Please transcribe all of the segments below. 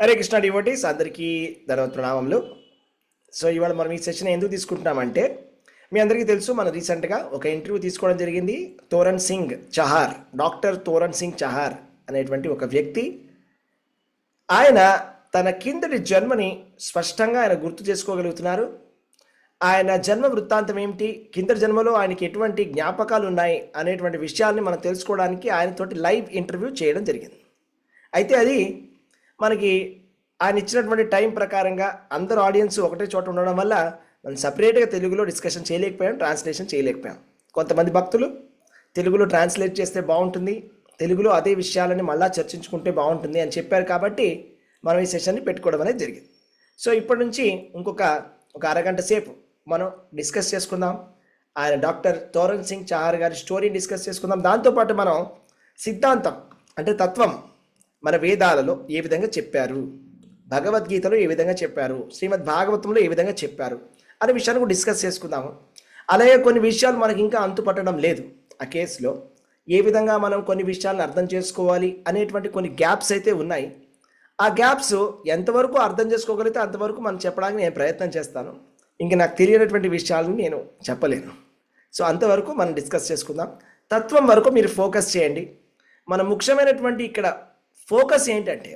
Hare Krishna devotees అందరికీ ధన్యవాద ప్రణామములు. So ఇవాళ మనం ఈ సెషన్ ఎందుకు తీసుకుంటున్నామంటే, మీ అందరికీ తెలుసు మనం రీసెంట్గా ఒక ఇంటర్వ్యూ తీసుకోవడం జరిగింది. తోరణ్ సింగ్ చహార్, డాక్టర్ తోరణ్ సింగ్ చహార్ అనేటువంటి ఒక వ్యక్తి. ఆయన తన కిందటి జన్మని స్పష్టంగా ఆయన గుర్తు చేసుకోగలుగుతున్నారు. ఆయన జన్మ వృత్తాంతం ఏమిటి, కిందటి జన్మలో ఆయనకి ఎటువంటి జ్ఞాపకాలు ఉన్నాయి అనేటువంటి విషయాల్ని మనం తెలుసుకోవడానికి ఆయనతోటి లైవ్ ఇంటర్వ్యూ చేయడం జరిగింది. అయితే అది మనకి ఆయన ఇచ్చినటువంటి టైం ప్రకారంగా అందరు ఆడియన్స్ ఒకటే చోట ఉండడం వల్ల మనం సపరేట్గా తెలుగులో డిస్కషన్ చేయలేకపోయాం, ట్రాన్స్లేషన్ చేయలేకపోయాం. కొంతమంది భక్తులు తెలుగులో ట్రాన్స్లేట్ చేస్తే బాగుంటుంది, తెలుగులో అదే విషయాలని మళ్ళా చర్చించుకుంటే బాగుంటుంది అని చెప్పారు. కాబట్టి మనం ఈ సెషన్ని పెట్టుకోవడం అనేది జరిగింది. సో ఇప్పటి నుంచి ఒక అరగంట సేపు మనం డిస్కస్ చేసుకుందాం. ఆయన డాక్టర్ తోరణ్ సింగ్ చహార్ గారి స్టోరీని డిస్కస్ చేసుకుందాం. దాంతోపాటు మనం సిద్ధాంతం అంటే తత్వం మన వేదాలలో ఏ విధంగా చెప్పారు, భగవద్గీతలో ఏ విధంగా చెప్పారు, శ్రీమద్ భాగవతంలో ఏ విధంగా చెప్పారు అనే విషయాన్ని కూడా డిస్కస్ చేసుకుందాము. అలాగే కొన్ని విషయాలు మనకి ఇంకా అంతుపట్టడం లేదు. ఆ కేసులో ఏ విధంగా మనం కొన్ని విషయాలను అర్థం చేసుకోవాలి అనేటువంటి కొన్ని గ్యాప్స్ అయితే ఉన్నాయి. ఆ గ్యాప్స్ ఎంతవరకు అర్థం చేసుకోగలిగితే అంతవరకు మనం చెప్పడానికి నేను ప్రయత్నం చేస్తాను. ఇంక నాకు తెలియనటువంటి విషయాలను నేను చెప్పలేను. సో అంతవరకు మనం డిస్కస్ చేసుకుందాం. తత్వం వరకు మీరు ఫోకస్ చేయండి. మన ముఖ్యమైనటువంటి ఇక్కడ ఫోకస్ ఏంటంటే,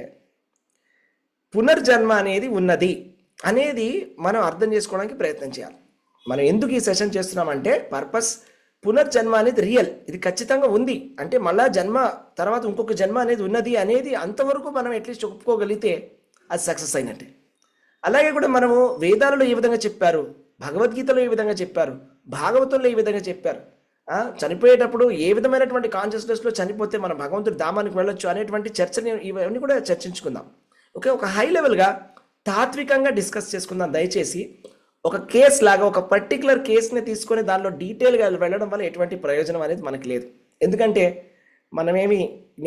పునర్జన్మ అనేది ఉన్నది అనేది మనం అర్థం చేసుకోవడానికి ప్రయత్నం చేయాలి. మనం ఎందుకు ఈ సెషన్ చేస్తున్నామంటే, పర్పస్ పునర్జన్మ అనేది రియల్, ఇది ఖచ్చితంగా ఉంది అంటే మళ్ళా జన్మ తర్వాత ఇంకొక జన్మ అనేది ఉన్నది అనేది అంతవరకు మనం అట్లీస్ట్ ఒప్పుకోగలిగితే అది సక్సెస్ అయినట్టే. అలాగే కూడా మనము వేదాలలో ఏ విధంగా చెప్పారు, భగవద్గీతలో ఏ విధంగా చెప్పారు, భాగవతంలో ఏ విధంగా చెప్పారు, చనిపోయేటప్పుడు ఏ విధమైనటువంటి కాన్షియస్నెస్లో చనిపోతే మనం భగవంతుడి ధామానికి వెళ్ళొచ్చు అనేటువంటి చర్చని ఇవన్నీ కూడా చర్చించుకుందాం. ఓకే, ఒక హై లెవెల్గా తాత్వికంగా డిస్కస్ చేసుకుందాం. దయచేసి ఒక కేస్ లాగా ఒక పర్టికులర్ కేస్ని తీసుకొని దానిలో డీటెయిల్గా వెళ్ళడం వల్ల ఎటువంటి ప్రయోజనం అనేది మనకు లేదు. ఎందుకంటే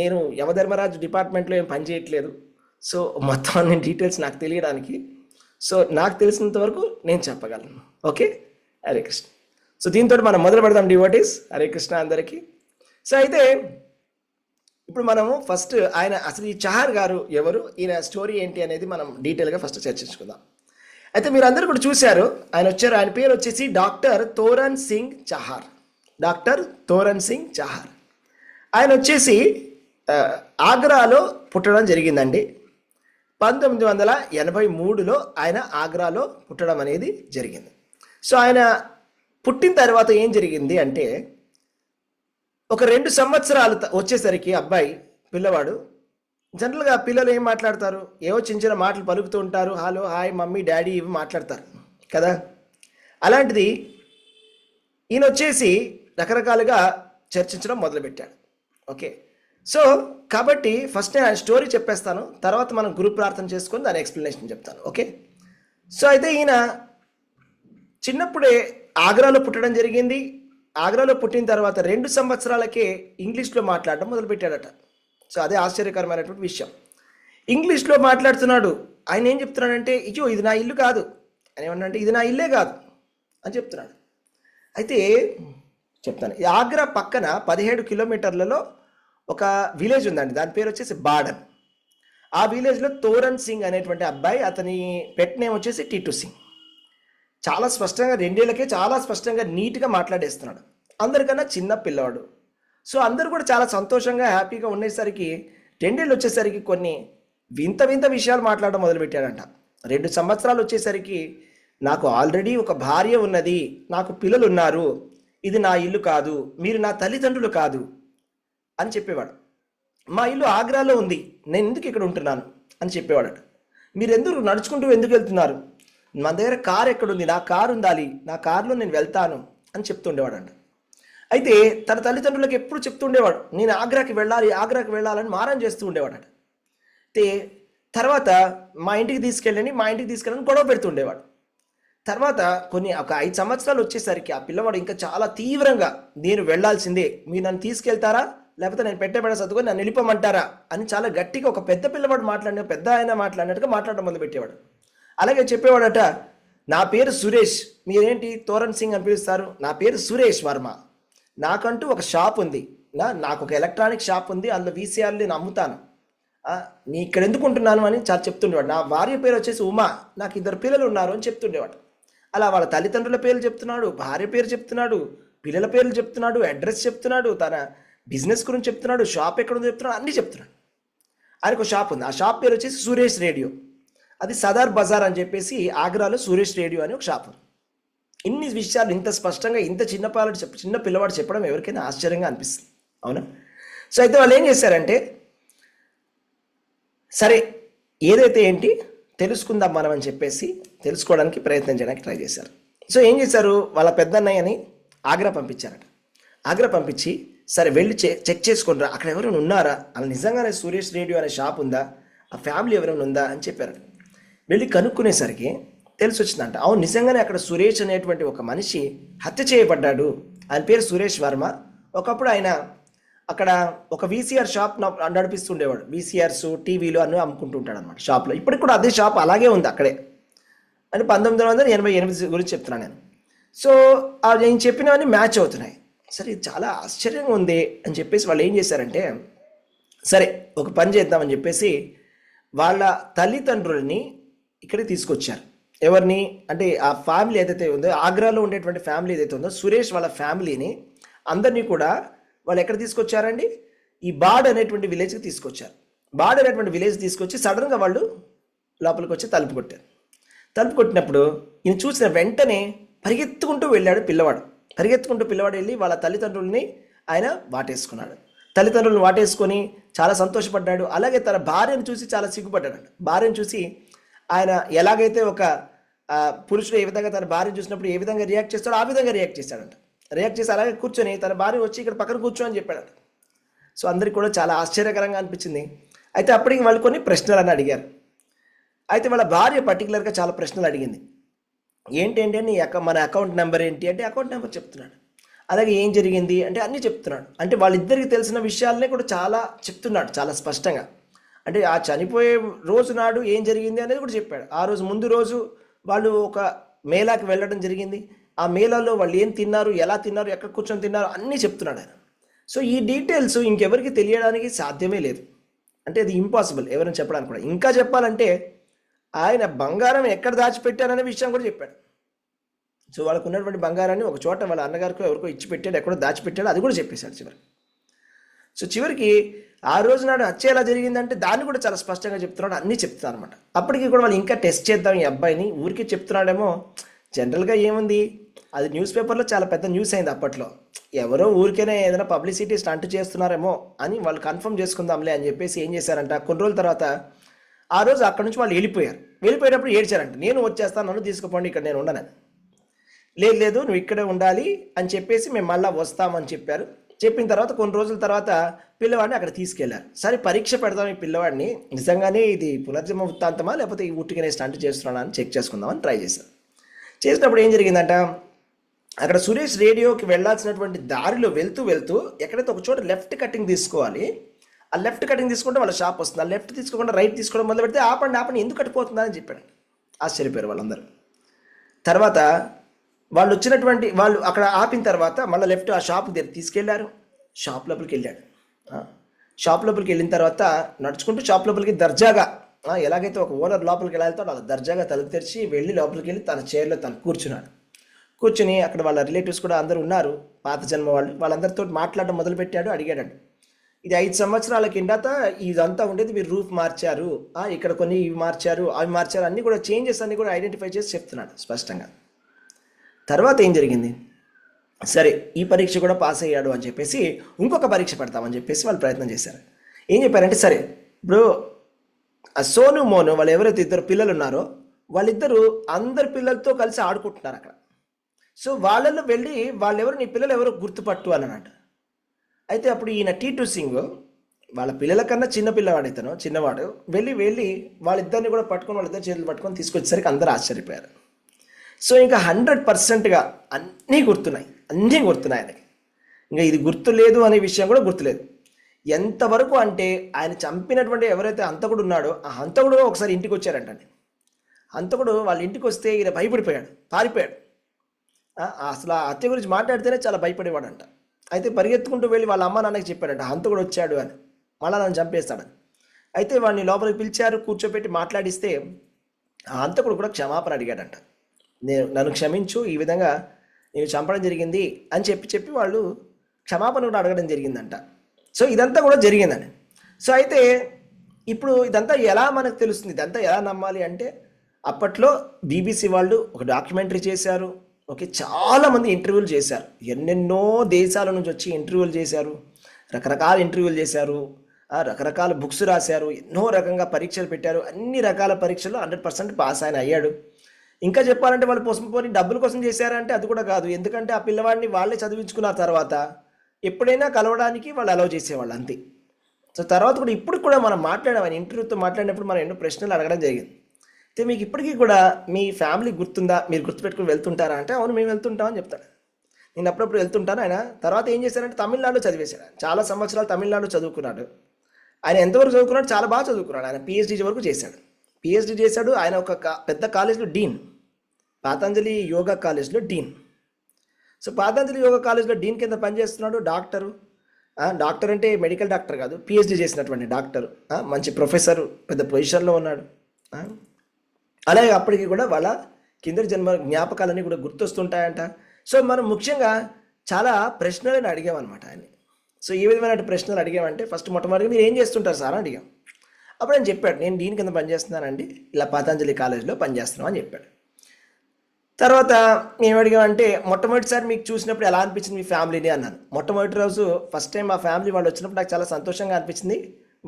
నేను యమధర్మరాజు డిపార్ట్మెంట్లో ఏం పనిచేయట్లేదు. సో మొత్తం అన్ని డీటెయిల్స్ నాకు తెలియడానికి, సో నాకు తెలిసినంత వరకు నేను చెప్పగలను. ఓకే, హరే కృష్ణ. సో దీంతో మనం మొదలు పెడదాం డివోటీస్. హరే కృష్ణ అందరికీ. సో అయితే ఇప్పుడు మనము ఫస్ట్ ఆయన అసలు ఈ చహార్ గారు ఎవరు, ఈయన స్టోరీ ఏంటి అనేది మనం డీటెయిల్గా ఫస్ట్ చర్చించుకుందాం. అయితే మీరు అందరూ కూడా చూశారు, ఆయన వచ్చారు. ఆయన పేరు వచ్చేసి డాక్టర్ తోరణ్ సింగ్ చహార్. డాక్టర్ తోరణ్ సింగ్ చహార్ ఆయన వచ్చేసి ఆగ్రాలో పుట్టడం జరిగిందండి. 1983లో ఆయన ఆగ్రాలో పుట్టడం అనేది జరిగింది. సో ఆయన పుట్టిన తర్వాత ఏం జరిగింది అంటే, ఒక 2 సంవత్సరాలు వచ్చేసరికి అబ్బాయి పిల్లవాడు, జనరల్గా పిల్లలు ఏం మాట్లాడతారు, ఏవో చిన్న చిన్న మాటలు పలుకుతూ ఉంటారు, హలో హాయ్ మమ్మీ డాడీ ఇవి మాట్లాడతారు కదా. అలాంటిది ఈయన వచ్చేసి రకరకాలుగా చర్చించడం మొదలుపెట్టాడు. ఓకే, సో కాబట్టి ఫస్ట్ నేను స్టోరీ చెప్పేస్తాను, తర్వాత మనం గ్రూప్ ప్రార్థన చేసుకొని దాని ఎక్స్ప్లెనేషన్ చెప్తాను. ఓకే, సో అయితే ఈయన చిన్నప్పుడే ఆగ్రాలో పుట్టడం జరిగింది. ఆగ్రాలో పుట్టిన తర్వాత 2 సంవత్సరాలకే ఇంగ్లీష్లో మాట్లాడడం మొదలుపెట్టాడట. సో అదే ఆశ్చర్యకరమైనటువంటి విషయం. ఇంగ్లీష్లో మాట్లాడుతున్నాడు. ఆయన ఏం చెప్తున్నాడంటే, ఇయ్యో ఇది నా ఇల్లు కాదు అని ఏమన్నంటే, ఇది నా ఇల్లే కాదు అని చెప్తున్నాడు. అయితే చెప్తాను, ఈ ఆగ్రా పక్కన 17 కిలోమీటర్లలో ఒక విలేజ్ ఉందండి, దాని పేరు వచ్చేసి బాడన్. ఆ విలేజ్లో తోరణ్ సింగ్ అనేటువంటి అబ్బాయి, అతని పెట్ నేమ్ వచ్చేసి టీటూ సింగ్. చాలా స్పష్టంగా 2 ఏళ్ళకే చాలా స్పష్టంగా నీట్గా మాట్లాడేస్తున్నాడు. అందరికన్నా చిన్న పిల్లవాడు. సో అందరూ కూడా చాలా సంతోషంగా హ్యాపీగా ఉండేసరికి 2 ఏళ్ళు వచ్చేసరికి కొన్ని వింత వింత విషయాలు మాట్లాడడం మొదలుపెట్టాడంట. 2 సంవత్సరాలు వచ్చేసరికి, నాకు ఆల్రెడీ ఒక భార్య ఉన్నది, నాకు పిల్లలు ఉన్నారు, ఇది నా ఇల్లు కాదు, మీరు నా తల్లిదండ్రులు కాదు అని చెప్పేవాడు. మా ఇల్లు ఆగ్రాలో ఉంది, నేను ఎందుకు ఇక్కడ ఉంటున్నాను అని చెప్పేవాడట. మీరు నడుచుకుంటూ ఎందుకు వెళ్తున్నారు, మన దగ్గర కారు ఎక్కడుంది, నా కారు ఉండాలి, నా కారులో నేను వెళ్తాను అని చెప్తుండేవాడంట. అయితే తన తల్లిదండ్రులకు ఎప్పుడు చెప్తుండేవాడు, నేను ఆగ్రాకి వెళ్ళాలని మారం చేస్తూ ఉండేవాడట. అయితే తర్వాత మా ఇంటికి తీసుకెళ్ళని గొడవ పెడుతుండేవాడు. తర్వాత ఒక 5 సంవత్సరాలు వచ్చేసరికి ఆ పిల్లవాడు ఇంకా చాలా తీవ్రంగా, నేను వెళ్ళాల్సిందే, మీరు నన్ను తీసుకెళ్తారా లేకపోతే నేను పెట్టబెడ సర్దుకొని నన్ను వెళ్ళిపోమంటారా అని చాలా గట్టిగా, ఒక పెద్ద పిల్లవాడు పెద్ద ఆయన మాట్లాడినట్టుగా మాట్లాడడం మొదలుపెట్టేవాడు. అలాగే చెప్పేవాడట, నా పేరు సురేష్, మీరేంటి తోరణ్ సింగ్ అని పిలుస్తారు, నా పేరు సురేష్ వర్మ, నాకంటూ ఒక షాప్ ఉంది, నాకు ఒక ఎలక్ట్రానిక్ షాప్ ఉంది, అందులో వీసీఆర్లు నేను అమ్ముతాను, "ఆ, నీ ఇక్కడ ఎందుకు ఉంటున్నాను" అని చాలా చెప్తుండేవాడు. నా భార్య పేరు వచ్చేసి ఉమా, నాకు 2 పిల్లలు ఉన్నారు అని చెప్తుండేవాడు. అలా వాళ్ళ తల్లిదండ్రుల పేర్లు చెప్తున్నాడు, భార్య పేరు చెప్తున్నాడు, పిల్లల పేర్లు చెప్తున్నాడు, అడ్రస్ చెప్తున్నాడు, తన బిజినెస్ గురించి చెప్తున్నాడు, షాప్ ఎక్కడ ఉందో చెప్తున్నాడు, అన్నీ చెప్తున్నాడు. ఆయనకు ఒక షాప్ ఉంది. ఆ షాప్ పేరు వచ్చేసి సురేష్ రేడియో. అది సదార్ బజార్ అని చెప్పేసి ఆగ్రాలో సురేష్ రేడియో అని ఒక షాప్ ఉంది. ఇన్ని విషయాలు ఇంత స్పష్టంగా ఇంత చిన్న పిల్లవాడు చెప్పడం ఎవరికైనా ఆశ్చర్యంగా అనిపిస్తుంది, అవునా? సో అయితే వాళ్ళు ఏం చేశారంటే, సరే ఏదైతే ఏంటి తెలుసుకుందాం మనం అని చెప్పేసి తెలుసుకోవడానికి ప్రయత్నం చేయడానికి ట్రై చేశారు. సో ఏం చేశారు, వాళ్ళ పెద్దన్నయ్యని ఆగ్రా పంపించారట. ఆగ్రా పంపించి, సరే వెళ్ళి చెక్ చేసుకుంటారా, అక్కడ ఎవరైనా ఉన్నారా, అలా నిజంగానే సురేష్ రేడియో అనే షాప్ ఉందా, ఆ ఫ్యామిలీ ఎవరైనా ఉందా అని చెప్పారు. వెళ్ళి కనుక్కునేసరికి తెలిసి వచ్చిందంట, అవును నిజంగానే అక్కడ సురేష్ అనేటువంటి ఒక మనిషి హత్య చేయబడ్డాడు. ఆయన పేరు సురేష్ వర్మ. ఒకప్పుడు ఆయన అక్కడ ఒక వీసీఆర్ షాప్ నడిపిస్తుండేవాడు. వీసీఆర్స్, టీవీలు అన్నీ అమ్ముకుంటుంటాడు అనమాట షాప్లో. ఇప్పటికి కూడా అదే షాప్ అలాగే ఉంది అక్కడే. అని 1988 గురించి చెప్తున్నాను నేను. సో నేను చెప్పినవన్నీ మ్యాచ్ అవుతున్నాయి. సరే ఇది చాలా ఆశ్చర్యంగా ఉంది అని చెప్పేసి వాళ్ళు ఏం చేశారంటే, సరే ఒక పని చేద్దామని చెప్పేసి వాళ్ళ తల్లిదండ్రులని ఇక్కడికి తీసుకొచ్చారు. ఎవరిని అంటే ఆ ఫ్యామిలీ ఏదైతే ఉందో, ఆగ్రాలో ఉండేటువంటి ఫ్యామిలీ ఏదైతే ఉందో, సురేష్ వాళ్ళ ఫ్యామిలీని అందరినీ కూడా వాళ్ళు ఎక్కడ తీసుకొచ్చారండి, ఈ బాడ్ అనేటువంటి విలేజ్కి తీసుకొచ్చారు. బాడ్ అనేటువంటి విలేజ్ తీసుకొచ్చి సడన్గా వాళ్ళు లోపలికి వచ్చి తలుపు కొట్టారు. తలుపు కొట్టినప్పుడు ఈయన చూసిన వెంటనే పరిగెత్తుకుంటూ వెళ్ళాడు పిల్లవాడు. పరిగెత్తుకుంటూ పిల్లవాడు వెళ్ళి వాళ్ళ తల్లిదండ్రుల్ని ఆయన వాటేసుకున్నాడు. తల్లిదండ్రులను వాటేసుకొని చాలా సంతోషపడ్డాడు. అలాగే తన భార్యను చూసి చాలా సిగ్గుపడ్డాడు. భార్యను చూసి ఆయన ఎలాగైతే ఒక పురుషుడు ఏ విధంగా తన భార్యను చూసినప్పుడు ఏ విధంగా రియాక్ట్ చేస్తాడో ఆ విధంగా రియాక్ట్ చేశాడంట. రియాక్ట్ చేసి అలాగే కూర్చొని తన భార్య వచ్చి ఇక్కడ పక్కన కూర్చో అని చెప్పాడట. సో అందరికి కూడా చాలా ఆశ్చర్యకరంగా అనిపించింది. అయితే అప్పటికి వాళ్ళు కొన్ని ప్రశ్నలు అని అడిగారు. అయితే వాళ్ళ భార్య పర్టికులర్గా చాలా ప్రశ్నలు అడిగింది. ఏంటంటే మన అకౌంట్ నెంబర్ ఏంటి అంటే అకౌంట్ నెంబర్ చెప్తున్నాడు. అలాగే ఏం జరిగింది అంటే అన్నీ చెప్తున్నాడు. అంటే వాళ్ళిద్దరికి తెలిసిన విషయాలనే కూడా చాలా చెప్తున్నాడు, చాలా స్పష్టంగా. అంటే ఆ చనిపోయే రోజు నాడు ఏం జరిగింది అనేది కూడా చెప్పాడు. ఆ రోజు ముందు రోజు వాళ్ళు ఒక మేళాకి వెళ్ళడం జరిగింది. ఆ మేళాలో వాళ్ళు ఏం తిన్నారు, ఎలా తిన్నారు, ఎక్కడ కూర్చొని తిన్నారు అన్నీ చెప్తున్నాడు ఆయన. సో ఈ డీటెయిల్స్ ఇంకెవరికి తెలియడానికి సాధ్యమే లేదు. అంటే అది ఇంపాసిబుల్ ఎవరైనా చెప్పడానికి కూడా. ఇంకా చెప్పాలంటే ఆయన బంగారం ఎక్కడ దాచిపెట్టారనే విషయం కూడా చెప్పాడు. సో వాళ్ళకు ఉన్నటువంటి బంగారాన్ని ఒక చోట వాళ్ళ అన్నగారికో ఎవరికో ఇచ్చి పెట్టాడు, ఎక్కడో దాచిపెట్టాడు, అది కూడా చెప్పేశాడు చివరికి. సో చివరికి ఆ రోజు నాడు హత్య ఎలా జరిగిందంటే దాన్ని కూడా చాలా స్పష్టంగా చెప్తున్నాడు, అన్నీ చెప్తున్నారు అనమాట. అప్పటికి కూడా వాళ్ళు ఇంకా టెస్ట్ చేద్దాం ఈ అబ్బాయిని, ఊరికి చెప్తున్నాడేమో. జనరల్గా ఏముంది, అది న్యూస్ పేపర్లో చాలా పెద్ద న్యూస్ అయింది అప్పట్లో. ఎవరో ఊరికైనా ఏదైనా పబ్లిసిటీ స్టంట్ చేస్తున్నారేమో అని వాళ్ళు కన్ఫర్మ్ చేసుకుందాంలే అని చెప్పేసి ఏం చేశారంట, కొన్ని రోజుల తర్వాత ఆ రోజు అక్కడి నుంచి వాళ్ళు వెళ్ళిపోయారు. వెళ్ళిపోయేటప్పుడు ఏడ్చారంట, నేను వచ్చేస్తాను, నన్ను తీసుకుపోండి, ఇక్కడ నేను ఉండనని. లేదు నువ్వు ఇక్కడే ఉండాలి అని చెప్పేసి మేము మళ్ళీ వస్తామని చెప్పారు. చెప్పిన తర్వాత కొన్ని రోజుల తర్వాత పిల్లవాడిని అక్కడ తీసుకెళ్లారు. సరే పరీక్ష పెడదాం ఈ పిల్లవాడిని, నిజంగానే ఇది పునర్జన్మ వృత్తాంతమా లేకపోతే ఈ ఉట్టిగానే స్టంట్ చేస్తున్నానా అని చెక్ చేసుకుందామని ట్రై చేశారు. చేసినప్పుడు ఏం జరిగిందంట, అక్కడ సురేష్ రేడియోకి వెళ్ళాల్సినటువంటి దారిలో వెళ్తూ ఎక్కడైతే ఒక చోట లెఫ్ట్ కటింగ్ తీసుకోవాలి, ఆ లెఫ్ట్ కటింగ్ తీసుకుంటే వాళ్ళ షాప్ వస్తుంది. ఆ లెఫ్ట్ తీసుకోకుండా రైట్ తీసుకోవడం మొదలు పెడితే ఆపండి ఎందుకు కట్టిపోతుందా అని చెప్పాడు. ఆశ్చర్యపోయారు వాళ్ళందరూ. తర్వాత వాళ్ళు అక్కడ ఆపిన తర్వాత మళ్ళీ లెఫ్ట్ ఆ షాప్ దగ్గర తీసుకెళ్లారు. షాప్ లోపలికి వెళ్ళాడు. షాప్ లోపలికి వెళ్ళిన తర్వాత నడుచుకుంటూ షాప్ లోపలికి దర్జాగా, ఎలాగైతే ఒక ఓనర్ లోపలికి వెళ్ళాలితో అలా దర్జాగా తలుపు తెరిచి వెళ్ళి లోపలికి వెళ్ళి తన చైర్లో తను కూర్చున్నాడు. కూర్చుని అక్కడ వాళ్ళ రిలేటివ్స్ కూడా అందరూ ఉన్నారు, పాత జన్మ వాళ్ళందరితో మాట్లాడడం మొదలుపెట్టాడు. అడిగాడు, ఇది 5 సంవత్సరాల కిందట ఇదంతా ఉండేది, మీరు రూఫ్ మార్చారు, ఇక్కడ కొన్ని ఇవి మార్చారు, అవి మార్చారు, అన్నీ కూడా చేంజెస్ అన్నీ కూడా ఐడెంటిఫై చేసి చెప్తున్నాడు స్పష్టంగా. తర్వాత ఏం జరిగింది, సరే ఈ పరీక్ష కూడా పాస్ అయ్యాడు అని చెప్పేసి ఇంకొక పరీక్ష పెడతామని చెప్పేసి వాళ్ళు ప్రయత్నం చేశారు. ఏం చెప్పారంటే, సరే ఇప్పుడు ఆ సోను మోను వాళ్ళు ఎవరైతే 2 పిల్లలు ఉన్నారో వాళ్ళిద్దరూ అందరి పిల్లలతో కలిసి ఆడుకుంటున్నారు అక్కడ. సో వాళ్ళల్లో వెళ్ళి వాళ్ళెవరు, నీ పిల్లలు ఎవరో గుర్తుపట్టు అన్నమాట. అయితే అప్పుడు ఈయన టీటూ సింగ్ వాళ్ళ పిల్లల కన్నా చిన్న పిల్లవాడు, ఇతను చిన్నవాడు, వెళ్ళి వాళ్ళిద్దరిని కూడా పట్టుకొని వాళ్ళిద్దరు చేతులు పట్టుకొని తీసుకొచ్చేసరికి అందరూ ఆశ్చర్యపోయారు. సో ఇంకా 100%గా అన్నీ గుర్తున్నాయి ఆయనకి. ఇంకా ఇది గుర్తులేదు అనే విషయం కూడా గుర్తులేదు. ఎంతవరకు అంటే ఆయన చంపినటువంటి ఎవరైతే హంతకుడు ఉన్నాడో ఆ హంతకుడు ఒకసారి ఇంటికి వచ్చారంటండి. హంతకుడు వాళ్ళ ఇంటికి వస్తే ఈయన భయపడిపోయాడు, పారిపోయాడు. అసలు ఆ హత్య గురించి మాట్లాడితేనే చాలా భయపడేవాడంట. అయితే పరిగెత్తుకుంటూ వెళ్ళి వాళ్ళ అమ్మ నాన్నకి చెప్పాడంట, హంతకుడు వచ్చాడు అని, మళ్ళీ నన్ను చంపేస్తాడని. అయితే వాడిని లోపలికి పిలిచారు, కూర్చోబెట్టి మాట్లాడిస్తే ఆ హంతకుడు కూడా క్షమాపణ అడిగాడంట. నన్ను క్షమించు, ఈ విధంగా నేను చంపడం జరిగింది అని చెప్పి వాళ్ళు క్షమాపణ కూడా అడగడం జరిగిందంట. సో ఇదంతా కూడా జరిగిందండి. సో అయితే ఇప్పుడు ఇదంతా ఎలా మనకు తెలుస్తుంది, ఇదంతా ఎలా నమ్మాలి అంటే, అప్పట్లో బీబీసీ వాళ్ళు ఒక డాక్యుమెంటరీ చేశారు. ఓకే, చాలామంది ఇంటర్వ్యూలు చేశారు, ఎన్నెన్నో దేశాల నుంచి వచ్చి ఇంటర్వ్యూలు చేశారు, రకరకాల ఇంటర్వ్యూలు చేశారు, రకరకాల బుక్స్ రాశారు, ఎన్నో రకంగా పరీక్షలు పెట్టారు. అన్ని రకాల పరీక్షల్లో 100% పాస్ ఆయన అయ్యాడు. ఇంకా చెప్పాలంటే వాళ్ళు పోనీ డబ్బుల కోసం చేశారంటే అది కూడా కాదు. ఎందుకంటే ఆ పిల్లవాడిని వాళ్ళే చదివించుకున్న తర్వాత ఎప్పుడైనా కలవడానికి వాళ్ళు అలౌ చేసేవాళ్ళు అంతే. సో తర్వాత కూడా ఇప్పుడు కూడా మనం ఆయన ఇంటర్వ్యూతో మాట్లాడినప్పుడు మనం ఎన్నో ప్రశ్నలు అడగడం జరిగింది. అయితే మీకు ఇప్పటికీ కూడా మీ ఫ్యామిలీ గుర్తుందా, మీరు గుర్తుపెట్టుకుని వెళ్తుంటారా అంటే, అవును మేము వెళ్తుంటామని చెప్తాడు. నేను అప్పుడప్పుడు వెళ్తుంటాను. ఆయన తర్వాత ఏం చేశారంటే తమిళనాడులో చదివేశాడు. చాలా సంవత్సరాలు తమిళనాడులో చదువుకున్నాడు. ఆయన ఎంతవరకు చదువుకున్నాడు, చాలా బాగా చదువుకున్నాడు. ఆయన పిహెచ్డీ వరకు చేశాడు. పిహెచ్డీ చేశాడు. ఆయన ఒక పెద్ద కాలేజ్లో డీన్, పతంజలి యోగా కాలేజ్లో డీన్. సో పతంజలి యోగా కాలేజ్లో డీన్ కింద పనిచేస్తున్నాడు. డాక్టర్ అంటే మెడికల్ డాక్టర్ కాదు, పిహెచ్డీ చేసినటువంటి డాక్టర్, మంచి ప్రొఫెసర్, పెద్ద పొజిషన్లో ఉన్నాడు. అలాగే అప్పటికి కూడా వాళ్ళ కిందటి జన్మ జ్ఞాపకాలన్నీ కూడా గుర్తొస్తుంటాయంట. సో మనం ముఖ్యంగా చాలా ప్రశ్నలను అడిగామన్నమాట ఆయన్ని. సో ఏ విధమైన ప్రశ్నలు అడిగామంటే, ఫస్ట్ మొట్టమొదటిగా మీరు ఏం చేస్తుంటారు సార్ అని అడిగాం. అప్పుడు ఆయన చెప్పాడు, నేను దీని కింద పనిచేస్తున్నానండి, ఇలా పతంజలి కాలేజ్లో పనిచేస్తున్నాం అని చెప్పాడు. తర్వాత మేము అడిగామంటే, మొట్టమొదటిసారి మీకు చూసినప్పుడు ఎలా అనిపించింది మీ ఫ్యామిలీని అన్నాను. మొట్టమొదటి రోజు ఫస్ట్ టైం మా ఫ్యామిలీ వాళ్ళు వచ్చినప్పుడు నాకు చాలా సంతోషంగా అనిపించింది,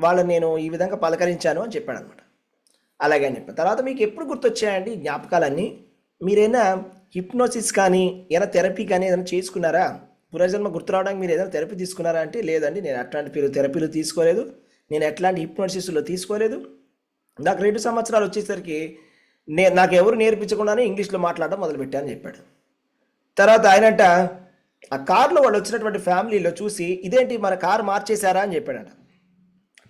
వాళ్ళని నేను ఈ విధంగా పలకరించాను అని చెప్పాడు అనమాట. అలాగే అని చెప్పాను. తర్వాత మీకు ఎప్పుడు గుర్తొచ్చాయండి జ్ఞాపకాలన్నీ, మీరైనా హిప్నోసిస్ కానీ ఏదైనా థెరపీ కానీ ఏదైనా చేసుకున్నారా, పునర్జన్మ గుర్తు రావడానికి మీరు ఏదైనా థెరపీ తీసుకున్నారా అంటే, లేదండి నేను అట్లాంటి థెరపీలు తీసుకోలేదు, నేను ఎట్లాంటి హిప్నోసిస్లో తీసుకోలేదు. నాకు 2 సంవత్సరాలు వచ్చేసరికి నాకు ఎవరు నేర్పించకుండానే ఇంగ్లీష్లో మాట్లాడడం మొదలుపెట్టాను చెప్పాడు. తర్వాత ఆయనంట ఆ కార్లో వాళ్ళు వచ్చినటువంటి ఫ్యామిలీలో చూసి, ఇదేంటి మన కారు మార్చేశారా అని చెప్పాడంట.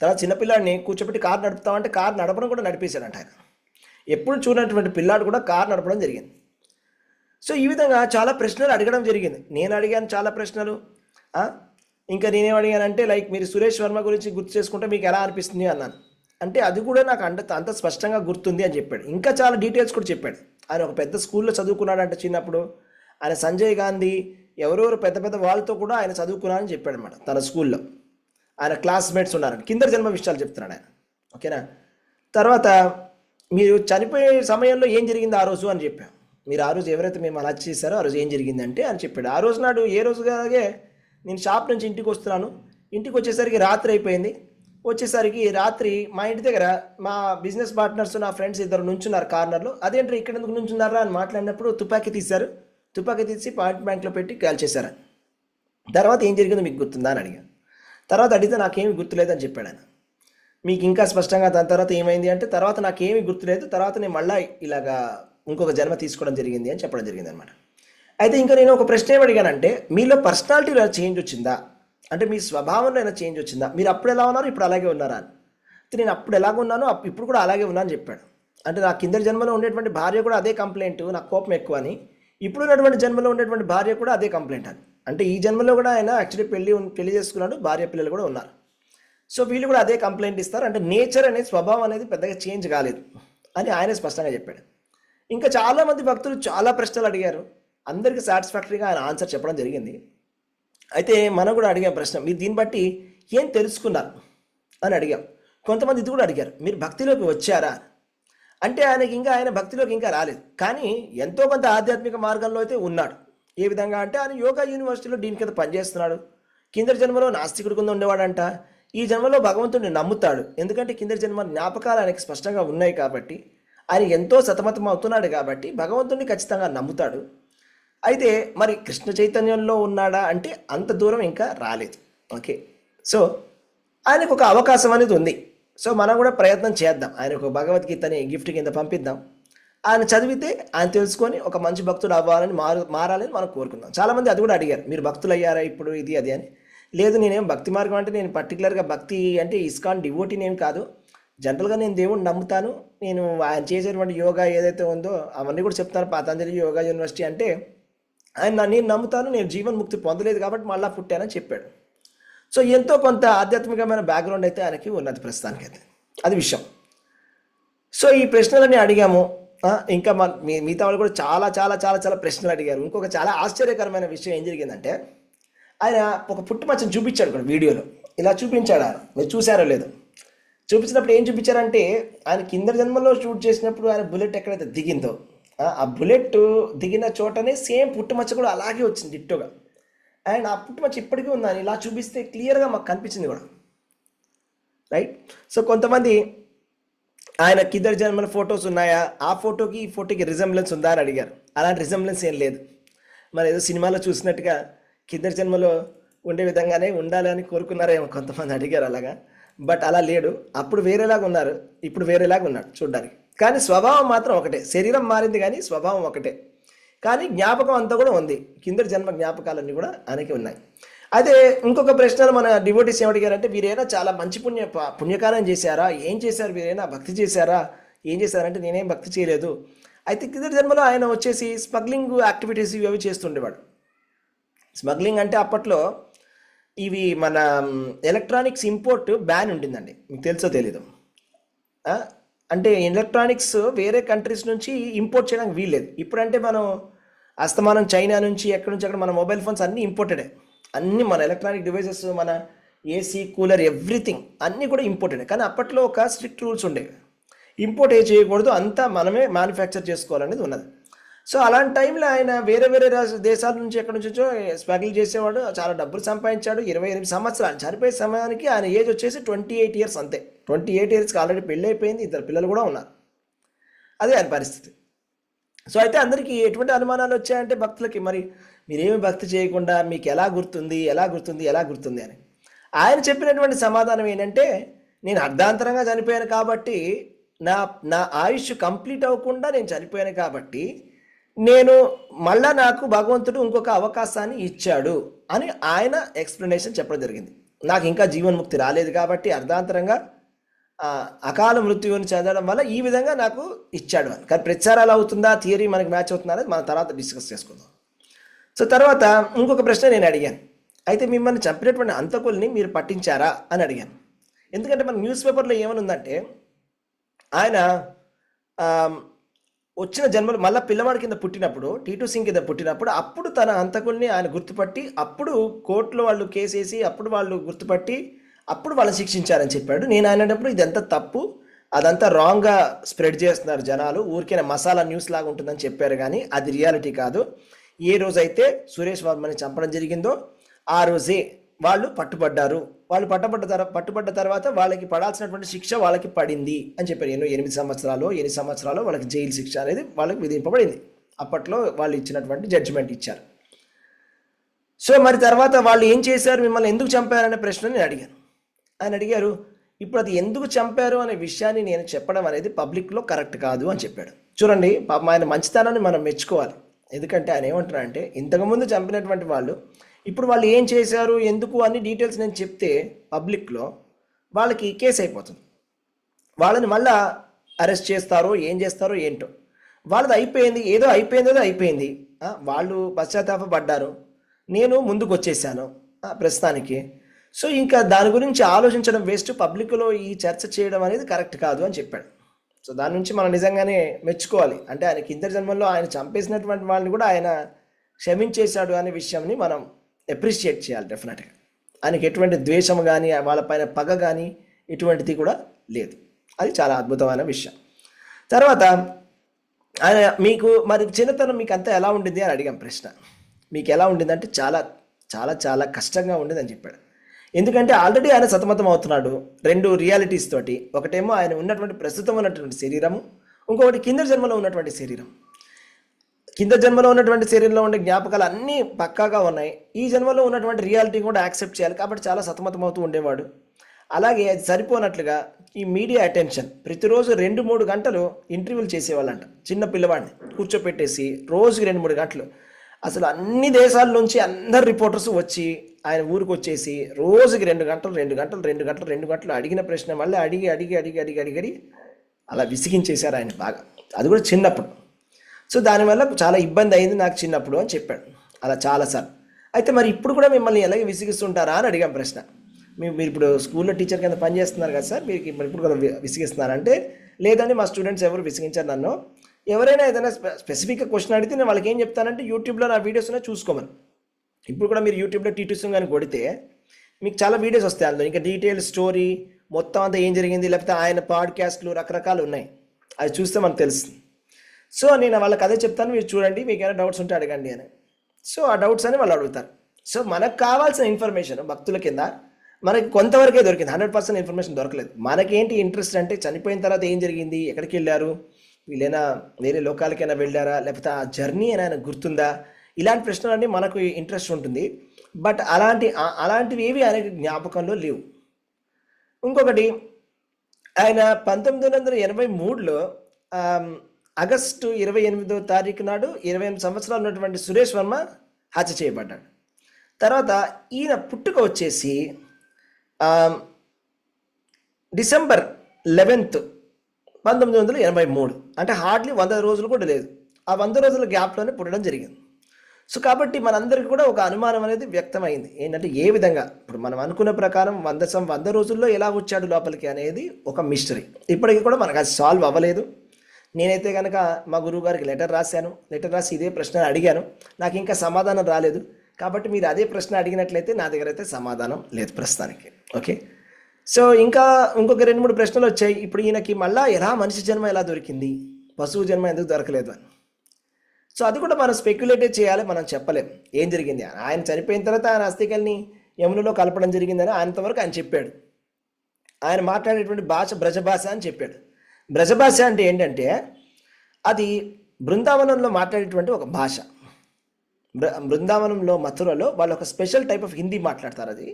తర్వాత చిన్నపిల్లాడిని కూర్చోబెట్టి కారు నడుపుతామంటే కారు నడపడం కూడా నడిపేశాడంట ఆయన. ఎప్పుడు చూడనటువంటి పిల్లాడు కూడా కారు నడపడం జరిగింది. సో ఈ విధంగా చాలా ప్రశ్నలు అడగడం జరిగింది. నేను అడిగాను చాలా ప్రశ్నలు. ఇంకా నేనేం అడిగానంటే, లైక్ మీరు సురేష్ వర్మ గురించి గుర్తు చేసుకుంటే మీకు ఎలా అనిపిస్తుంది అన్నాను. అంటే అది కూడా నాకు అంత స్పష్టంగా గుర్తుంది అని చెప్పాడు. ఇంకా చాలా డీటెయిల్స్ కూడా చెప్పాడు. ఆయన ఒక పెద్ద స్కూల్లో చదువుకున్నాడంట చిన్నప్పుడు. ఆయన సంజయ్ గాంధీ ఎవరెవరు పెద్ద పెద్ద వాళ్ళతో కూడా ఆయన చదువుకున్నారని చెప్పాడు అనమాట. తన స్కూల్లో ఆయన క్లాస్మేట్స్ ఉన్నారని, కింద జన్మ విషయాలు చెప్తున్నాడు ఆయన. ఓకేనా. తర్వాత మీరు చనిపోయే సమయంలో ఏం జరిగింది ఆ రోజు అని చెప్పాం. మీరు ఆ రోజు ఎవరైతే మేము అలా చేశారో ఆ రోజు ఏం జరిగిందంటే అని చెప్పాడు. ఆ రోజు నాడు ఏ రోజుగానే నేను షాప్ నుంచి ఇంటికి వస్తున్నాను. ఇంటికి వచ్చేసరికి రాత్రి అయిపోయింది. వచ్చేసరికి రాత్రి మా ఇంటి దగ్గర మా బిజినెస్ పార్ట్నర్స్, నా ఫ్రెండ్స్ ఇద్దరు నుంచున్నారు కార్నర్లో. అదేంటి ఇక్కడ ఎందుకు నుంచున్నారా అని మాట్లాడినప్పుడు తుపాకీ తీశారు. తుపాకీ తీసి పాయింట్ బ్యాంక్లో పెట్టి కాల్చేశారు. తర్వాత ఏం జరిగిందో మీకు గుర్తుందా అని అడిగాను. తర్వాత అడిగితే నాకేమీ గుర్తులేదని చెప్పాడు ఆయన. మీకు ఇంకా స్పష్టంగా దాని తర్వాత ఏమైంది అంటే, తర్వాత నాకేమీ గుర్తులేదు, తర్వాత నేను మళ్ళీ ఇలాగా ఇంకొక జన్మ తీసుకోవడం జరిగింది అని చెప్పడం జరిగింది అనమాట. అయితే ఇంకా నేను ఒక ప్రశ్న ఏమి అడిగానంటే, మీలో పర్సనాలిటీలో చేంజ్ వచ్చిందా అంటే, మీ స్వభావంలో అయినా చేంజ్ వచ్చిందా, మీరు అప్పుడు ఎలా ఉన్నారు ఇప్పుడు అలాగే ఉన్నారా అని. అయితే నేను అప్పుడు ఎలాగ ఉన్నానో ఇప్పుడు కూడా అలాగే ఉన్నా అని చెప్పాడు. అంటే నా కింద జన్మలో ఉండేటువంటి భార్య కూడా అదే కంప్లైంట్, నాకు కోపం ఎక్కువ అని. ఇప్పుడు ఉన్నటువంటి జన్మలో ఉండేటువంటి భార్య కూడా అదే కంప్లైంట్ అని. అంటే ఈ జన్మలో కూడా ఆయన యాక్చువల్లీ పెళ్లి చేసుకున్నాడు, భార్య పిల్లలు కూడా ఉన్నారు. సో వీళ్ళు కూడా అదే కంప్లైంట్ ఇస్తారు. అంటే నేచర్ అనేది, స్వభావం అనేది పెద్దగా చేంజ్ కాలేదు అని ఆయన స్పష్టంగా చెప్పాడు. ఇంకా చాలామంది భక్తులు చాలా ప్రశ్నలు అడిగారు. అందరికీ సాటిస్ఫాక్టరీగా ఆయన ఆన్సర్ చెప్పడం జరిగింది. అయితే మనం కూడా అడిగాం ప్రశ్న, మీరు దీన్ని బట్టి ఏం తెలుసుకున్నారు అని అడిగాం. కొంతమంది ఇది కూడా అడిగారు, మీరు భక్తిలోకి వచ్చారా అంటే, ఆయన భక్తిలోకి ఇంకా రాలేదు, కానీ ఎంతో కొంత ఆధ్యాత్మిక మార్గంలో అయితే ఉన్నాడు. ఏ విధంగా అంటే, ఆయన యోగా యూనివర్సిటీలో దీని కింద పనిచేస్తున్నాడు. కిందటి జన్మలో నాస్తికుడి కింద ఉండేవాడంట. ఈ జన్మలో భగవంతుడిని నమ్ముతాడు. ఎందుకంటే కిందటి జన్మ జ్ఞాపకాలు ఆయనకి స్పష్టంగా ఉన్నాయి కాబట్టి, ఆయన ఎంతో సతమతం అవుతున్నాడు కాబట్టి భగవంతుడిని ఖచ్చితంగా నమ్ముతాడు. అయితే మరి కృష్ణ చైతన్యంలో ఉన్నాడా అంటే అంత దూరం ఇంకా రాలేదు. ఓకే, సో ఆయనకు ఒక అవకాశం అనేది ఉంది. సో మనం కూడా ప్రయత్నం చేద్దాం. ఆయనకు భగవద్గీతని గిఫ్ట్ కింద పంపిద్దాం. ఆయన చదివితే ఆయన తెలుసుకొని ఒక మంచి భక్తుడు అవ్వాలని మారాలని మనం కోరుకుందాం. చాలామంది అది కూడా అడిగారు, మీరు భక్తులు అయ్యారా ఇప్పుడు ఇది అది అని. లేదు, నేనేం భక్తి మార్గం అంటే నేను పర్టికులర్గా భక్తి అంటే ఇస్కాన్ డివోటీని ఏం కాదు. జనరల్గా నేను దేవుడిని నమ్ముతాను. నేను ఆయన చేసేటువంటి యోగా ఏదైతే ఉందో అవన్నీ కూడా చెప్తాను. పతంజలి యోగా యూనివర్సిటీ అంటే నేను నమ్ముతాను. నేను జీవన్ముక్తి పొందలేదు కాబట్టి మళ్ళీ పుట్టానని చెప్పాడు. సో ఎంతో కొంత ఆధ్యాత్మికమైన బ్యాక్గ్రౌండ్ అయితే ఆయనకి ఉన్నది ప్రస్తుతానికైతే. అది విషయం. సో ఈ ప్రశ్నలన్నీ అడిగాము. ఇంకా మిగతా వాళ్ళు కూడా చాలా చాలా చాలా చాలా ప్రశ్నలు అడిగారు. ఇంకొక చాలా ఆశ్చర్యకరమైన విషయం ఏం జరిగిందంటే, ఆయన ఒక పుట్టుమచ్చని చూపించాడు కూడా వీడియోలో. ఇలా చూపించాడు ఆయన, మీరు చూసారో లేదో. చూపించినప్పుడు ఏం చూపించారంటే, ఆయన కింద జన్మలో షూట్ చేసినప్పుడు ఆయన బుల్లెట్ ఎక్కడైతే దిగిందో ఆ బుల్లెట్ దిగిన చోటనే సేమ్ పుట్టుమచ్చ కూడా అలాగే వచ్చింది డిట్టోగా. అండ్ ఆ పుట్టుమచ్చ ఇప్పటికీ ఉంది. ఆయన ఇలా చూపిస్తే క్లియర్గా మాకు కనిపించింది కూడా, రైట్. సో కొంతమంది ఆయన కింద జన్మల ఫొటోస్ ఉన్నాయా, ఆ ఫోటోకి ఈ ఫోటోకి రిజంబ్లెన్స్ ఉందా అని అడిగారు. అలాంటి రిజంబ్లెన్స్ ఏం లేదు. మరి ఏదో సినిమాలో చూసినట్టుగా కింద జన్మలో ఉండే విధంగానే ఉండాలి అని కోరుకున్నారేమో కొంతమంది అడిగారు అలాగా. బట్ అలా లేడు. అప్పుడు వేరేలాగా ఉన్నారు, ఇప్పుడు వేరేలాగా ఉన్నాడు చూడ్డానికి. కానీ స్వభావం మాత్రం ఒకటే. శరీరం మారింది కానీ స్వభావం ఒకటే. కానీ జ్ఞాపకం అంతా కూడా ఉంది. కింద జన్మ జ్ఞాపకాలన్నీ కూడా ఆయనకి ఉన్నాయి. అదే ఇంకొక ప్రశ్నలు మన డివోటీస్ ఏమడిగారంటే, వీరైనా చాలా మంచి పుణ్యకార్యం చేశారా, ఏం చేశారు, వీరైనా భక్తి చేశారా, ఏం చేశారంటే నేనేం భక్తి చేయలేదు. అయితే కింద జన్మలో ఆయన వచ్చేసి స్మగ్లింగ్ యాక్టివిటీస్ ఇవి చేస్తుండేవాడు. స్మగ్లింగ్ అంటే అప్పట్లో ఇవి మన ఎలక్ట్రానిక్స్ ఇంపోర్ట్ బ్యాన్ ఉంటుందండి, మీకు తెలుసో తెలీదు. అంటే ఎలక్ట్రానిక్స్ వేరే కంట్రీస్ నుంచి ఇంపోర్ట్ చేయడానికి వీల్లేదు. ఇప్పుడంటే మనం అస్తమానం చైనా నుంచి ఎక్కడి నుంచి అక్కడ మన మొబైల్ ఫోన్స్ అన్నీ ఇంపోర్టెడే. అన్నీ మన ఎలక్ట్రానిక్ డివైసెస్, మన ఏసీ, కూలర్, ఎవ్రీథింగ్ అన్నీ కూడా ఇంపోర్టెడే. కానీ అప్పట్లో ఒక స్ట్రిక్ట్ రూల్స్ ఉండేవి. ఇంపోర్ట్ ఏ చేయకూడదు, అంతా మనమే మ్యానుఫ్యాక్చర్ చేసుకోవాలనేది ఉన్నది. సో అలాంటి టైంలో ఆయన వేరే వేరే దేశాల నుంచి ఎక్కడి నుంచో స్మగ్లింగ్ చేసేవాడు. చాలా డబ్బులు సంపాదించాడు. 28 సంవత్సరాలు చనిపోయే సమయానికి ఆయన ఏజ్ వచ్చేసి 28 ఇయర్స్ అంతే. 28 ఇయర్స్కి ఆల్రెడీ పెళ్ళి అయిపోయింది, 2 పిల్లలు కూడా ఉన్నారు. అదే ఆయన పరిస్థితి. సో అయితే అందరికీ ఎటువంటి అనుమానాలు వచ్చాయంటే భక్తులకి, మరి మీరేమి భక్తి చేయకుండా మీకు ఎలా గుర్తుంది అని. ఆయన చెప్పినటువంటి సమాధానం ఏంటంటే, నేను అర్ధాంతరంగా చనిపోయాను కాబట్టి, నా ఆయుష్ కంప్లీట్ అవ్వకుండా నేను చనిపోయాను కాబట్టి నేను మళ్ళా నాకు భగవంతుడు ఇంకొక అవకాశాన్ని ఇచ్చాడు అని ఆయన ఎక్స్ప్లెనేషన్ చెప్పడం జరిగింది. నాకు ఇంకా జీవన్ముక్తి రాలేదు కాబట్టి అర్ధాంతరంగా అకాల మృత్యువుని చెందడం వల్ల ఈ విధంగా నాకు ఇచ్చాడు అని. కానీ ప్రచారాలు అవుతుందా, థియరీ మనకి మ్యాచ్ అవుతుందా అనేది మనం తర్వాత డిస్కస్ చేసుకుందాం. సో తర్వాత ఇంకొక ప్రశ్న నేను అడిగాను. అయితే మిమ్మల్ని చంపినటువంటి హంతకుల్ని మీరు పట్టించారా అని అడిగాను. ఎందుకంటే మన న్యూస్ పేపర్లో ఏమని ఉందంటే, ఆయన వచ్చిన జన్మలు మళ్ళీ పిల్లవాడి కింద పుట్టినప్పుడు, టీటూ సింగ్ కింద పుట్టినప్పుడు, అప్పుడు తన హంతకుల్ని ఆయన గుర్తుపట్టి, అప్పుడు కోర్టులో వాళ్ళు కేసేసి, అప్పుడు వాళ్ళు గుర్తుపట్టి, అప్పుడు వాళ్ళని శిక్షించారని చెప్పాడు. నేను ఆయనప్పుడు ఇదంతా తప్పు, అదంతా రాంగ్గా స్ప్రెడ్ చేస్తున్నారు జనాలు, ఊరికే మసాలా న్యూస్ లాగా ఉంటుందని చెప్పారు. కానీ అది రియాలిటీ కాదు. ఏ రోజైతే సురేష్ వర్మని చంపడం జరిగిందో ఆ రోజే వాళ్ళు పట్టుబడ్డారు. వాళ్ళు పట్టుబడ్డ తర్వాత వాళ్ళకి పడాల్సినటువంటి శిక్ష వాళ్ళకి పడింది అని చెప్పారు. 8 సంవత్సరాలు వాళ్ళకి జైలు శిక్ష అనేది వాళ్ళకి విధింపబడింది. అప్పట్లో వాళ్ళు ఇచ్చినటువంటి జడ్జిమెంట్ ఇచ్చారు. సో మరి తర్వాత వాళ్ళు ఏం చేశారు, మిమ్మల్ని ఎందుకు చంపారనే ప్రశ్న నేను అడిగాను. ఆయన అడిగారు, ఇప్పుడు అది ఎందుకు చంపారు అనే విషయాన్ని నేను చెప్పడం అనేది పబ్లిక్లో కరెక్ట్ కాదు అని చెప్పాడు. చూడండి, పాపం ఆయన మంచితనాన్ని మనం మెచ్చుకోవాలి. ఎందుకంటే ఆయన ఏమంటారంటే, ఇంతకుముందు చంపినటువంటి వాళ్ళు ఇప్పుడు వాళ్ళు ఏం చేశారు, ఎందుకు అన్ని డీటెయిల్స్ నేను చెప్తే పబ్లిక్లో వాళ్ళకి కేసు అయిపోతుంది. వాళ్ళని మళ్ళా అరెస్ట్ చేస్తారో ఏం చేస్తారో ఏంటో. వాళ్ళది అయిపోయింది, ఏదో అయిపోయింది. వాళ్ళు పశ్చాత్తాపడ్డారు, నేను ముందుకు వచ్చేసాను ప్రస్తుతానికి. సో ఇంకా దాని గురించి ఆలోచించడం వేస్ట్, పబ్లిక్లో ఈ చర్చ చేయడం అనేది కరెక్ట్ కాదు అని చెప్పాడు. సో దాని నుంచి మనం నిజంగానే మెచ్చుకోవాలి. అంటే ఆయన కింద జన్మల్లో ఆయన చంపేసినటువంటి వాళ్ళని కూడా ఆయన క్షమించేశాడు అనే విషయాన్ని మనం అప్రిషియేట్ చేయాలి డెఫినెట్గా. ఆయనకి ఎటువంటి ద్వేషం కానీ, వాళ్ళపైన పగ కానీ ఎటువంటిది కూడా లేదు. అది చాలా అద్భుతమైన విషయం. తర్వాత ఆయన మీకు మరి చిన్నతనం మీకు అంతా ఎలా ఉండింది అని అడిగాం ప్రశ్న. మీకు ఎలా ఉండిందంటే చాలా చాలా చాలా కష్టంగా ఉండేది అని చెప్పాడు. ఎందుకంటే ఆల్రెడీ ఆయన సతమతం అవుతున్నాడు 2 రియాలిటీస్ తోటి. ఒకటేమో ఆయన ఉన్నటువంటి ప్రస్తుతం ఉన్నటువంటి శరీరము, ఇంకొకటి కింద జన్మలో ఉన్నటువంటి శరీరం. కింద జన్మలో ఉన్నటువంటి శరీరంలో ఉండే జ్ఞాపకాలు అన్నీ పక్కాగా ఉన్నాయి. ఈ జన్మలో ఉన్నటువంటి రియాలిటీ కూడా యాక్సెప్ట్ చేయాలి కాబట్టి చాలా సతమతం అవుతూ ఉండేవాడు. అలాగే అది సరిపోనట్లుగా ఈ మీడియా అటెన్షన్, ప్రతిరోజు 2-3 గంటలు ఇంటర్వ్యూలు చేసేవాళ్ళంట. చిన్న పిల్లవాడిని కూర్చోపెట్టేసి రోజుకి 2-3 గంటలు, అసలు అన్ని దేశాల నుంచి అందరు రిపోర్టర్స్ వచ్చి ఆయన ఊరికి వచ్చేసి రోజుకి 2 గంటలు అడిగిన ప్రశ్న మళ్ళీ అడిగి అలా విసిగించేశారు ఆయన బాగా. అది కూడా చిన్నప్పుడు. సో దానివల్ల చాలా ఇబ్బంది అయింది నాకు చిన్నప్పుడు అని చెప్పాడు. అలా చాలాసార్లు. అయితే మరి ఇప్పుడు కూడా మిమ్మల్ని ఎలాగే విసిగిస్తుంటారా అని అడిగాం ప్రశ్న. మీరు ఇప్పుడు స్కూల్లో టీచర్ కింద పని చేస్తున్నారు కదా సార్, మీరు ఇప్పుడు కూడా విసిగిస్తున్నారంటే, లేదండి మా స్టూడెంట్స్ ఎవరు విసిగించారు నన్ను. ఎవరైనా ఏదైనా స్పెసిఫిక్గా క్వశ్చన్ అడిగితే నేను వాళ్ళకి ఏం చెప్తానంటే, యూట్యూబ్లో నా వీడియోస్ ఉన్నాయి చూసుకోమని. ఇప్పుడు కూడా మీరు యూట్యూబ్లో టీటీ సింగ్ అని కొడితే మీకు చాలా వీడియోస్ వస్తాయి అందులో, ఇంకా డీటెయిల్ స్టోరీ మొత్తం అంతా ఏం జరిగింది, లేకపోతే ఆయన పాడ్కాస్ట్లు రకరకాలు ఉన్నాయి, అది చూస్తే మనకు తెలుస్తుంది. సో నేను వాళ్ళకి అదే చెప్తాను, మీరు చూడండి, మీకు ఏమైనా డౌట్స్ ఉంటే అడగండి అని. సో ఆ డౌట్స్ అని వాళ్ళు అడుగుతారు. సో మనకు కావాల్సిన ఇన్ఫర్మేషన్ భక్తుల కింద మనకి కొంతవరకే దొరికింది, 100% ఇన్ఫర్మేషన్ దొరకలేదు. మనకేంటి ఇంట్రెస్ట్ అంటే చనిపోయిన తర్వాత ఏం జరిగింది, ఎక్కడికి వెళ్ళారు, వీళ్ళైనా వేరే లోకాలకైనా వెళ్ళారా, లేకపోతే ఆ జర్నీ అయినా గుర్తుందా, ఇలాంటి ప్రశ్నలన్నీ మనకు ఇంట్రెస్ట్ ఉంటుంది. బట్ అలాంటివి ఏవి ఆయనకి జ్ఞాపకంలో లేవు. ఇంకొకటి, ఆయన 1983లో ఆగస్టు 28వ తారీఖు నాడు 28 సంవత్సరాలు ఉన్నటువంటి సురేష్ వర్మ హత్య చేయబడ్డాడు. తర్వాత ఈయన పుట్టుక వచ్చేసి డిసెంబర్ 11, 1983, అంటే హార్డ్లీ 100 రోజులు కూడా లేదు. ఆ 100 రోజుల గ్యాప్లోనే పుట్టడం జరిగింది. సో కాబట్టి మనందరికీ కూడా ఒక అనుమానం అనేది వ్యక్తమైంది, ఏంటంటే ఏ విధంగా ఇప్పుడు మనం అనుకున్న ప్రకారం 100 రోజుల్లో ఎలా వచ్చాడు లోపలికి అనేది ఒక మిస్టరీ. ఇప్పటికీ కూడా మనకు అది సాల్వ్ అవ్వలేదు. నేనైతే కనుక మా గురువు గారికి లెటర్ రాసి ఇదే ప్రశ్న అడిగాను, నాకు ఇంకా సమాధానం రాలేదు. కాబట్టి మీరు అదే ప్రశ్న అడిగినట్లయితే నా దగ్గర అయితే సమాధానం లేదు ప్రస్తుతానికి. ఓకే, సో ఇంకొక 2-3 ప్రశ్నలు వచ్చాయి. ఇప్పుడు ఈయనకి మళ్ళా ఎలా మనిషి జన్మ ఎలా దొరికింది, పశువు జన్మ ఎందుకు దొరకలేదు అని. సో అది కూడా మనం స్పెక్యులేటివ్ చేయాలి, మనం చెప్పలేం ఏం జరిగింది. ఆయన చనిపోయిన తర్వాత ఆయన అస్థికల్ని యమునలో కలపడం జరిగిందని ఆయనంతవరకు ఆయన చెప్పాడు. ఆయన మాట్లాడేటువంటి భాష బ్రజభాష అని చెప్పాడు. బ్రజభాష అంటే ఏంటంటే అది బృందావనంలో మాట్లాడేటువంటి ఒక భాష. బృందావనంలో మథురలో వాళ్ళు ఒక స్పెషల్ టైప్ ఆఫ్ హిందీ మాట్లాడతారు. అది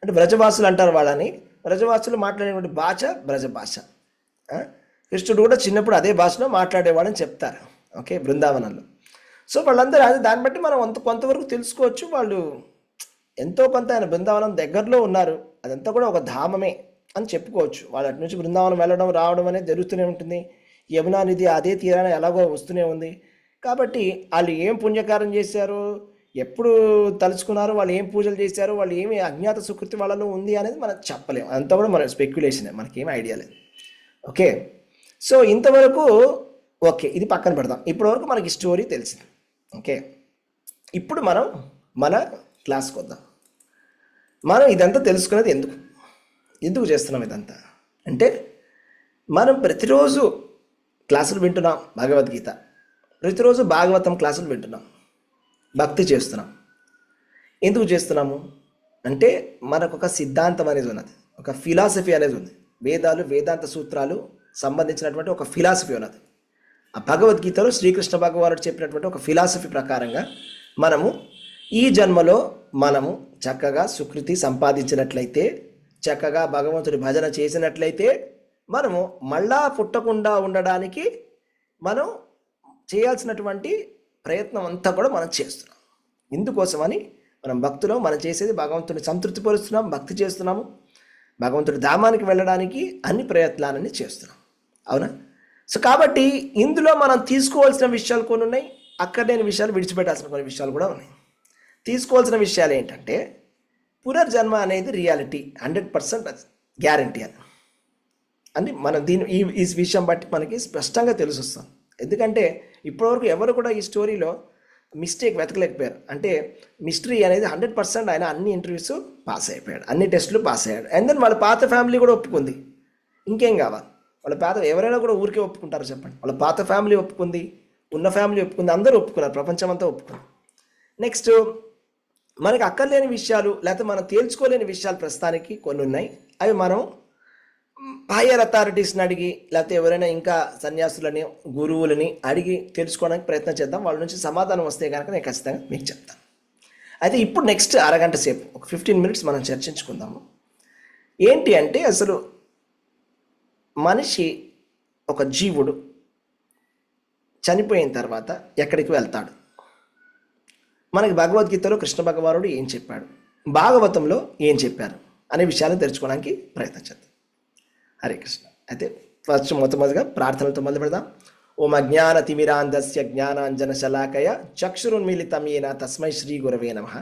అంటే బ్రజభాషలు అంటారు వాళ్ళని. బ్రజభాషలు మాట్లాడేటువంటి భాష బ్రజభాష. కృష్ణుడు కూడా చిన్నప్పుడు అదే భాషలో మాట్లాడేవాడని చెప్తారు. ఓకే, బృందావనంలో. సో వాళ్ళందరూ అది దాన్ని బట్టి మనం కొంతవరకు తెలుసుకోవచ్చు. వాళ్ళు ఎంతో కొంత ఆయన బృందావనం దగ్గరలో ఉన్నారు, అదంతా కూడా ఒక ధామమే అని చెప్పుకోవచ్చు. వాళ్ళ అటు నుంచి బృందావనం వెళ్ళడం రావడం అనేది జరుగుతూనే ఉంటుంది. యమునా నది అదే తీరాన ఎలాగో వస్తూనే ఉంది. కాబట్టి వాళ్ళు ఏం పుణ్యకారం చేశారు, ఎప్పుడు తలుచుకున్నారు, వాళ్ళు ఏం పూజలు చేశారు, వాళ్ళు ఏమి అజ్ఞాత సుకృతి వాళ్ళలో ఉంది అనేది మనం చెప్పలేము. అంతా కూడా మన స్పెక్యులేషనే, మనకేం ఐడియా లేదు. ఓకే, సో ఇంతవరకు ఓకే, ఇది పక్కన పెడదాం. ఇప్పటివరకు మనకి స్టోరీ తెలిసింది. ఓకే, ఇప్పుడు మనం మన క్లాస్కి వద్దాం. మనం ఇదంతా తెలుసుకునేది ఎందుకు చేస్తున్నాం ఇదంతా అంటే, మనం ప్రతిరోజు క్లాసులు వింటున్నాం భగవద్గీత, ప్రతిరోజు భాగవతం క్లాసులు వింటున్నాం, భక్తి చేస్తున్నాం. ఎందుకు చేస్తున్నాము అంటే మనకు ఒక సిద్ధాంతం అనేది ఉన్నది, ఒక ఫిలాసఫీ అనేది ఉంది. వేదాలు వేదాంత సూత్రాలు సంబంధించినటువంటి ఒక ఫిలాసఫీ ఉన్నది. ఆ భగవద్గీతలో శ్రీకృష్ణ భగవానుడు చెప్పినటువంటి ఒక ఫిలాసఫీ ప్రకారంగా మనము ఈ జన్మలో మనము చక్కగా సుకృతి సంపాదించినట్లయితే, చక్కగా భగవంతుడి భజన చేసినట్లయితే, మనము మళ్ళా పుట్టకుండా ఉండడానికి మనం చేయాల్సినటువంటి ప్రయత్నం అంతా కూడా మనం చేస్తున్నాం. ఇందుకోసమని మనం భక్తిలో మనం చేసేది భగవంతుడిని సంతృప్తిపరుస్తున్నాం, భక్తి చేస్తున్నాము, భగవంతుడి ధామానికి వెళ్ళడానికి అన్ని ప్రయత్నాలన్నీ చేస్తున్నాం. అవునా? సో కాబట్టి ఇందులో మనం తీసుకోవాల్సిన విషయాలు కొన్ని ఉన్నాయి, అక్కర్లేని విషయాలు విడిచిపెట్టాల్సిన కొన్ని విషయాలు కూడా ఉన్నాయి. తీసుకోవాల్సిన విషయాలు ఏంటంటే, పునర్జన్మ అనేది రియాలిటీ, 100% గ్యారంటీ అని మనం ఈ విషయం బట్టి మనకి స్పష్టంగా తెలుస్తుంది. ఎందుకంటే ఇప్పటివరకు ఎవరు కూడా ఈ స్టోరీలో మిస్టేక్ వెతకలేకపోయారు. అంటే మిస్టరీ అనేది 100% ఆయన అన్ని ఇంటర్వ్యూస్ పాస్ అయిపోయాడు, అన్ని టెస్టులు పాస్ అయ్యాడు. అండ్ దెన్ వాళ్ళ పాత ఫ్యామిలీ కూడా ఒప్పుకుంది. ఇంకేం కావాలి? వాళ్ళ ఎవరైనా కూడా ఊరికే ఒప్పుకుంటారు చెప్పండి? వాళ్ళ పాత ఫ్యామిలీ ఒప్పుకుంది, ఉన్న ఫ్యామిలీ ఒప్పుకుంది, అందరూ ఒప్పుకున్నారు, ప్రపంచం అంతా ఒప్పుకుంది. నెక్స్ట్ మనకి అక్కర్లేని విషయాలు లేకపోతే మనం తేల్చుకోలేని విషయాలు ప్రస్తుతానికి కొన్ని ఉన్నాయి. అవి మనం హయ్యర్ అథారిటీస్ని అడిగి లేకపోతే ఎవరైనా ఇంకా సన్యాసులని గురువులని అడిగి తెలుసుకోవడానికి ప్రయత్నం చేద్దాం. వాళ్ళ నుంచి సమాధానం వస్తే కనుక నేను ఖచ్చితంగా మీకు చెప్తాను. అయితే ఇప్పుడు నెక్స్ట్ అరగంట సేపు ఒక 15 minutes మనం చర్చించుకుందాము. ఏంటి అంటే, అసలు మనిషి ఒక జీవుడు చనిపోయిన తర్వాత ఎక్కడికి వెళ్తాడు? మనకి భగవద్గీతలో కృష్ణ భగవానుడు ఏం చెప్పాడు, భాగవతంలో ఏం చెప్పారు అనే విషయాలను తెలుసుకోవడానికి ప్రయత్నం చేద్దాం. హరే కృష్ణ. అయితే ఫస్ట్ మొట్టమొదటిగా ప్రార్థనలతో మొదలు పెడదాం. ఓం అజ్ఞాన తిమిరాంధస్య జ్ఞానాంజన శలాకయ చక్షురున్మిళితం యేన తస్మై శ్రీ గురవే నమః.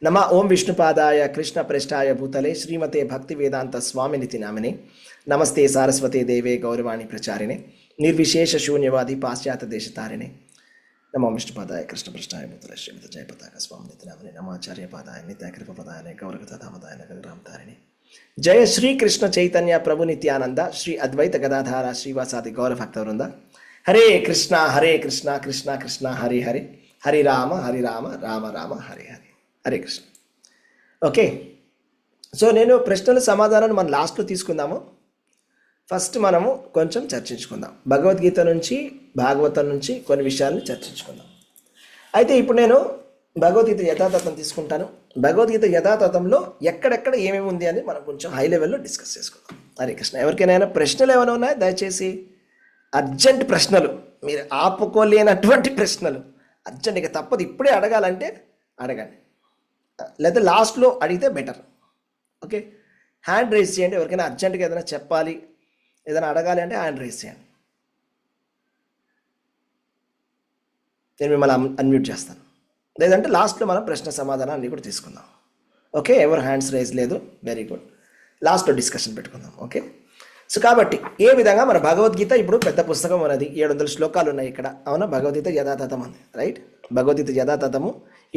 నమ ఓం విష్ణుపాదాయ కృష్ణ ప్రేష్టాయ భూతలే శ్రీమతే భక్తి వేదాంత స్వామినితి నామినే నమస్తే సారస్వతే దేవే గౌరవాణి ప్రచారిణే నిర్విశేష శూన్యవాది పాశ్చాత్య దేశతారిణే నమో విష్ణుపాదాయ కృష్ణ ప్రేష్టాయ భూతలే శ్రీమతి జయపతాక స్వామినితి నామినే నమాచార్యపాదాయ నిత్యకృపపదాయ గౌరవతామదాయ నగరామతారిణే జయ శ్రీ కృష్ణ చైతన్య ప్రభు నిత్యానంద శ్రీ అద్వైత గదాధార శ్రీవాసాది గౌర భక్త వృంద హరే కృష్ణ కృష్ణ కృష్ణ హరి హరి హరి రామ రామ రామ హరి హరి హరే కృష్ణ. ఓకే, సో నేను ప్రశ్నల సమాధానాన్ని మనం లాస్ట్లో తీసుకుందాము. ఫస్ట్ మనము కొంచెం చర్చించుకుందాం. భగవద్గీత నుంచి భాగవతం నుంచి కొన్ని విషయాలను చర్చించుకుందాం. అయితే ఇప్పుడు నేను భగవద్గీత యథాతథం తీసుకుంటాను. భగవద్గీత యథాతథంలో ఎక్కడెక్కడ ఏమేమి ఉంది అని మనం కొంచెం హై లెవెల్లో డిస్కస్ చేసుకుందాం. హరే కృష్ణ. ఎవరికైనా ప్రశ్నలు ఏమైనా ఉన్నాయా? దయచేసి అర్జెంట్ ప్రశ్నలు, మీరు ఆపుకోలేనటువంటి ప్రశ్నలు అర్జెంట్, ఇక తప్పదు, ఇప్పుడే అడగాలంటే అడగండి, లేదా లాస్ట్లో అడిగితే బెటర్. ఓకే, హ్యాండ్ రేస్ చేయండి. ఎవరికైనా అర్జెంట్గా ఏదైనా చెప్పాలి, ఏదైనా అడగాలి అంటే హ్యాండ్ రేస్ చేయండి. నేను మిమ్మల్ని అన్మ్యూట్ చేస్తాను. లేదంటే లాస్ట్లో మనం ప్రశ్న సమాధానాన్ని కూడా తీసుకుందాం. ఓకే, ఎవరు హ్యాండ్స్ రేస్ లేదు, వెరీ గుడ్. లాస్ట్లో డిస్కషన్ పెట్టుకుందాం. ఓకే, సో కాబట్టి ఏ విధంగా మన భగవద్గీత ఇప్పుడు పెద్ద పుస్తకం ఉన్నది, 700 శ్లోకాలు ఉన్నాయి ఇక్కడ. అవునా, భగవద్గీత యథాతథం అని, రైట్? భగవద్గీత యథాతథము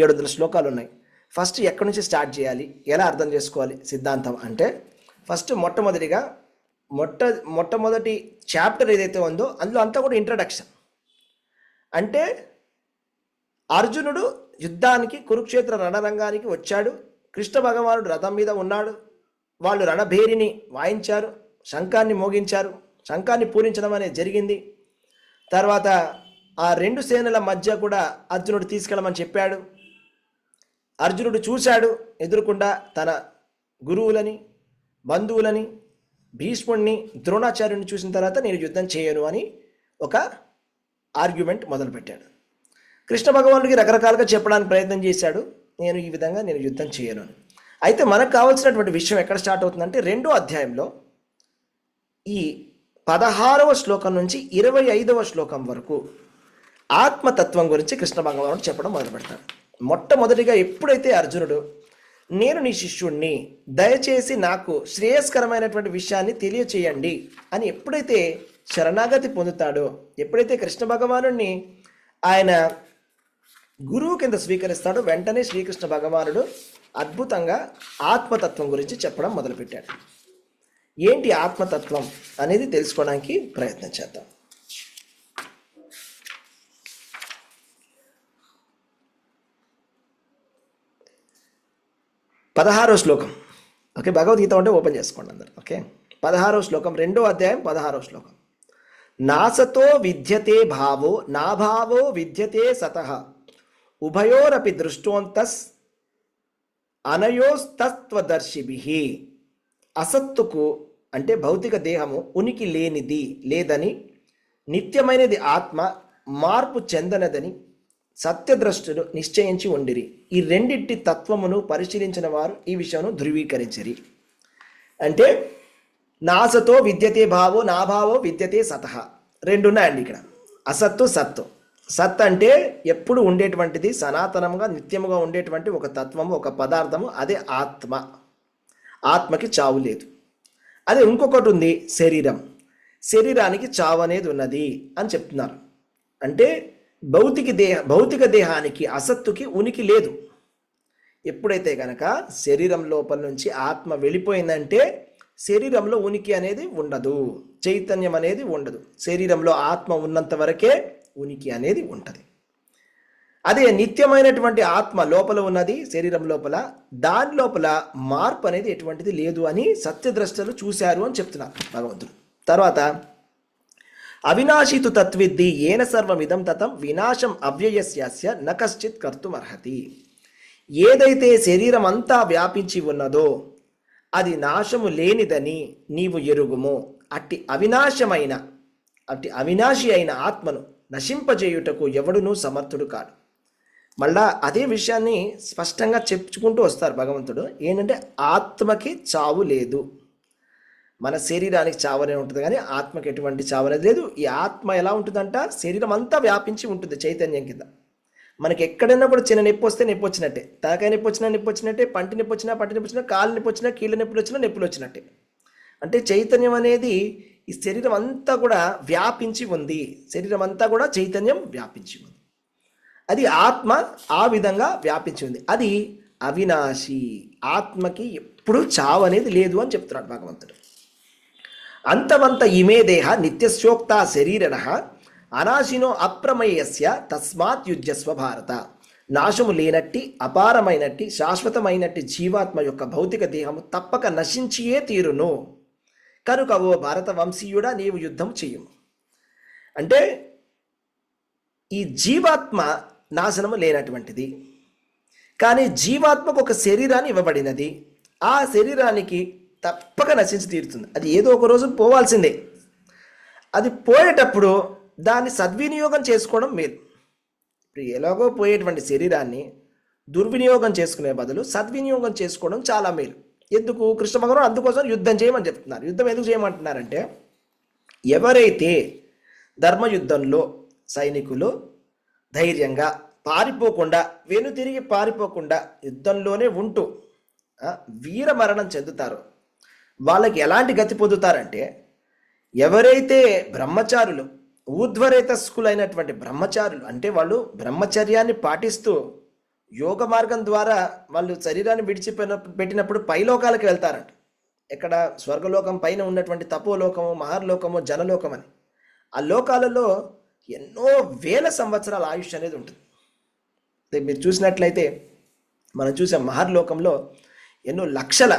700 శ్లోకాలు ఉన్నాయి. ఫస్ట్ ఎక్కడి నుంచి స్టార్ట్ చేయాలి, ఎలా అర్థం చేసుకోవాలి సిద్ధాంతం అంటే, ఫస్ట్ మొట్టమొదటి చాప్టర్ ఏదైతే ఉందో అందులో అంతా కూడా ఇంట్రడక్షన్. అంటే అర్జునుడు యుద్ధానికి కురుక్షేత్ర రణరంగానికి వచ్చాడు, కృష్ణ భగవానుడు రథం మీద ఉన్నాడు, వాళ్ళు రణభేరిని వాయించారు, శంఖాన్ని మోగించారు, శంఖాన్ని పూరించడం అనేది జరిగింది. తర్వాత ఆ 2 సేనల మధ్య కూడా అర్జునుడు తీసుకెళ్ళమని చెప్పాడు. అర్జునుడు చూశాడు ఎదురుకుండా తన గురువులని, బంధువులని, భీష్ముడిని, ద్రోణాచార్యుని చూసిన తర్వాత నేను యుద్ధం చేయను అని ఒక ఆర్గ్యుమెంట్ మొదలుపెట్టాడు. కృష్ణ భగవానుడికి రకరకాలుగా చెప్పడానికి ప్రయత్నం చేశాడు, నేను ఈ విధంగా నేను యుద్ధం చేయను అని. అయితే మనకు కావాల్సినటువంటి విషయం ఎక్కడ స్టార్ట్ అవుతుందంటే 2వ అధ్యాయంలో ఈ 16వ శ్లోకం నుంచి 25వ శ్లోకం వరకు ఆత్మతత్వం గురించి కృష్ణ భగవానుడు చెప్పడం మొదలు పెడతాడు. మొట్టమొదటిగా ఎప్పుడైతే అర్జునుడు నేను నీ శిష్యుణ్ణి, దయచేసి నాకు శ్రేయస్కరమైనటువంటి విషయాన్ని తెలియచేయండి అని ఎప్పుడైతే శరణాగతి పొందుతాడో, ఎప్పుడైతే కృష్ణ భగవానుడిని ఆయన గురువు కింద స్వీకరిస్తాడో, వెంటనే శ్రీకృష్ణ భగవానుడు అద్భుతంగా ఆత్మతత్వం గురించి చెప్పడం మొదలుపెట్టాడు. ఏంటి ఆత్మతత్వం అనేది తెలుసుకోవడానికి ప్రయత్నం చేద్దాం. 16వ శ్లోకం. ఓకే, భగవద్గీత అంటే ఓపెన్ చేసుకోండి అందరు. ఓకే, 16వ శ్లోకం, 2వ అధ్యాయం 16వ శ్లోకం. నాసతో విద్యతే భావో నాభావో విద్యతే సతః ఉభయోరపి దృష్టోంతస్ అనయోస్తత్వదర్శిభిః. అసత్తుకు అంటే భౌతిక దేహము ఉనికి లేదని, నిత్యమైనది ఆత్మ మార్పు చెందనదని సత్యద్రష్టులు నిశ్చయించి ఉండిరి. ఈ రెండింటి తత్వమును పరిశీలించిన వారు ఈ విషయమును ధృవీకరించిరి. అంటే నాసతో విద్యతే భావో నాభావో విద్యతే సతః, 2 ఉన్నాయండి ఇక్కడ. అసత్తు సత్తు. సత్ అంటే ఎప్పుడు ఉండేటువంటిది, సనాతనంగా నిత్యముగా ఉండేటువంటి ఒక తత్వము, ఒక పదార్థము, అదే ఆత్మ. ఆత్మకి చావు లేదు. అదే ఇంకొకటి ఉంది శరీరం. శరీరానికి చావు అనేది ఉన్నది అని చెప్తున్నారు. అంటే భౌతిక దేహానికి, అసత్తుకి ఉనికి లేదు. ఎప్పుడైతే కనుక శరీరం లోపల నుంచి ఆత్మ వెళ్ళిపోయిందంటే శరీరంలో ఉనికి అనేది ఉండదు, చైతన్యం అనేది ఉండదు. శరీరంలో ఆత్మ ఉన్నంత వరకే ఉనికి అనేది ఉంటుంది. అదే నిత్యమైనటువంటి ఆత్మ లోపల ఉన్నది, శరీరం లోపల, దాని లోపల మార్పు అనేది ఎటువంటిది లేదు అని సత్యద్రష్టలు చూశారు అని చెప్తున్నారు భగవంతుడు. తర్వాత అవినాశితు తత్విద్ది ఏన సర్వమిదం తతం వినాశం అవ్యయస్యాస్య న కశ్చిత్ కర్తుమర్హతి. ఏదైతే శరీరం అంతా వ్యాపించి ఉన్నదో అది నాశము లేనిదని నీవు ఎరుగుము. అట్టి అవినాశి అయిన ఆత్మను నశింపజేయుటకు ఎవడునూ సమర్థుడు కాడు. మళ్ళా అదే విషయాన్ని స్పష్టంగా చెప్పుకుంటూ వస్తారు భగవంతుడు. ఏంటంటే ఆత్మకి చావు లేదు. మన శరీరానికి చావు అనేది ఉంటుంది కానీ ఆత్మకి ఎటువంటి చావు అనేది లేదు. ఈ ఆత్మ ఎలా ఉంటుందంట, శరీరం అంతా వ్యాపించి ఉంటుంది చైతన్యం కింద. మనకి ఎక్కడైనా కూడా చిన్న నొప్పి వస్తే నొప్పి వచ్చినట్టే, తలకాయ నొప్పి వచ్చినట్టే, పంటి నొప్పి వచ్చినా, కాళ్ళు నొప్పి వచ్చినా, కీళ్ళ నొప్పులు వచ్చినట్టే. అంటే చైతన్యం అనేది ఈ శరీరం అంతా కూడా వ్యాపించి ఉంది. శరీరం అంతా కూడా చైతన్యం వ్యాపించి ఉంది. అది ఆత్మ ఆ విధంగా వ్యాపించి ఉంది. అది అవినాశి. ఆత్మకి ఎప్పుడు చావు అనేది లేదు అని చెప్తున్నాడు భగవంతుడు. అంతమంత ఇమే దేహ నిత్యశోక్త శరీరణ అనాశినో అప్రమేయస్య తస్మాత్ యుజ్యస్వ భారత. నాశము లేనట్టి, అపారమైనట్టి, శాశ్వతమైనట్టి జీవాత్మ యొక్క భౌతిక దేహము తప్పక నశించియే తీరును. కనుక ఓ భారత వంశీయుడా నీవు యుద్ధం చెయ్యము. అంటే ఈ జీవాత్మ నాశనము లేనటువంటిది, కానీ జీవాత్మకు ఒక శరీరాన్ని ఇవ్వబడినది. ఆ శరీరానికి తప్పక నశించి తీరుతుంది. అది ఏదో ఒక రోజు పోవాల్సిందే. అది పోయేటప్పుడు దాన్ని సద్వినియోగం చేసుకోవడం మేలు. ఇప్పుడు ఎలాగో పోయేటువంటి శరీరాన్ని దుర్వినియోగం చేసుకునే బదులు సద్వినియోగం చేసుకోవడం చాలా మేలు. ఎందుకు? కృష్ణ భగవానుడు అందుకోసం యుద్ధం చేయమని చెప్తున్నారు. యుద్ధం ఎందుకు చేయమంటున్నారంటే, ఎవరైతే ధర్మయుద్ధంలో సైనికులు ధైర్యంగా పారిపోకుండా, వెనుతిరిగి పారిపోకుండా యుద్ధంలోనే ఉంటూ వీర మరణం చెందుతారో వాళ్ళకి ఎలాంటి గతి పొందుతారంటే, ఎవరైతే బ్రహ్మచారులు, ఊర్ధ్వరేతస్కులైనటువంటి బ్రహ్మచారులు, అంటే వాళ్ళు బ్రహ్మచర్యాన్ని పాటిస్తూ యోగ మార్గం ద్వారా వాళ్ళు శరీరాన్ని పెట్టినప్పుడు పైలోకాలకు వెళ్తారంట. ఎక్కడ? స్వర్గలోకం పైన ఉన్నటువంటి తపోలోకము, మహర్లోకము, జనలోకం అని. ఆ లోకాలలో ఎన్నో వేల సంవత్సరాల ఆయుష్ అనేది ఉంటుంది. మీరు చూసినట్లయితే మనం చూసాం మహర్లోకంలో ఎన్నో లక్షల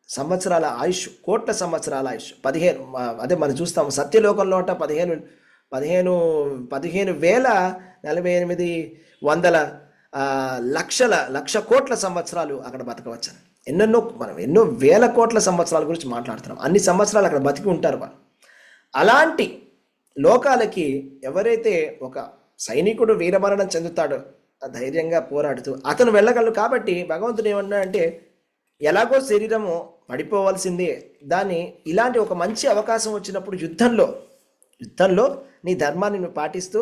సంవత్సరాల ఆయుష్, కోట్ల సంవత్సరాల ఆయుష్. 15 అదే మనం చూస్తాం సత్యలోకంలో అంట 15,48,000 లక్ష కోట్ల సంవత్సరాలు అక్కడ బతకవచ్చు. మనం ఎన్నో వేల కోట్ల సంవత్సరాల గురించి మాట్లాడుతున్నాం. అన్ని సంవత్సరాలు అక్కడ బతికి ఉంటారు వాళ్ళు. అలాంటి లోకాలకి ఎవరైతే ఒక సైనికుడు వీరమరణం చెందుతాడో ధైర్యంగా పోరాడుతూ అతను వెళ్ళగలడు. కాబట్టి భగవంతుడు ఏమన్నాడంటే, ఎలాగో శరీరము పడిపోవాల్సిందే, దాన్ని ఇలాంటి ఒక మంచి అవకాశం వచ్చినప్పుడు యుద్ధంలో నీ ధర్మాన్ని నువ్వు పాటిస్తూ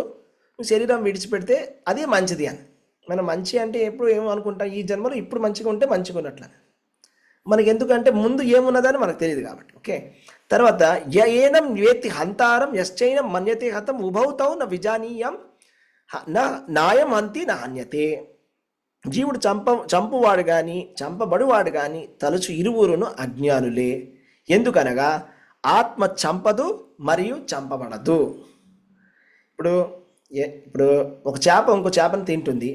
నువ్వు శరీరం విడిచిపెడితే అదే మంచిది అని. మనం మంచి అంటే ఎప్పుడు ఏమనుకుంటాం, ఈ జన్మలో ఇప్పుడు మంచిగా ఉంటే మంచిగా ఉన్నట్లు. మనకి ఎందుకంటే ముందు ఏమున్నదని మనకు తెలియదు కాబట్టి. ఓకే, తర్వాత ఏనం వేత్తి హంతారం యశ్చైనం మన్యతే హతం ఉభౌతౌ న విజానీయం నాయం హంతి నా హన్యతే. జీవుడు చంపువాడు కానీ చంపబడువాడు కానీ తలుచు ఇరువురును అజ్ఞానులే. ఎందుకనగా ఆత్మ చంపదు మరియు చంపబడదు. ఇప్పుడు ఒక చేప ఇంకో చేపని తింటుంది.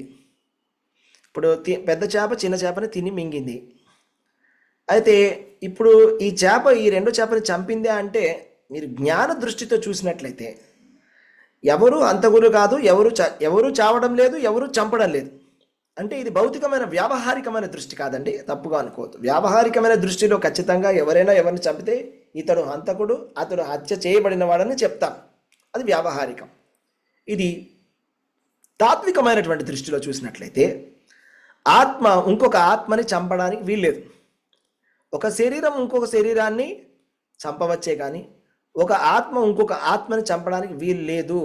ఇప్పుడు పెద్ద చేప చిన్న చేపని తిని మింగింది. అయితే ఇప్పుడు ఈ చేప ఈ రెండు చేపని చంపిందే అంటే, మీరు జ్ఞాన దృష్టితో చూసినట్లయితే ఎవరు హంతకులు కాదు, ఎవరు చావడం లేదు, ఎవరు చంపడం లేదు. అంటే ఇది భౌతికమైన వ్యావహారికమైన దృష్టి కాదండి, తప్పుగా అనుకోవద్దు. వ్యావహారికమైన దృష్టిలో ఖచ్చితంగా ఎవరైనా ఎవరిని చంపితే ఇతడు హంతకుడు, అతడు హత్య చేయబడిన వాడని చెప్తాం. అది వ్యావహారికం. ఇది తాత్వికమైనటువంటి దృష్టిలో చూసినట్లయితే ఆత్మ ఇంకొక ఆత్మని చంపడానికి వీల్లేదు. ఒక శరీరం ఇంకొక శరీరాన్ని చంపవచ్చే కానీ ఒక ఆత్మ ఇంకొక ఆత్మని చంపడానికి వీలు లేదు.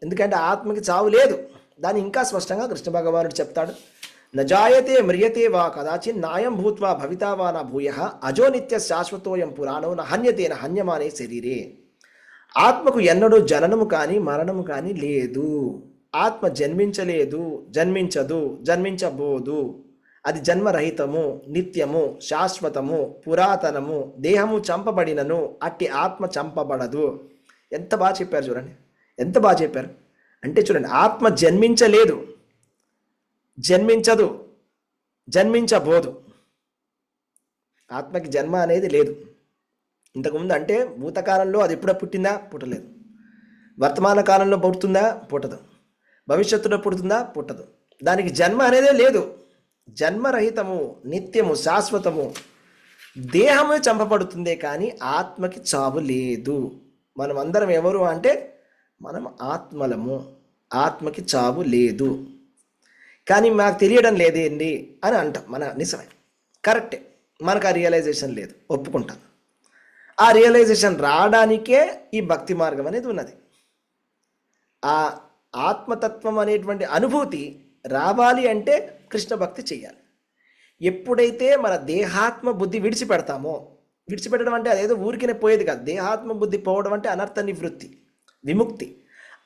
ఎందుకంటే ఆత్మకి చావు లేదు. దాన్ని ఇంకా స్పష్టంగా కృష్ణ భగవానుడు చెప్తాడు. నజాయతే మ్రియతే వా కదాచిన్ నాయం భూత్వా భవితా వా నా భూయః అజో నిత్య శాశ్వతోయం పురాణో న హన్యతే న హన్యమానే శరీరే. ఆత్మకు ఎన్నడూ జననము కానీ మరణము కానీ లేదు. ఆత్మ జన్మించలేదు, జన్మించదు, జన్మించబోదు. అది జన్మరహితము, నిత్యము, శాశ్వతము, పురాతనము. దేహము చంపబడినను అట్టి ఆత్మ చంపబడదు. ఎంత బాగా చెప్పారు చూడండి, ఎంత బాగా చెప్పారు. అంటే చూడండి, ఆత్మ జన్మించలేదు, జన్మించదు, జన్మించబోదు. ఆత్మకి జన్మ అనేది లేదు. ఇంతకుముందు అంటే భూతకాలంలో అది ఎప్పుడో పుట్టిందా? పుట్టలేదు. వర్తమాన కాలంలో పుడుతుందా? పుట్టదు. భవిష్యత్తులో పుడుతుందా? పుట్టదు. దానికి జన్మ అనేదే లేదు. జన్మరహితము, నిత్యము, శాశ్వతము. దేహమే చంపబడుతుందే కానీ ఆత్మకి చావు లేదు. మనం అందరం ఎవరు అంటే మనం ఆత్మలము. ఆత్మకి చావు లేదు. కానీ మాకు తెలియడం లేదేంటి అని అంటాం. మన నిజమే, కరెక్టే. మనకు ఆ రియలైజేషన్ లేదు, ఒప్పుకుంటాను. ఆ రియలైజేషన్ రావడానికే ఈ భక్తి మార్గం అనేది ఉన్నది. ఆ ఆత్మతత్వం అనేటువంటి అనుభూతి రావాలి అంటే కృష్ణ భక్తి చేయాలి. ఎప్పుడైతే మన దేహాత్మ బుద్ధి విడిచిపెడతామో, విడిచిపెట్టడం అంటే అదేదో ఊరికినే పోయేది కాదు. దేహాత్మ బుద్ధి పోవడం అంటే అనర్థ నివృత్తి, విముక్తి.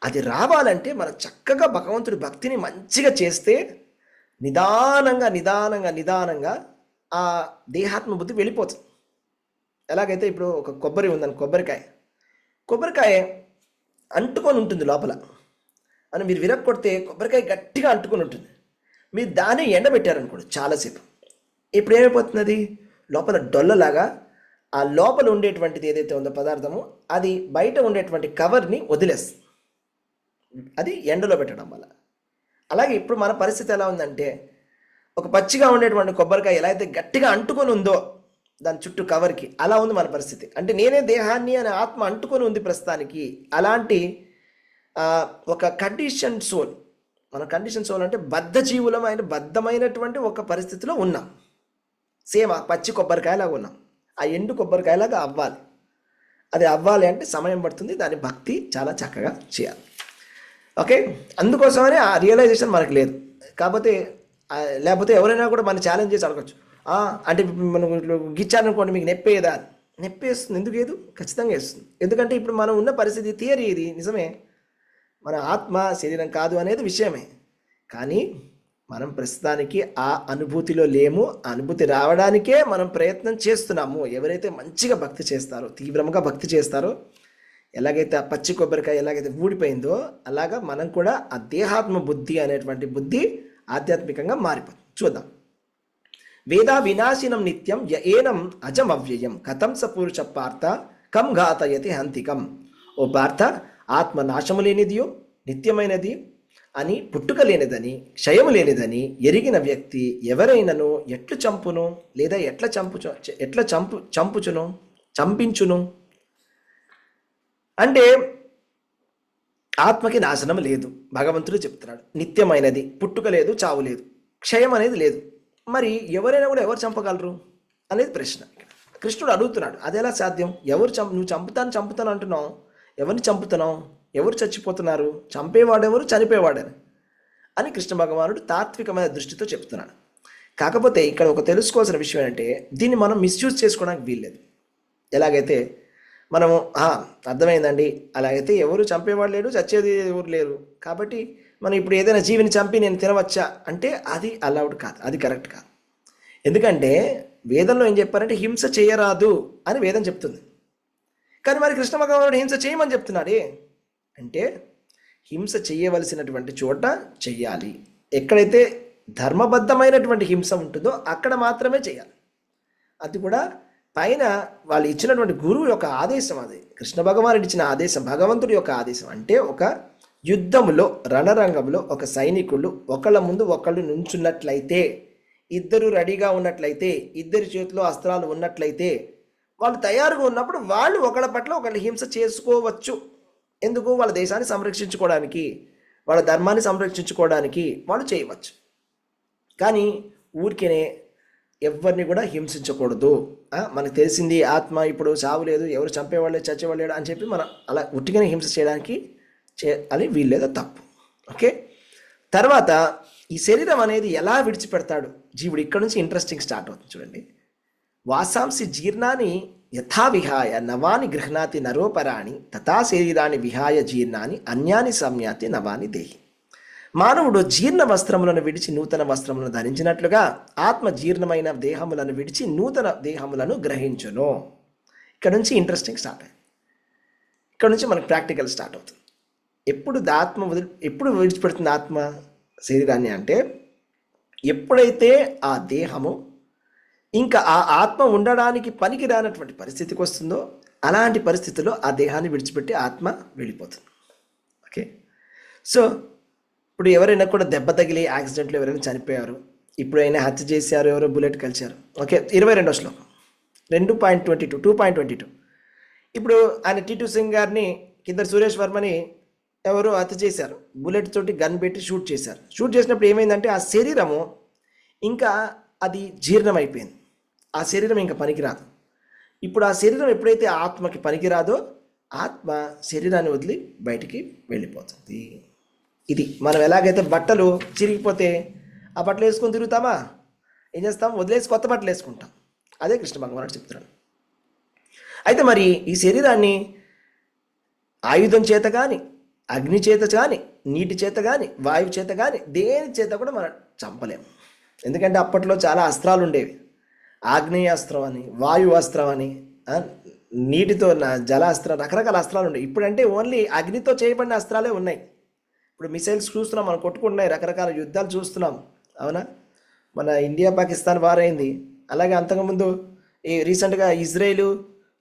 అది రావాలంటే మనం చక్కగా భగవంతుడి భక్తిని మంచిగా చేస్తే నిదానంగా నిదానంగా నిదానంగా ఆ దేహాత్మ బుద్ధి వెళ్ళిపోతుంది. ఎలాగైతే ఇప్పుడు ఒక కొబ్బరి ఉందని, కొబ్బరికాయ అంటుకొని ఉంటుంది లోపల అని మీరు విరక్కొడితే కొబ్బరికాయ గట్టిగా అంటుకొని ఉంటుంది. మీరు దాన్ని ఎండబెట్టారనుకోండి చాలాసేపు, ఇప్పుడు ఏమైపోతున్నది, లోపల డొల్లలాగా ఆ లోపల ఉండేటువంటిది ఏదైతే ఉందో పదార్థము అది బయట ఉండేటువంటి కవర్ని వదిలేస్తుంది, అది ఎండలో పెట్టడం వల్ల. అలాగే ఇప్పుడు మన పరిస్థితి ఎలా ఉందంటే, ఒక పచ్చిగా ఉండేటువంటి కొబ్బరికాయ ఎలా అయితే గట్టిగా అంటుకొని ఉందో దాని చుట్టూ కవర్కి, అలా ఉంది మన పరిస్థితి. అంటే నేనే దేహాన్ని అనే ఆత్మ అంటుకొని ఉంది ప్రస్తుతానికి. అలాంటి ఒక కండిషన్ సోల్, మన కండిషన్ సోల్ అంటే బద్ధ జీవులమైన బద్ధమైనటువంటి ఒక పరిస్థితిలో ఉన్నాం. సేమ్ ఆ పచ్చి కొబ్బరికాయలాగా ఉన్నాం. ఆ ఎండు కొబ్బరికాయలాగా అవ్వాలి. అది అవ్వాలి అంటే సమయం పడుతుంది, దాని భక్తి చాలా చక్కగా చేయాలి. ఓకే, అందుకోసమనే ఆ రియలైజేషన్ మనకు లేదు. కాకపోతే లేకపోతే ఎవరైనా కూడా మన ఛాలెంజ్ చేసి అడగచ్చు, అంటే మనం గిచ్చారనుకోండి మీకు నొప్పేదా? నొప్పేస్తుంది. ఎందుకు ఏదు? ఖచ్చితంగా వేస్తుంది. ఎందుకంటే ఇప్పుడు మనం ఉన్న పరిస్థితి థియరీ, ఇది నిజమే, మన ఆత్మ శరీరం కాదు అనేది విషయమే. కానీ మనం ప్రస్తుతానికి ఆ అనుభూతిలో లేము. ఆ అనుభూతి రావడానికే మనం ప్రయత్నం చేస్తున్నాము. ఎవరైతే మంచిగా భక్తి చేస్తారో, తీవ్రంగా భక్తి చేస్తారో, ఎలాగైతే ఆ పచ్చి కొబ్బరికాయ ఎలాగైతే ఊడిపోయిందో అలాగా మనం కూడా ఆ దేహాత్మ బుద్ధి అనేటువంటి బుద్ధి ఆధ్యాత్మికంగా మారిపోతుంది. చూద్దాం. వేదా వినాశినం నిత్యం ఏనం అజం అవ్యయం కథం స పురుష పార్థ కం ఘాతయతి హంతికం. ఓ పార్థ, ఆత్మ నాశము లేనిదియో నిత్యమైనది అని, పుట్టుక లేనిదని క్షయము లేనిదని ఎరిగిన వ్యక్తి ఎవరైనను ఎట్లు చంపును, లేదా ఎట్లా చంపించును. అంటే ఆత్మకి నాశనం లేదు, భగవంతుడు చెప్తున్నాడు. నిత్యమైనది, పుట్టుక లేదు, చావు లేదు, క్షయం అనేది లేదు. మరి ఎవరైనా కూడా ఎవరు చంపగలరు అనేది ప్రశ్న. కృష్ణుడు అడుగుతున్నాడు, అదెలా సాధ్యం? నువ్వు చంపుతాను అంటున్నావు, ఎవరిని చంపుతున్నావు? ఎవరు చచ్చిపోతున్నారు? చంపేవాడెవరు, చనిపోయేవాడని అని కృష్ణ భగవానుడు తాత్వికమైన దృష్టితో చెప్తున్నాడు. కాకపోతే ఇక్కడ ఒక తెలుసుకోవాల్సిన విషయం ఏంటంటే, దీన్ని మనం మిస్యూజ్ చేసుకోవడానికి వీల్లేదు. ఎలాగైతే మనము అర్థమైందండి, అలాగైతే ఎవరు చంపేవాడు లేడు, చచ్చేది ఎవరు లేరు, కాబట్టి మనం ఇప్పుడు ఏదైనా జీవిని చంపి నేను తినవచ్చా అంటే అది అలౌడ్ కాదు, అది కరెక్ట్ కాదు. ఎందుకంటే వేదంలో ఏం చెప్పారంటే హింస చేయరాదు అని వేదం చెప్తుంది. కానీ మరి కృష్ణ భగవానుడు హింస చేయమని చెప్తున్నాడే అంటే, హింస చేయవలసినటువంటి చోట చెయ్యాలి. ఎక్కడైతే ధర్మబద్ధమైనటువంటి హింస ఉంటుందో అక్కడ మాత్రమే చేయాలి. అది కూడా పైన వాళ్ళు ఇచ్చినటువంటి గురువు యొక్క ఆదేశం, అది కృష్ణ భగవానుడు ఇచ్చిన ఆదేశం, భగవంతుడి యొక్క ఆదేశం. అంటే ఒక యుద్ధంలో, రణరంగంలో ఒక సైనికులు ఒకళ్ళ ముందు ఒకళ్ళు నుంచున్నట్లయితే, ఇద్దరు రెడీగా ఉన్నట్లయితే, ఇద్దరి చేతిలో అస్త్రాలు ఉన్నట్లయితే, వాళ్ళు తయారుగా ఉన్నప్పుడు వాళ్ళు ఒకళ్ళ పట్ల ఒకళ్ళు హింస చేసుకోవచ్చు. ఎందుకు? వాళ్ళ దేశాన్ని సంరక్షించుకోవడానికి, వాళ్ళ ధర్మాన్ని సంరక్షించుకోవడానికి వాళ్ళు చేయవచ్చు. కానీ ఊరికేనే ఎవరిని కూడా హింసించకూడదు. మనకు తెలిసింది ఆత్మ ఇప్పుడు చావు లేదు, ఎవరు చంపేవాళ్ళే చచ్చేవాళ్ళేడు అని చెప్పి మనం అలా ఉట్టిగానే హింస చేయడానికి అని వీల్లేదో తప్పు. ఓకే, తర్వాత ఈ శరీరం అనేది ఎలా విడిచిపెడతాడు జీవుడు, ఇక్కడ నుంచి ఇంట్రెస్టింగ్ స్టార్ట్ అవుతుంది. చూడండి. వాసాంసి జీర్ణాన్ని యథా విహాయ నవాని గృహ్ణాతి నరోపరాణి తథా శరీరాన్ని విహాయ జీర్ణాన్ని అన్యాని సంయాతి నవాని దేహి. మానవుడు జీర్ణ వస్త్రములను విడిచి నూతన వస్త్రములను ధరించినట్లుగా ఆత్మ జీర్ణమైన దేహములను విడిచి నూతన దేహములను గ్రహించును. ఇక్కడ నుంచి ఇంట్రెస్టింగ్ స్టార్ట్ అయింది. ఇక్కడ నుంచి మనకు ప్రాక్టికల్ స్టార్ట్ అవుతుంది. ఎప్పుడు విడిచిపెడుతుంది ఆత్మ శరీరాన్ని అంటే, ఎప్పుడైతే ఆ దేహము ఇంకా ఆ ఆత్మ ఉండడానికి పనికి రానటువంటి పరిస్థితికి వస్తుందో, అలాంటి పరిస్థితుల్లో ఆ దేహాన్ని విడిచిపెట్టి ఆత్మ వెళ్ళిపోతుంది. ఓకే, సో ఇప్పుడు ఎవరైనా కూడా దెబ్బ తగిలి యాక్సిడెంట్లో ఎవరైనా చనిపోయారు, ఇప్పుడైనా హత్య చేశారు, ఎవరో బుల్లెట్ కలిశారు. ఓకే, 22వ శ్లోకం 2.22. ఇప్పుడు ఆయన టీటూ సింగ్ గారిని, కింద సురేష్ వర్మని ఎవరు హత్య చేశారు, బుల్లెట్ తోటి గన్ పెట్టి షూట్ చేశారు. షూట్ చేసినప్పుడు ఏమైందంటే ఆ శరీరము ఇంకా అది జీర్ణమైపోయింది, ఆ శరీరం ఇంకా పనికిరాదు. ఇప్పుడు ఆ శరీరం ఎప్పుడైతే ఆత్మకి పనికిరాదో, ఆత్మ శరీరాన్ని వదిలి బయటికి వెళ్ళిపోతుంది. ఇది మనం ఎలాగైతే బట్టలు చిరిగిపోతే ఆ బట్టలు వేసుకొని తిరుగుతామా, ఏం చేస్తాం, వదిలేసి కొత్త బట్టలు వేసుకుంటాం. అదే కృష్ణ భగవానుడు చెప్తున్నాడు. అయితే మరి ఈ శరీరాన్ని ఆయుధం చేత కానీ, అగ్ని చేత కానీ, నీటి చేత కానీ, వాయువు చేత కానీ, దేని చేత కూడా మనం చంపలేము. ఎందుకంటే అప్పట్లో చాలా అస్త్రాలు ఉండేవి. ఆగ్నేయాస్త్రం అని, వాయు అస్త్రం అని, నీటితో జలాస్త్రం, రకరకాల అస్త్రాలు ఉండేవి. ఇప్పుడంటే ఓన్లీ అగ్నితో చేయబడిన అస్త్రాలే ఉన్నాయి. ఇప్పుడు మిసైల్స్ చూస్తున్నాం, మనం కొట్టుకుంటున్నాయి, రకరకాల యుద్ధాలు చూస్తున్నాం. అవునా, మన ఇండియా పాకిస్తాన్ వార్ అయింది. అలాగే అంతకుముందు ఈ రీసెంట్గా ఇజ్రాయిల్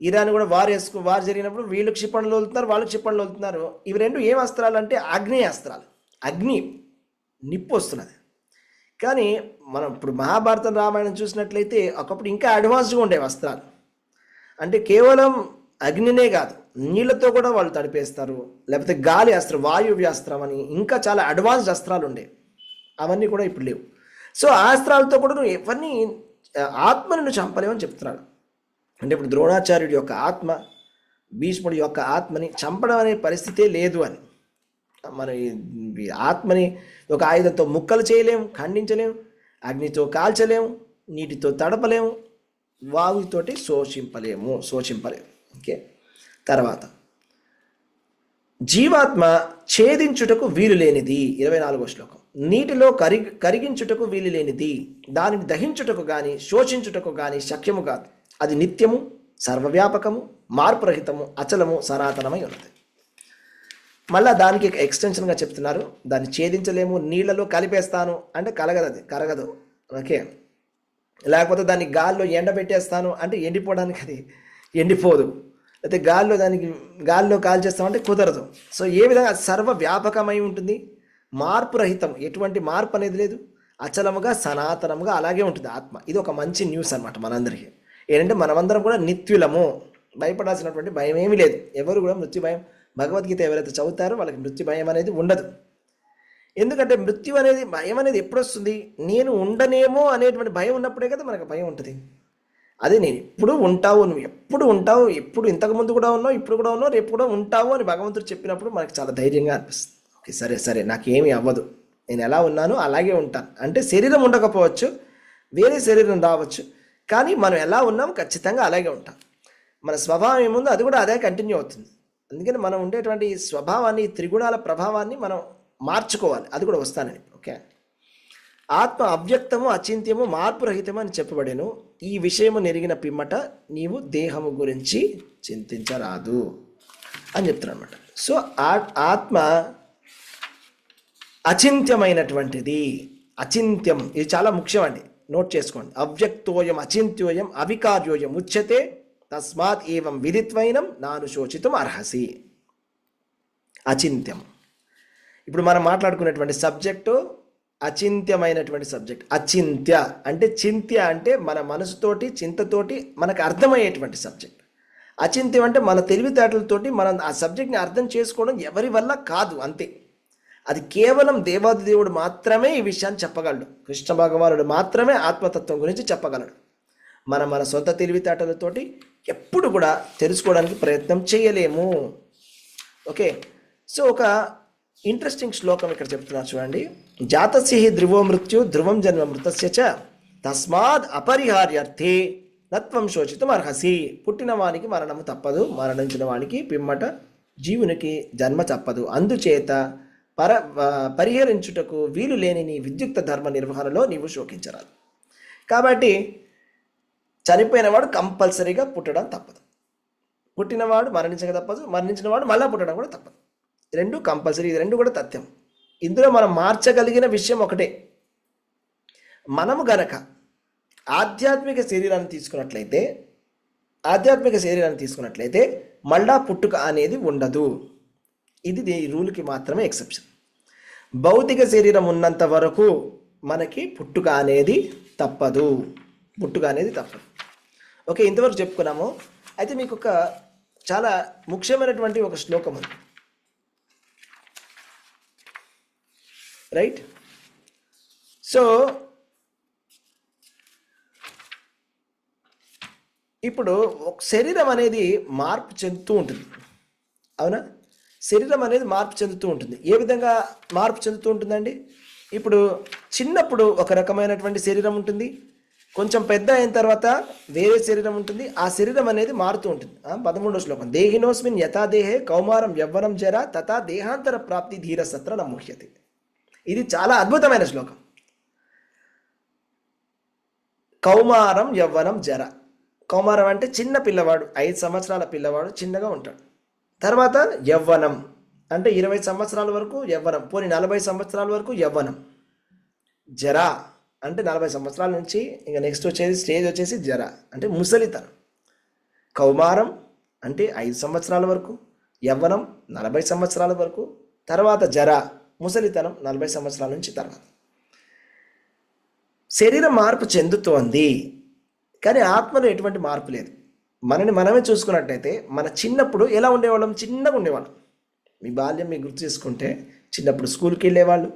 ఇరాన్ కూడా వార్ జరిగినప్పుడు వీళ్ళు క్షిపణులు వదులుతున్నారు, వాళ్ళు క్షిపణులు వదులుతున్నారు. ఇవి రెండు ఏం అస్త్రాలు అంటే ఆగ్నేయ అస్త్రాలు. అగ్ని, నిప్పు వస్తున్నది. కానీ మనం ఇప్పుడు మహాభారతం రామాయణం చూసినట్లయితే ఒకప్పుడు ఇంకా అడ్వాన్స్డ్గా ఉండేవి అస్త్రాలు. అంటే కేవలం అగ్నినే కాదు, నీళ్లతో కూడా వాళ్ళు తడిపేస్తారు. లేకపోతే గాలి అస్త్రం, వాయువ్య అస్త్రం అని ఇంకా చాలా అడ్వాన్స్డ్ అస్త్రాలు ఉండేవి. అవన్నీ కూడా ఇప్పుడు లేవు. సో ఆ అస్త్రాలతో కూడా నువ్వు ఎవరిని, ఆత్మను నువ్వు చంపలేమని చెప్తున్నాడు. అంటే ఇప్పుడు ద్రోణాచార్యుడి యొక్క ఆత్మ, భీష్ముడి యొక్క ఆత్మని చంపడం అనే పరిస్థితే లేదు అని. మన ఆత్మని ఒక ఆయుధంతో ముక్కలు చేయలేము, ఖండించలేము, అగ్నితో కాల్చలేము, నీటితో తడపలేము, వాయుతోటి శోషింపలేము. ఓకే, తర్వాత జీవాత్మ ఛేదించుటకు వీలు లేనిది, 24వ శ్లోకం. నీటిలో కరిగించుటకు వీలు లేనిది, దానిని దహించుటకు కానీ శోషించుటకు కానీ శక్యము కాదు. అది నిత్యము, సర్వవ్యాపకము, మార్పురహితము, అచలము, సనాతనమై ఉన్నది. మళ్ళీ దానికి ఎక్స్టెన్షన్గా చెప్తున్నారు, దాన్ని ఛేదించలేము. నీళ్ళలో కలిపేస్తాను అంటే కలగదు, అది కరగదు. ఓకే, లేకపోతే దాన్ని గాల్లో ఎండబెట్టేస్తాను అంటే ఎండిపోవడానికి అది ఎండిపోదు. అయితే గాల్లో కాల్చేస్తామంటే కుదరదు. సో ఏ విధంగా సర్వవ్యాపకమై ఉంటుంది, మార్పు రహితం, ఎటువంటి మార్పు అనేది లేదు, అచలముగా సనాతనముగా అలాగే ఉంటుంది ఆత్మ. ఇది ఒక మంచి న్యూస్ అనమాట మనందరికీ. ఏంటంటే మనమందరం కూడా నిత్యులము, భయపడాల్సినటువంటి భయం ఏమీ లేదు. ఎవరు కూడా మృత్యు భయం, భగవద్గీత ఎవరైతే చదువుతారో వాళ్ళకి మృత్యు భయం అనేది ఉండదు. ఎందుకంటే మృత్యు అనేది, భయం అనేది ఎప్పుడు వస్తుంది, నేను ఉండనేమో అనేటువంటి భయం ఉన్నప్పుడే కదా మనకు భయం ఉంటుంది. అదే నేను ఎప్పుడు ఉంటావు, నువ్వు ఎప్పుడు ఉంటావు, ఎప్పుడు ఇంతకుముందు కూడా ఉన్నావు, ఇప్పుడు కూడా ఉన్నావు, రేపు కూడా ఉంటావు అని భగవంతుడు చెప్పినప్పుడు మనకు చాలా ధైర్యంగా అనిపిస్తుంది. ఓకే, సరే నాకేమీ అవ్వదు, నేను ఎలా ఉన్నానో అలాగే ఉంటాను. అంటే శరీరం ఉండకపోవచ్చు, వేరే శరీరం రావచ్చు, కానీ మనం ఎలా ఉన్నాం ఖచ్చితంగా అలాగే ఉంటాం. మన స్వభావం ఏముందో అది కూడా అదే కంటిన్యూ అవుతుంది. అందుకని మనం ఉండేటువంటి స్వభావాన్ని, త్రిగుణాల ప్రభావాన్ని మనం మార్చుకోవాలి. అది కూడా వస్తానని. ఓకే, ఆత్మ అవ్యక్తము, అచింత్యము, మార్పు రహితము అని చెప్పబడేను. ఈ విషయము నెరిగిన పిమ్మట నీవు దేహము గురించి చింతించరాదు అని చెప్తున్నాను అనమాట. సో ఆత్మ అచింత్యమైనటువంటిది. అచింత్యం, ఇది చాలా ముఖ్యం అండి, నోట్ చేసుకోండి. అవ్యక్తోయం అచింత్యోయం అవికార్యోయం ఉచ్యతే తస్మాత్ ఏవం విదిత్వైనం నాను శోచితం అర్హసి. అచింత్యం. ఇప్పుడు మనం మాట్లాడుకునేటువంటి సబ్జెక్టు అచింత్యమైనటువంటి సబ్జెక్ట్. అచింత్య అంటే, చింత్య అంటే మన మనసుతోటి, చింతతోటి మనకు అర్థమయ్యేటువంటి సబ్జెక్ట్. అచింత్యం అంటే మన తెలివితేటలతోటి మనం ఆ సబ్జెక్ట్ని అర్థం చేసుకోవడం ఎవరి వల్ల కాదు, అంతే. అది కేవలం దేవాది దేవుడు మాత్రమే ఈ విషయాన్ని చెప్పగలడు. కృష్ణ భగవానుడు మాత్రమే ఆత్మతత్వం గురించి చెప్పగలడు. మన సొంత తెలివితేటలతోటి ఎప్పుడు కూడా తెలుసుకోవడానికి ప్రయత్నం చేయలేము. ఓకే, సో ఒక ఇంట్రెస్టింగ్ శ్లోకం ఇక్కడ చెప్తున్నారు చూడండి. జాతస్య హి ధ్రువో మృత్యు ధ్రువం జన్మ మృతస్య చ తస్మాద్ అపరిహార్యర్థే నత్వం శోచితం అర్హసి. పుట్టిన వానికి మరణము తప్పదు, మరణించిన వానికి పిమ్మట జీవునికి జన్మ తప్పదు. అందుచేత పరిహరించుటకు వీలు లేని నీ విద్యుక్త ధర్మ నిర్వహణలో నీవు శోకించరాదు. కాబట్టి చనిపోయినవాడు కంపల్సరీగా పుట్టడం తప్పదు, పుట్టినవాడు మరణించక తప్పదు, మరణించిన వాడు మళ్ళీ పుట్టడం కూడా తప్పదు. రెండు కంపల్సరీ, ఇది రెండు కూడా తథ్యం. ఇందులో మనం మార్చగలిగిన విషయం ఒకటే, మనము గనక ఆధ్యాత్మిక శరీరాన్ని తీసుకున్నట్లయితే మళ్ళా పుట్టుక అనేది ఉండదు. ఇది ఈ రూల్కి మాత్రమే ఎక్సెప్షన్. భౌతిక శరీరం ఉన్నంత వరకు మనకి పుట్టుక అనేది తప్పదు. ఓకే, ఇంతవరకు చెప్పుకున్నాము. అయితే మీకు ఒక చాలా ముఖ్యమైనటువంటి ఒక శ్లోకం ఉంది, రైట్? సో ఇప్పుడు ఒక శరీరం అనేది మార్పు చెందుతూ ఉంటుంది, అవునా? శరీరం అనేది మార్పు చెందుతూ ఉంటుంది. ఏ విధంగా మార్పు చెందుతూ ఉంటుందండి? ఇప్పుడు చిన్నప్పుడు ఒక రకమైనటువంటి శరీరం ఉంటుంది, కొంచెం పెద్ద అయిన తర్వాత వేరే శరీరం ఉంటుంది. ఆ శరీరం అనేది మారుతూ ఉంటుంది. 13వ శ్లోకం, దేహినోస్మిన్ యథా దేహే కౌమారం యవ్వనం జర తథా దేహాంతర ప్రాప్తి ధీర సత్ర నముహ్యతి. ఇది చాలా అద్భుతమైన శ్లోకం. కౌమారం యవ్వనం జర. కౌమారం అంటే చిన్న పిల్లవాడు, 5 సంవత్సరాల పిల్లవాడు చిన్నగా ఉంటాడు. తర్వాత యవ్వనం అంటే 20 సంవత్సరాల వరకు యవ్వనం, పోనీ 40 సంవత్సరాల వరకు యవ్వనం. జర అంటే 40 సంవత్సరాల నుంచి ఇంకా నెక్స్ట్ వచ్చేది స్టేజ్ వచ్చేసి జర అంటే ముసలితనం. కౌమారం అంటే 5 సంవత్సరాల వరకు, యవ్వనం 40 సంవత్సరాల వరకు, తర్వాత జర ముసలితనం 40 సంవత్సరాల నుంచి తర్వాత. శరీరం మార్పు చెందుతోంది, కానీ ఆత్మలో ఎటువంటి మార్పు లేదు. మనని మనమే చూసుకున్నట్టయితే మన చిన్నప్పుడు ఎలా ఉండేవాళ్ళం? చిన్నగా ఉండేవాళ్ళం. మీ బాల్యం మీకు గుర్తు చేసుకుంటే చిన్నప్పుడు స్కూల్కి వెళ్ళేవాళ్ళు.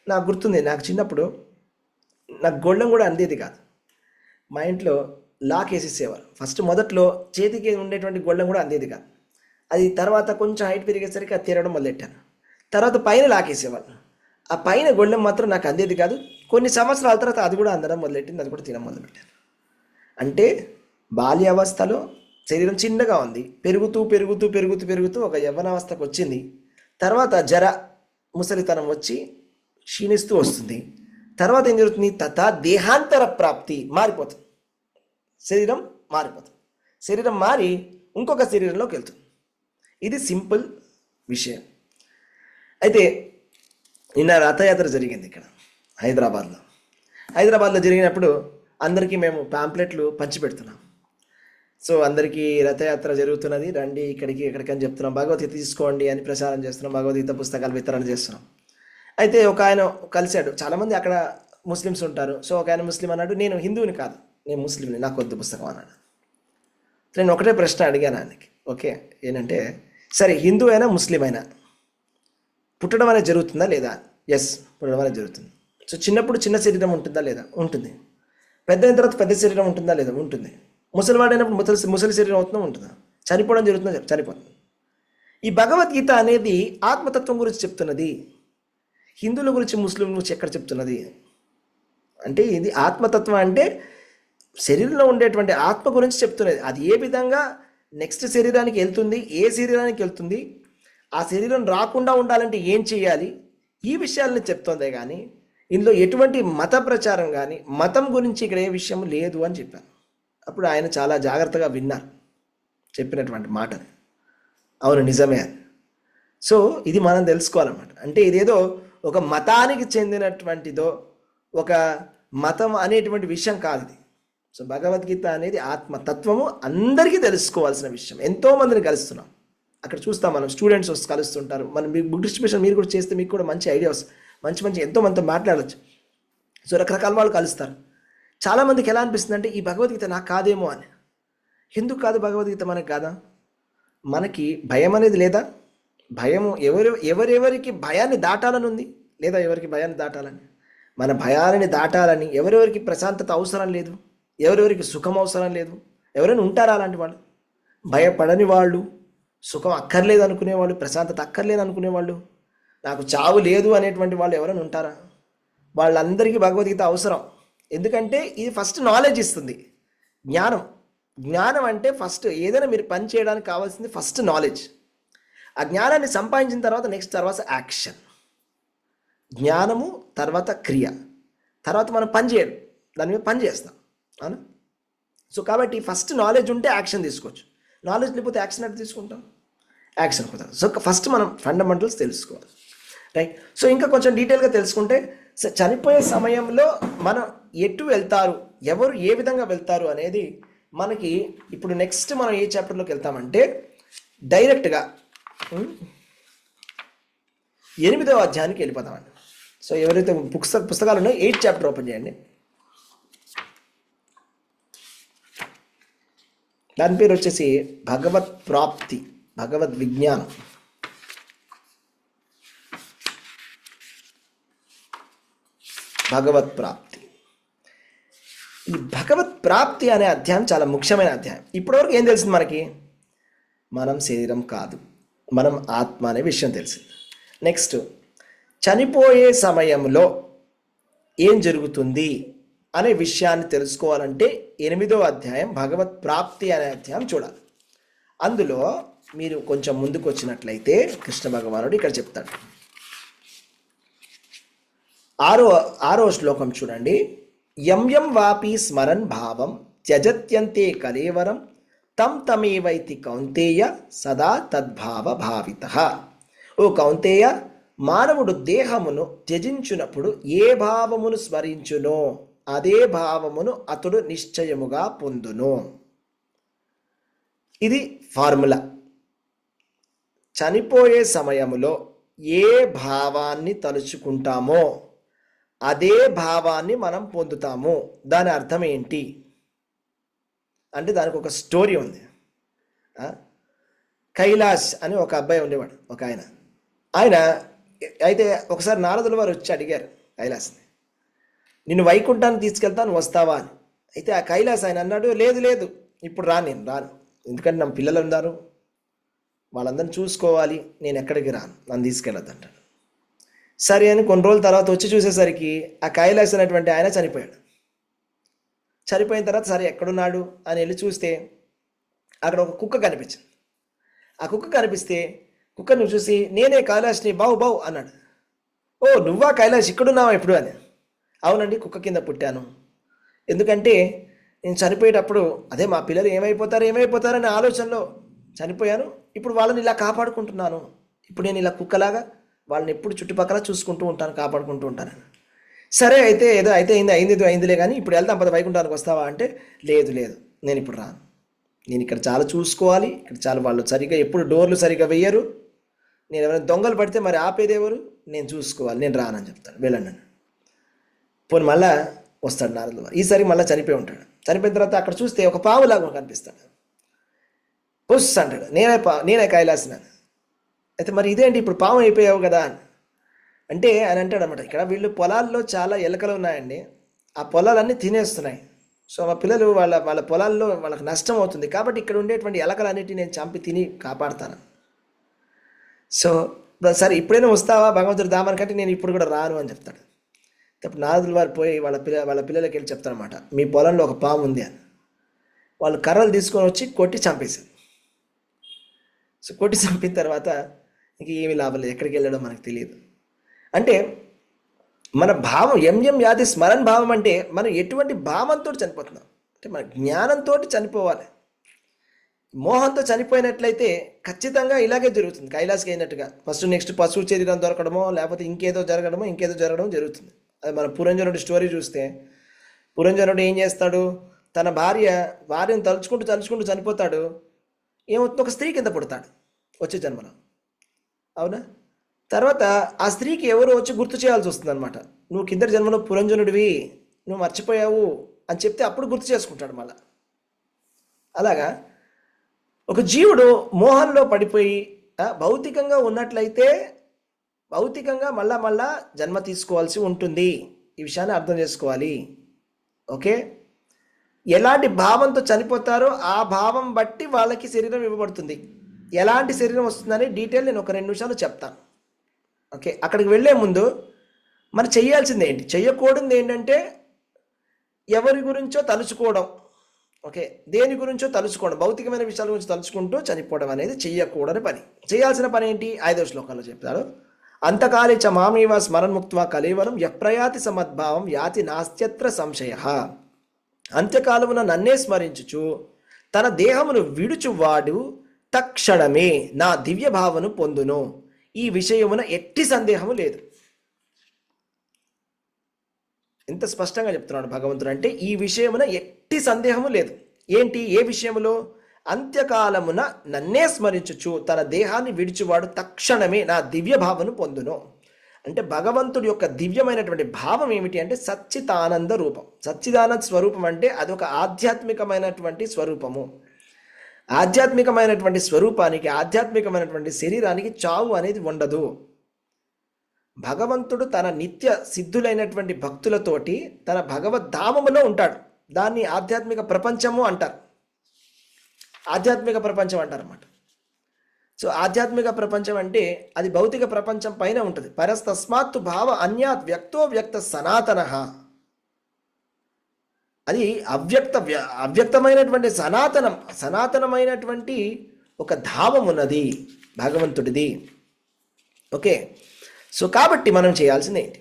నాకు గుర్తుంది, నాకు చిన్నప్పుడు నాకు గొళ్ళెం కూడా అందేది కాదు. మా ఇంట్లో లాక్ వేసేసేవారు. ఫస్ట్ మొదట్లో చేతికి ఉండేటువంటి గొళ్ళెం కూడా అందేది కాదు. అది తర్వాత కొంచెం హైట్ పెరిగేసరికి అది తీరడం మొదలెట్టాను. తర్వాత పైన లాకేసేవాళ్ళు. ఆ పైన గొళ్ళెం మాత్రం నాకు అందేది కాదు. కొన్ని సంవత్సరాల తర్వాత అది కూడా అందడం మొదలెట్టింది, అది కూడా తినడం మొదలుపెట్టాను. అంటే బాల్యావస్థలో శరీరం చిన్నగా ఉంది, పెరుగుతూ పెరుగుతూ పెరుగుతూ పెరుగుతూ ఒక యవ్వనావస్థకు వచ్చింది. తర్వాత జర ముసలితనం వచ్చి క్షీణిస్తూ వస్తుంది. తర్వాత ఏం జరుగుతుంది? తథా దేహాంతర ప్రాప్తి, మారిపోతుంది. శరీరం మారిపోతుంది. శరీరం మారి ఇంకొక శరీరంలోకి వెళ్తుంది. ఇది సింపుల్ విషయం. అయితే నిన్న రథయాత్ర జరిగింది ఇక్కడ హైదరాబాద్లో జరిగినప్పుడు అందరికీ మేము పాంప్లెట్లు పంచిపెడుతున్నాం. సో అందరికీ రథయాత్ర జరుగుతున్నది, రండి ఇక్కడికి ఎక్కడికని చెప్తున్నాం. భగవద్గీత తీసుకోండి అని ప్రచారం చేస్తున్నాం, భగవద్గీత పుస్తకాలు వితరణ చేస్తున్నాం. అయితే ఒక ఆయన కలిశాడు. చాలామంది అక్కడ ముస్లిమ్స్ ఉంటారు. సో ఒక ఆయన ముస్లిం అన్నాడు, నేను హిందువుని కాదు, నేను ముస్లింని, నాకు వద్దు పుస్తకం అన్నాడు. నేను ఒకటే ప్రశ్న అడిగాను ఆయనకి. ఓకే, ఏంటంటే సరే హిందూ అయినా ముస్లిం అయినా పుట్టడం అనేది జరుగుతుందా లేదా? ఎస్, పుట్టడం అనేది జరుగుతుంది. సో చిన్నప్పుడు చిన్న శరీరం ఉంటుందా లేదా? ఉంటుంది. పెద్ద అయిన తర్వాత పెద్ద శరీరం ఉంటుందా లేదా? ఉంటుంది. ముసలివాడైనప్పుడు ముసలి శరీరం అవుతుందా? ఉంటుందా? చనిపోవడం జరుగుతుందా? చనిపోతుంది. ఈ భగవద్గీత అనేది ఆత్మతత్వం గురించి చెప్తున్నది. హిందువుల గురించి ముస్లింల గురించి ఎక్కడ చెప్తున్నది అంటే, ఇది ఆత్మతత్వం అంటే శరీరంలో ఉండేటువంటి ఆత్మ గురించి చెప్తున్నది. అది ఏ విధంగా నెక్స్ట్ శరీరానికి వెళ్తుంది, ఏ శరీరానికి వెళ్తుంది, ఆ శరీరం రాకుండా ఉండాలంటే ఏం చేయాలి, ఈ విషయాలని చెప్తుందే కానీ ఇందులో ఎటువంటి మత ప్రచారం కానీ మతం గురించి ఇక్కడ ఏ విషయం లేదు అని చెప్పాను. అప్పుడు ఆయన చాలా జాగ్రత్తగా విన్నారు చెప్పినటువంటి మాటని. అవును, నిజమే అని. సో ఇది మనం తెలుసుకోవాలన్నమాట. అంటే ఇదేదో ఒక మతానికి చెందినటువంటిదో ఒక మతం అనేటువంటి విషయం కాదు ఇది. సో భగవద్గీత అనేది ఆత్మతత్వము అందరికీ తెలుసుకోవాల్సిన విషయం. ఎంతోమందిని కలుస్తున్నాం అక్కడ చూస్తాం మనం, స్టూడెంట్స్ వస్తే కలుస్తుంటారు. మనం బుక్ డిస్ట్రిబ్యూషన్ మీరు కూడా చేస్తే మీకు కూడా మంచి ఐడియాస్, మంచి ఎంతో మనతో మాట్లాడవచ్చు. సో రకరకాల వాళ్ళు కలుస్తారు. చాలామందికి ఎలా అనిపిస్తుంది అంటే, ఈ భగవద్గీత నాకు కాదేమో అని. ఎందుకు కాదు భగవద్గీత మనకి కాదా? మనకి భయం అనేది లేదా? భయము ఎవరెవరికి భయాన్ని దాటాలని ఉంది లేదా? ఎవరికి భయాన్ని దాటాలని, మన భయాలని దాటాలని ఎవరెవరికి ప్రశాంతత అవసరం లేదు, ఎవరెవరికి సుఖం అవసరం లేదు? ఎవరైనా ఉంటారా అలాంటి వాళ్ళు? భయపడని వాళ్ళు, సుఖం అక్కర్లేదు అనుకునేవాళ్ళు, ప్రశాంతత అక్కర్లేదు అనుకునేవాళ్ళు, నాకు చావు లేదు అనేటువంటి వాళ్ళు ఎవరైనా ఉంటారా? వాళ్ళందరికీ భగవద్గీత అవసరం. ఎందుకంటే ఇది ఫస్ట్ నాలెడ్జ్ ఇస్తుంది, జ్ఞానం అంటే ఫస్ట్ ఏదైనా మీరు పని చేయడానికి కావాల్సింది ఫస్ట్ నాలెడ్జ్. ఆ జ్ఞానాన్ని సంపాదించిన తర్వాత యాక్షన్. జ్ఞానము తర్వాత క్రియ, తర్వాత మనం పని చేయడం, దాని మీద పని చేస్తాం. అవునా? సో కాబట్టి ఫస్ట్ నాలెడ్జ్ ఉంటే యాక్షన్ తీసుకోవచ్చు. నాలెడ్జ్ లేకపోతే యాక్షన్ అంటే తీసుకుంటాం, యాక్షన్ కుదరదు. సో ఫస్ట్ మనం ఫండమెంటల్స్ తెలుసుకోవాలి, రైట్? సో ఇంకా కొంచెం డీటెయిల్గా తెలుసుకుంటే, చనిపోయే సమయంలో మనం ఎటు వెళ్తారు, ఎవరు ఏ విధంగా వెళ్తారు అనేది మనకి ఇప్పుడు నెక్స్ట్ మనం ఏ చాప్టర్లోకి వెళ్తామంటే డైరెక్ట్గా 8వ అధ్యాయానికి వెళ్ళిపోతామండి. సో ఎవరైతే పుస్తకాలు ఉన్నాయో 8th చాప్టర్ ఓపెన్ చేయండి. దాని పేరు వచ్చేసి భగవత్ ప్రాప్తి, భగవద్ విజ్ఞానం. భగవత్ ప్రాప్తి. ఈ భగవత్ ప్రాప్తి అనే అధ్యాయం చాలా ముఖ్యమైన అధ్యాయం. ఇప్పటివరకు ఏం తెలిసింది మనకి? మనం శరీరం కాదు, మనం ఆత్మ అనే విషయం తెలిసింది. నెక్స్ట్, చనిపోయే సమయంలో ఏం జరుగుతుంది అనే విషయాన్ని తెలుసుకోవాలంటే 8వ అధ్యాయం భగవత్ ప్రాప్తి అనే అధ్యాయం చూడాలి. అందులో మీరు కొంచెం ముందుకు వచ్చినట్లయితే కృష్ణ భగవానుడు ఇక్కడ చెప్తాడు. ఆరో శ్లోకం చూడండి. యం యం వాపి స్మరన్ భావం త్యజత్యంతే కలేవరం తం తమేవైతి కౌంతేయ సదా తద్భావ భావితః. ఓ కౌంతేయ, మానవుడు దేహమును త్యజించునప్పుడు ఏ భావమును స్మరించునో అదే భావమును అతడు నిశ్చయముగా పొందును. ఇది ఫార్ములా. చనిపోయే సమయములో ఏ భావాన్ని తలుచుకుంటామో అదే భావాన్ని మనం పొందుతాము. దాని అర్థం ఏంటి అంటే దానికి ఒక స్టోరీ ఉంది. కైలాష్ అని ఒక అబ్బాయి ఉండేవాడు, ఒక ఆయన అయితే ఒకసారి నారదుల వారు వచ్చి అడిగారు కైలాస్ని, నిన్ను వైకుంఠాన్ని తీసుకెళ్తాను వస్తావా అని. అయితే ఆ కైలాస్ ఆయన అన్నాడు, లేదు లేదు ఇప్పుడు నేను రాను, ఎందుకంటే నా పిల్లలు ఉన్నారు, వాళ్ళందరిని చూసుకోవాలి, నేను ఎక్కడికి రాను, నన్ను తీసుకెళ్ళద్దు అంటాడు. సరే అని కొన్ని రోజుల తర్వాత వచ్చి చూసేసరికి ఆ కైలాస్ అనేటువంటి ఆయన చనిపోయాడు. చనిపోయిన తర్వాత సరే ఎక్కడున్నాడు అని వెళ్ళి చూస్తే అక్కడ ఒక కుక్క కనిపించింది. ఆ కుక్క కనిపిస్తే కుక్కను చూసి, నేనే కైలాష్ని, బావు బావు అన్నాడు. ఓ నువ్వా కైలాష్, ఇక్కడున్నావా ఇప్పుడు అని. అవునండి, కుక్క కింద పుట్టాను, ఎందుకంటే నేను చనిపోయేటప్పుడు అదే మా పిల్లలు ఏమైపోతారనే ఆలోచనలో చనిపోయాను, ఇప్పుడు వాళ్ళని ఇలా కాపాడుకుంటున్నాను, ఇప్పుడు నేను ఇలా కుక్కలాగా వాళ్ళని ఎప్పుడు చుట్టుపక్కల చూసుకుంటూ ఉంటాను, కాపాడుకుంటూ ఉంటాను. సరే అయితే ఏదో అయితే అయిందిలే కానీ ఇప్పుడు వెళ్తాం పద వైకుంఠానికి వస్తావా అంటే, లేదు లేదు నేను ఇప్పుడు రాను, నేను ఇక్కడ చాలా చూసుకోవాలి, ఇక్కడ చాలా వాళ్ళు సరిగ్గా ఎప్పుడు డోర్లు సరిగ్గా వెయ్యరు, నేను ఎవరైనా దొంగలు పడితే మరి ఆపేది ఎవరు, నేను చూసుకోవాలి, నేను రానని చెప్తాను, వెళ్ళండి. పోనీ మళ్ళా వస్తాడు నారదులు వారు. ఈసారి మళ్ళీ చనిపోయి ఉంటాడు. చనిపోయిన తర్వాత అక్కడ చూస్తే ఒక పావులాగా కనిపిస్తాడు. పుస్ అంటాడు, నేనే కైలాసినాను. అయితే మరి ఇదేంటి ఇప్పుడు పాము అయిపోయావు కదా అంటే ఆయన అంటాడు అనమాట, ఇక్కడ వీళ్ళు పొలాల్లో చాలా ఎలకలు ఉన్నాయండి, ఆ పొలాలన్నీ తినేస్తున్నాయి, సో మా పిల్లలు వాళ్ళ పొలాల్లో వాళ్ళకి నష్టం అవుతుంది, కాబట్టి ఇక్కడ ఉండేటువంటి ఎలకలన్నిటిని నేను చంపి తిని కాపాడుతాను. సో సరే ఇప్పుడైనా వస్తావా భగవంతుడు దామనికంటే నేను ఇప్పుడు కూడా రాను అని చెప్తాడు. అప్పుడు నారదుల వారు పోయి వాళ్ళ పిల్లలకి వెళ్ళి చెప్తారనమాట, మీ పొలంలో ఒక పాము ఉంది అని. వాళ్ళు కర్రలు తీసుకొని వచ్చి కొట్టి చంపేశారు. సో కొట్టి చంపిన తర్వాత ఇంక ఏమీ లాభం లేదు, ఎక్కడికి వెళ్ళడం మనకు తెలియదు. అంటే మన భావం ఎంఎం యాది స్మరణ భావం అంటే మనం ఎటువంటి భావంతో చనిపోతున్నాం అంటే మన జ్ఞానంతో చనిపోవాలి. మోహంతో చనిపోయినట్లయితే ఖచ్చితంగా ఇలాగే జరుగుతుంది. కైలాసకి అయినట్టుగా నెక్స్ట్ పశువు శరీరం దొరకడమో లేకపోతే ఇంకేదో జరగడం జరుగుతుంది. అది మన పురంజనుడి స్టోరీ చూస్తే పురంజనుడు ఏం చేస్తాడు, తన భార్యను తలుచుకుంటూ చనిపోతాడు. ఏమవుతుంది, ఒక స్త్రీ కింద పుడతాడు వచ్చే జన్మలో, అవునా? తర్వాత ఆ స్త్రీకి ఎవరో వచ్చి గుర్తు చేయాల్సి వస్తుంది అనమాట, నువ్వు కిందటి జన్మలో పురంజనుడివి, నువ్వు మర్చిపోయావు అని చెప్తే అప్పుడు గుర్తు చేసుకుంటాడు మళ్ళా. అలాగా ఒక జీవుడు మోహంలో పడిపోయి భౌతికంగా ఉన్నట్లయితే భౌతికంగా మళ్ళా జన్మ తీసుకోవాల్సి ఉంటుంది. ఈ విషయాన్ని అర్థం చేసుకోవాలి. ఓకే, ఎలాంటి భావంతో చనిపోతారో ఆ భావం బట్టి వాళ్ళకి శరీరం ఇవ్వబడుతుంది. ఎలాంటి శరీరం వస్తుందని డీటెయిల్ నేను ఒక 2 నిమిషాలు చెప్తాను. ఓకే, అక్కడికి వెళ్ళే ముందు మరి చేయాల్సింది ఏంటి, చేయకూడదు ఏంటంటే ఎవరి గురించో తలుచుకోవడం. ఓకే, దేని గురించో తలుచుకోవడం, భౌతికమైన విషయాల గురించి తలుచుకుంటూ చనిపోవడం అనేది చెయ్యకూడని పని. చేయాల్సిన పని ఏంటి 5వ శ్లోకంలో చెప్తాడు. అంతకాలే చ మామేవ స్మరణముక్త్వా కలేవరం యప్రయాతి సమద్భావం యాతి నాస్త్యత్ర సంశయ. అంత్యకాలమున నన్నే స్మరించుచు తన దేహమును విడుచువాడు తక్షణమే నా దివ్య భావను పొందును, ఈ విషయమున ఎట్టి సందేహము లేదు. ఎంత స్పష్టంగా చెప్తున్నాడు భగవంతుడు అంటే ఈ విషయమున ఎట్టి సందేహము లేదు. ఏంటి, ఏ విషయములో? అంత్యకాలమున నన్నే స్మరించుచు తన దేహాన్ని విడిచివాడు తక్షణమే నా దివ్య భావను పొందును. అంటే భగవంతుడి యొక్క దివ్యమైనటువంటి భావం ఏమిటి అంటే సచ్చిదానంద రూపం. సచ్చిదానంద స్వరూపం అంటే అదొక ఆధ్యాత్మికమైనటువంటి స్వరూపము. ఆధ్యాత్మికమైనటువంటి స్వరూపానికి, ఆధ్యాత్మికమైనటువంటి శరీరానికి చావు అనేది ఉండదు. భగవంతుడు తన నిత్య సిద్ధులైనటువంటి భక్తులతోటి తన భగవద్ధామములో ఉంటాడు. దాన్ని ఆధ్యాత్మిక ప్రపంచము అంటారు. ఆధ్యాత్మిక ప్రపంచం అంటారు అన్నమాట. సో ఆధ్యాత్మిక ప్రపంచం అంటే అది భౌతిక ప్రపంచం పైన ఉంటుంది. పరస్తస్మాత్తు భావ అన్యాత్ వ్యక్తో వ్యక్త సనాతన, అది అవ్యక్తమైనటువంటి సనాతనమైనటువంటి ఒక ధామం ఉన్నది భగవంతుడిది. ఓకే, సో కాబట్టి మనం చేయాల్సింది ఏంటి?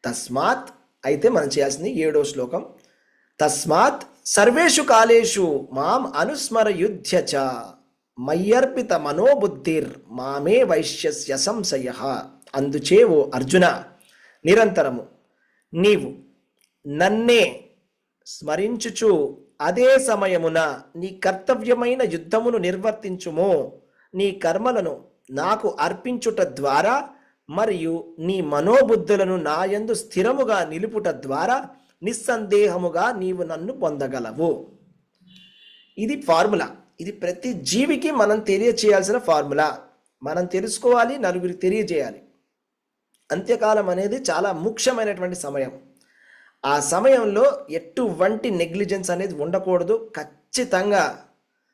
తస్మాత్, అయితే మనం చేయాల్సింది 7వ శ్లోకం. తస్మాత్ సర్వేషు కాలేషు మాం అనుస్మర యుధ్య చ మయ్యర్పిత మనోబుద్ధిర్ మామే వైశ్యస్య సంశయ. అందుచే ఓ అర్జున, నిరంతరము నీవు నన్నే స్మరించుచు అదే సమయమున నీ కర్తవ్యమైన యుద్ధమును నిర్వర్తించుము. నీ కర్మలను నాకు అర్పించుట ద్వారా మరియు నీ మనోబుద్ధులను నాయందు స్థిరముగా నిలుపుట ద్వారా నిస్సందేహముగా నీవు నన్ను పొందగలవు. ఇది ఫార్ములా. ఇది ప్రతి జీవికి మనం తెలియచేయాల్సిన ఫార్ములా. మనం తెలుసుకోవాలి, నలుగురికి తెలియజేయాలి. అంత్యకాలం అనేది చాలా ముఖ్యమైనటువంటి సమయం. ఆ సమయంలో ఎటువంటి నెగ్లిజెన్స్ అనేది ఉండకూడదు. ఖచ్చితంగా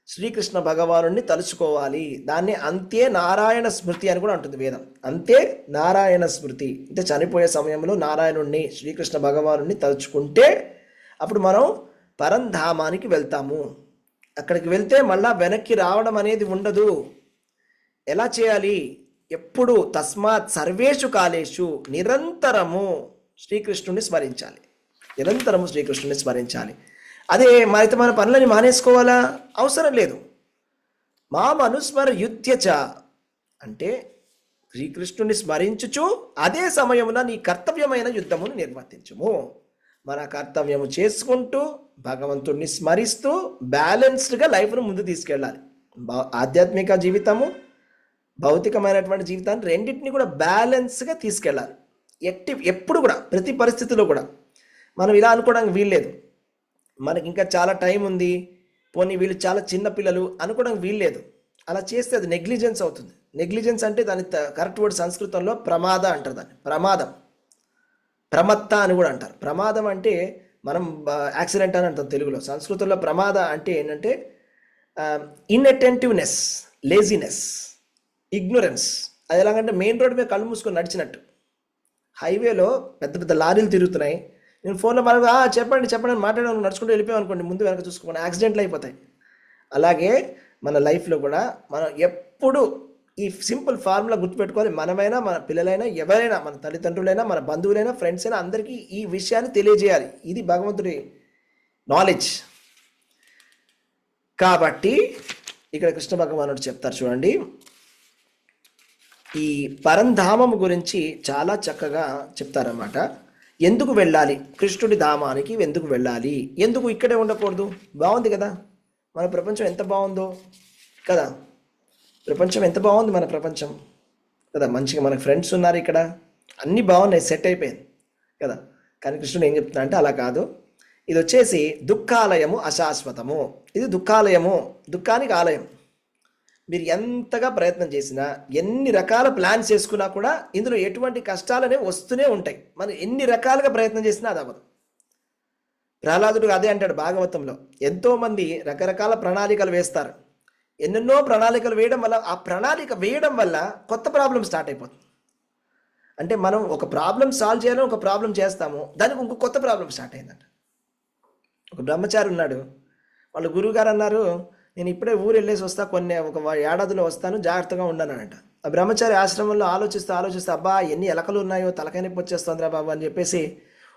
శ్రీకృష్ణ భగవానుడిని తలుచుకోవాలి. దాన్ని అంతే నారాయణ స్మృతి అని కూడా అంటుంది వేదం. అంతే నారాయణ స్మృతి అంటే చనిపోయే సమయంలో నారాయణుడిని, శ్రీకృష్ణ భగవానుడిని తలుచుకుంటే అప్పుడు మనం పరంధామానికి వెళ్తాము. అక్కడికి వెళ్తే మళ్ళా వెనక్కి రావడం అనేది ఉండదు. ఎలా చేయాలి? ఎప్పుడు తస్మాత్ సర్వేషు కాలేషు నిరంతరము శ్రీకృష్ణుడిని స్మరించాలి. నిరంతరము శ్రీకృష్ణుడిని స్మరించాలి. అదే అయితే మన పనులని మానేసుకోవాలా? అవసరం లేదు. మాం అనుస్మర యుధ్యచ అంటే శ్రీకృష్ణుని స్మరించుచు అదే సమయమున నీ కర్తవ్యమైన యుద్ధమును నిర్వర్తించుము. మన కర్తవ్యము చేసుకుంటూ భగవంతుడిని స్మరిస్తూ బ్యాలెన్స్డ్గా లైఫ్ను ముందు తీసుకెళ్ళాలి. ఆధ్యాత్మిక జీవితము, భౌతికమైనటువంటి జీవితాన్ని రెండింటిని కూడా బ్యాలెన్స్గా తీసుకెళ్ళాలి. ఎప్పుడు కూడా ప్రతి పరిస్థితిలో కూడా మనం ఇలా అనుకోవడానికి వీల్లేదు. మనకి ఇంకా చాలా టైం ఉంది, పోనీ వీళ్ళు చాలా చిన్న పిల్లలు అనుకోవడానికి వీల్లేదు. అలా చేస్తే అది నెగ్లిజెన్స్ అవుతుంది. నెగ్లిజెన్స్ అంటే దాని కరెక్ట్ వర్డ్ సంస్కృతంలో ప్రమాద అంటారు. దాన్ని ప్రమాదం, ప్రమత్త అని కూడా అంటారు. ప్రమాదం అంటే మనం యాక్సిడెంట్ అని అంటాం తెలుగులో. సంస్కృతంలో ప్రమాద అంటే ఏంటంటే ఇన్అటెంటివ్నెస్, లేజినెస్, ఇగ్నోరెన్స్. అది ఎలాగంటే మెయిన్ రోడ్ మీద కళ్ళు మూసుకొని నడిచినట్టు. హైవేలో పెద్ద పెద్ద లారీలు తిరుగుతున్నాయి, నేను ఫోన్లో మనకు చెప్పండి చెప్పండి మాట్లాడడం నడుచుకుంటూ వెళ్ళిపోయాం అనుకోండి, ముందు వెనక చూసుకోండి, యాక్సిడెంట్లు అయిపోతాయి. అలాగే మన లైఫ్లో కూడా మనం ఎప్పుడు ఈ సింపుల్ ఫార్ములా గుర్తుపెట్టుకోవాలి. మనమైనా, మన పిల్లలైనా, ఎవరైనా, మన తల్లిదండ్రులైనా, మన బంధువులైనా, ఫ్రెండ్స్ అయినా అందరికీ ఈ విషయాన్ని తెలియజేయాలి. ఇది భగవంతుడి నాలెడ్జ్. కాబట్టి ఇక్కడ కృష్ణ భగవానుడు చెప్తారు చూడండి, ఈ పరంధామము గురించి చాలా చక్కగా చెప్తారన్నమాట. ఎందుకు వెళ్ళాలి కృష్ణుడి ధామానికి? ఎందుకు వెళ్ళాలి? ఎందుకు ఇక్కడే ఉండకూడదు? బాగుంది కదా మన ప్రపంచం, ఎంత బాగుందో కదా. ప్రపంచం ఎంత బాగుంది మన ప్రపంచం కదా. మంచిగా మనకు ఫ్రెండ్స్ ఉన్నారు ఇక్కడ, అన్నీ బాగున్నాయి, సెట్ అయిపోయింది కదా. కానీ కృష్ణుడు ఏం చెప్తున్నా అంటే అలా కాదు. ఇది వచ్చేసి దుఃఖాలయము, అశాశ్వతము. ఇది దుఃఖాలయము, దుఃఖానికి ఆలయం. మీరు ఎంతగా ప్రయత్నం చేసినా, ఎన్ని రకాల ప్లాన్స్ చేసుకున్నా కూడా ఇందులో ఎటువంటి కష్టాలు అనేవి వస్తూనే ఉంటాయి. మనం ఎన్ని రకాలుగా ప్రయత్నం చేసినా అది అవ్వదు. ప్రహ్లాదుడు అదే అంటాడు భాగవతంలో. ఎంతోమంది రకరకాల ప్రణాళికలు వేస్తారు. ఎన్నెన్నో ప్రణాళికలు వేయడం వల్ల, ఆ ప్రణాళిక వేయడం వల్ల కొత్త ప్రాబ్లం స్టార్ట్ అయిపోతుంది. అంటే మనం ఒక ప్రాబ్లం సాల్వ్ చేయాలని ఒక ప్రాబ్లం చేస్తాము, దానికి ఇంకో కొత్త ప్రాబ్లం స్టార్ట్ అయిందంట. ఒక బ్రహ్మచారి ఉన్నాడు, వాళ్ళ గురువుగారు అన్నారు, నేను ఇప్పుడే ఊరు వెళ్ళేసి వస్తా, ఒక ఏడాదిలో వస్తాను, జాగ్రత్తగా ఉండనంట. ఆ బ్రహ్మచారి ఆశ్రమంలో ఆలోచిస్తూ అబ్బా ఎన్ని ఎలకలు ఉన్నాయో, తలకాయ నొప్పి వచ్చేస్తుందిరా బాబు అని చెప్పేసి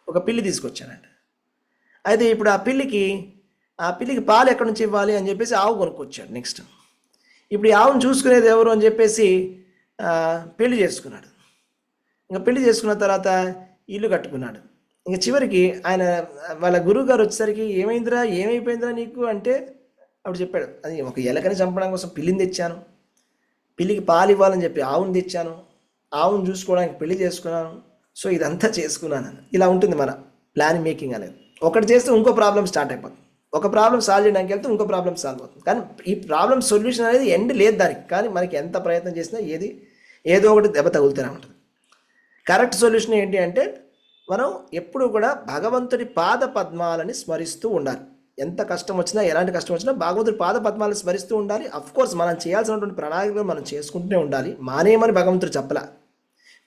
ఒక పిల్లి తీసుకొచ్చానంట. అయితే ఇప్పుడు ఆ పిల్లికి పాలు ఎక్కడి నుంచి ఇవ్వాలి అని చెప్పేసి ఆవు కొనుక్కొచ్చాడు. నెక్స్ట్ ఇప్పుడు ఈ ఆవును చూసుకునేది ఎవరు అని చెప్పేసి పెళ్లి చేసుకున్నాడు. ఇంకా పెళ్లి చేసుకున్న తర్వాత ఇల్లు కట్టుకున్నాడు. ఇంకా చివరికి ఆయన వాళ్ళ గురువు గారు వచ్చేసరికి ఏమైపోయిందిరా నీకు అంటే అప్పుడు చెప్పాడు, అది ఒక ఎలకని చంపడం కోసం పిల్లిని తెచ్చాను, పిల్లికి పాలు ఇవ్వాలని చెప్పి ఆవును తెచ్చాను, ఆవును చూసుకోవడానికి పెళ్లి చేసుకున్నాను, సో ఇదంతా చేసుకున్నాను. ఇలా ఉంటుంది మన ప్లాన్ మేకింగ్ అనేది. ఒకటి చేస్తే ఇంకో ప్రాబ్లం స్టార్ట్ అయిపోతుంది, ఒక ప్రాబ్లం సాల్వ్ చేయడానికి వెళ్తే ఇంకో ప్రాబ్లం సాల్వ్ అవుతుంది. కానీ ఈ ప్రాబ్లం సొల్యూషన్ అనేది ఎండ్ లేదు దానికి. కానీ మనకి ఎంత ప్రయత్నం చేసినా ఏదో ఒకటి దెబ్బ తగులుతూనే ఉంటుంది. కరెక్ట్ సొల్యూషన్ ఏంటి అంటే మనం ఎప్పుడు కూడా భగవంతుడి పాద పద్మాలని స్మరిస్తూ ఉండాలి. ఎంత కష్టం వచ్చినా ఎలాంటి కష్టం వచ్చినా భగవంతుడి పాద పద్మాలను స్మరిస్తూ ఉండాలి. అఫ్ కోర్స్ మనం చేయాల్సినటువంటి ప్రణాళికలు మనం చేసుకుంటూనే ఉండాలి. మానేయమని భగవంతుడు చెప్పలా.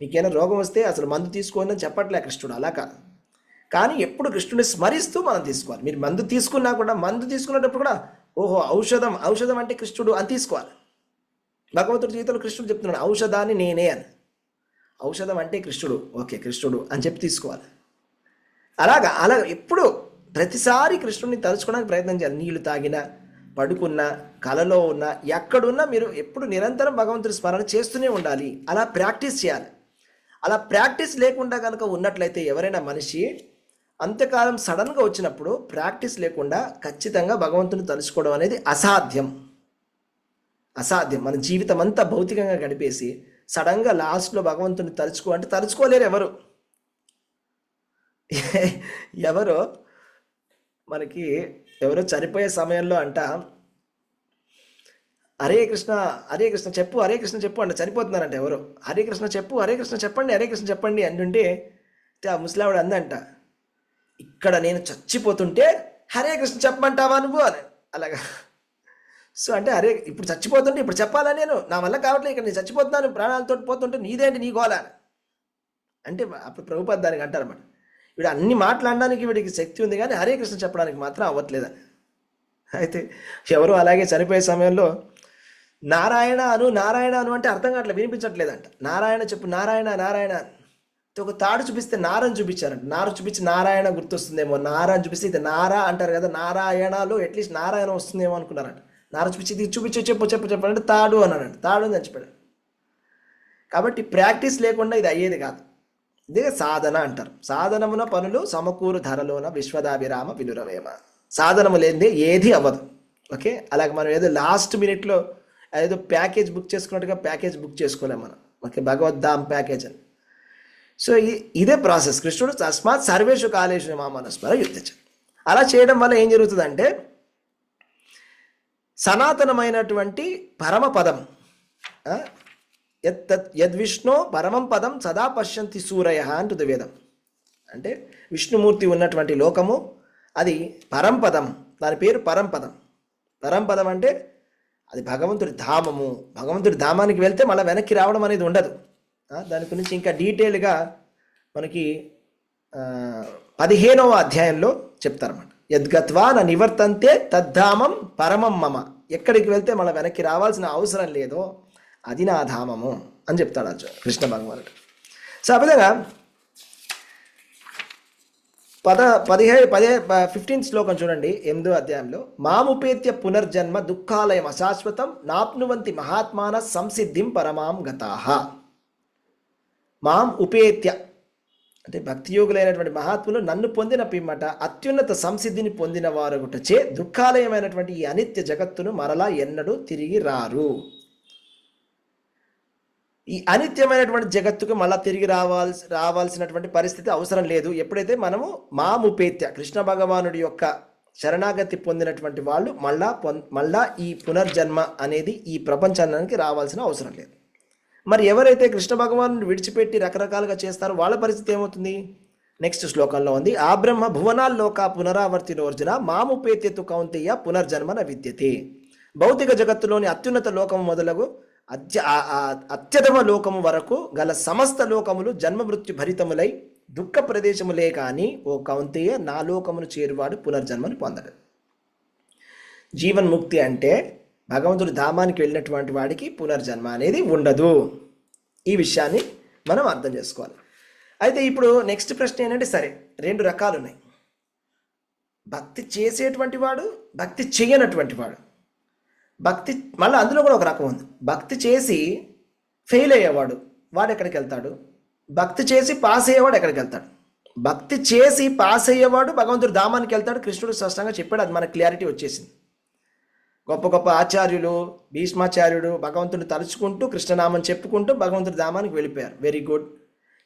మీకేమైనా రోగం వస్తే అసలు మందు తీసుకోండి అని చెప్పట్లే కృష్ణుడు, అలా కాదు. కానీ ఎప్పుడు కృష్ణుడిని స్మరిస్తూ మనం తీసుకోవాలి. మీరు మందు తీసుకున్నా కూడా మందు తీసుకునేటప్పుడు కూడా ఓహో ఔషధం అంటే కృష్ణుడు అని తీసుకోవాలి. భగవంతుడి జీవితంలో కృష్ణుడు చెప్తున్నాడు ఔషధాన్ని నేనే అని. ఔషధం అంటే కృష్ణుడు, ఓకే కృష్ణుడు అని చెప్పి తీసుకోవాలి. అలాగా ఎప్పుడు ప్రతిసారి కృష్ణుడిని తలుచుకోవడానికి ప్రయత్నం చేయాలి. నీళ్లు తాగినా, పడుకున్నా, కలలో ఉన్నా, ఎక్కడున్నా మీరు ఎప్పుడు నిరంతరం భగవంతుడి స్మరణ చేస్తూనే ఉండాలి. అలా ప్రాక్టీస్ చేయాలి. అలా ప్రాక్టీస్ లేకుండా కనుక ఉన్నట్లయితే ఎవరైనా మనిషి అంతకాలం సడన్గా వచ్చినప్పుడు ప్రాక్టీస్ లేకుండా ఖచ్చితంగా భగవంతుని తలుచుకోవడం అనేది అసాధ్యం. మన జీవితం అంతా భౌతికంగా గడిపేసి సడన్గా లాస్ట్లో భగవంతుని తలుచుకో అంటే తలుచుకోలేరు ఎవరు. మనకి ఎవరో చనిపోయే సమయంలో అంట హరే కృష్ణ చెప్పు, హరే కృష్ణ చెప్పు అంట. చనిపోతున్నారంట ఎవరో. హరే కృష్ణ చెప్పండి, హరే కృష్ణ చెప్పండి అంటుంటే ఆ ముసలావిడ అందంట, ఇక్కడ నేను చచ్చిపోతుంటే హరే కృష్ణ చెప్పమంటావా నువ్వు అని. అలాగా. సో అంటే అరే ఇప్పుడు చచ్చిపోతుంటే ఇప్పుడు చెప్పాలా, నేను నా వల్ల కావట్లేదు, ఇక్కడ నేను చచ్చిపోతున్నాను, ప్రాణాలతో పోతుంటే నీదేంటి నీ గోల అంటే అప్పుడు ప్రభుపాద దానికి అంటారన్నమాట, వీడు అన్ని మాట్లాడడానికి వీడికి శక్తి ఉంది కానీ హరే కృష్ణ చెప్పడానికి మాత్రం అవ్వట్లేదని. అయితే ఎవరో అలాగే చనిపోయే సమయంలో నారాయణ అను అంటే అర్థం కావట్లేదు, వినిపించట్లేదంట. నారాయణ చెప్పు, నారాయణ ఒక తాడు చూపిస్తే నారని చూపించారంట. నారు చూపించి నారాయణ గుర్తొస్తుందేమో, నారా అని చూపిస్తే ఇది నారా అంటారు కదా, నారాయణలో అట్లీస్ట్ నారాయణ వస్తుందేమో అనుకున్నారంట. నార చూపించి ఇది చూపించి చెప్పు అంటే తాడు అన్నాడంట. తాడు అని చచ్చిపోయాడు. కాబట్టి ప్రాక్టీస్ లేకుండా ఇది అయ్యేది కాదు. ఇదే సాధన అంటారు. సాధనమున పనులు సమకూరు ధరలోన విశ్వదాభిరామ వినురవేమ. సాధనము లేనిదే ఏది అవ్వదు. ఓకే, అలాగే మనం ఏదో లాస్ట్ మినిట్లో ఏదో ప్యాకేజ్ బుక్ చేసుకున్నట్టుగా ప్యాకేజ్ బుక్ చేసుకోలేము మనం. ఓకే, భగవద్ధామ్ ప్యాకేజ్ అని. సో ఇదే ప్రాసెస్. కృష్ణుడు తస్మాత్ సర్వేషు కాలేషు మామనస్మర యుద్ధ. అలా చేయడం వల్ల ఏం జరుగుతుందంటే సనాతనమైనటువంటి పరమ పదం, యద్విష్ణు పరమం పదం సదా పశ్యంతి సూరయ అంటుంది వేదం. అంటే విష్ణుమూర్తి ఉన్నటువంటి లోకము అది పరంపదం, దాని పేరు పరంపదం. పరంపదం అంటే అది భగవంతుడి ధామము. భగవంతుడి ధామానికి వెళ్తే మళ్ళీ వెనక్కి రావడం అనేది ఉండదు. దాని గురించి ఇంకా డీటెయిల్గా మనకి 15వ అధ్యాయంలో చెప్తారన్నమాట. యద్గత్వా న నివర్తంతే తద్ధామం పరమం మమ. ఎక్కడికి వెళ్తే మళ్ళీ వెనక్కి రావాల్సిన అవసరం లేదో అది నా ధామము అని చెప్తాడు కృష్ణ భగవానుడు. సో ఆ విధంగా 15th శ్లోకం చూడండి, 8వ అధ్యాయంలో. మాముపేత్య పునర్జన్మ దుఃఖాలయం అశాశ్వతం నాప్నువంతి మహాత్మాన సంసిద్ధిం పరమాం గతాః. మాం ఉపేత్య అంటే భక్తియోగులైనటువంటి మహాత్ములు నన్ను పొందిన పిమ్మట అత్యున్నత సంసిద్ధిని పొందిన వారొకటచే దుఃఖాలయమైనటువంటి ఈ అనిత్య జగత్తును మరలా ఎన్నడూ తిరిగి రారు. ఈ అనిత్యమైనటువంటి జగత్తుకు మళ్ళా తిరిగి రావాల్సినటువంటి పరిస్థితి అవసరం లేదు. ఎప్పుడైతే మనము మాముపేత్య కృష్ణ భగవానుడి యొక్క శరణాగతి పొందినటువంటి వాళ్ళు మళ్ళా ఈ పునర్జన్మ అనేది ఈ ప్రపంచానికి రావాల్సిన అవసరం లేదు. మరి ఎవరైతే కృష్ణ భగవాను విడిచిపెట్టి రకరకాలుగా చేస్తారో వాళ్ళ పరిస్థితి ఏమవుతుంది? నెక్స్ట్ శ్లోకంలో ఉంది. ఆ బ్రహ్మ భువనాల్లోక పునరావర్తినోర్జున మాముపేత్యతు కౌంతేయ పునర్జన్మన విద్యతే. భౌతిక జగత్తులోని అత్యున్నత లోకము మొదలగు అత్యధమ లోకము వరకు గల సమస్త లోకములు జన్మ మృత్యు భరితములై దుఃఖ ప్రదేశములే కానీ ఓ కౌంతేయ నా లోకమును చేరువాడు పునర్జన్మను పొందడు. జీవన్ముక్తి అంటే భగవంతుడి ధామానికి వెళ్ళినటువంటి వాడికి పునర్జన్మ అనేది ఉండదు. ఈ విషయాన్ని మనం అర్థం చేసుకోవాలి. అయితే ఇప్పుడు నెక్స్ట్ ప్రశ్న ఏంటంటే, సరే 2 రకాలు ఉన్నాయి. భక్తి చేసేటువంటి వాడు, భక్తి చేయనటువంటి వాడు. భక్తి మళ్ళీ అందులో కూడా ఒక రకం ఉంది. భక్తి చేసి ఫెయిల్ అయ్యేవాడు వాడు ఎక్కడికి వెళ్తాడు? భక్తి చేసి పాస్ అయ్యేవాడు ఎక్కడికి వెళ్తాడు? భక్తి చేసి పాస్ అయ్యేవాడు భగవంతుడి ధామానికి వెళ్తాడు. కృష్ణుడు స్పష్టంగా చెప్పాడు, అది మనకు క్లారిటీ వచ్చేసింది. గొప్ప గొప్ప ఆచార్యులు, భీష్మాచార్యుడు భగవంతుడిని తలుచుకుంటూ కృష్ణనామం చెప్పుకుంటూ భగవంతుడి ధామానికి వెళ్ళిపోయారు. Very good.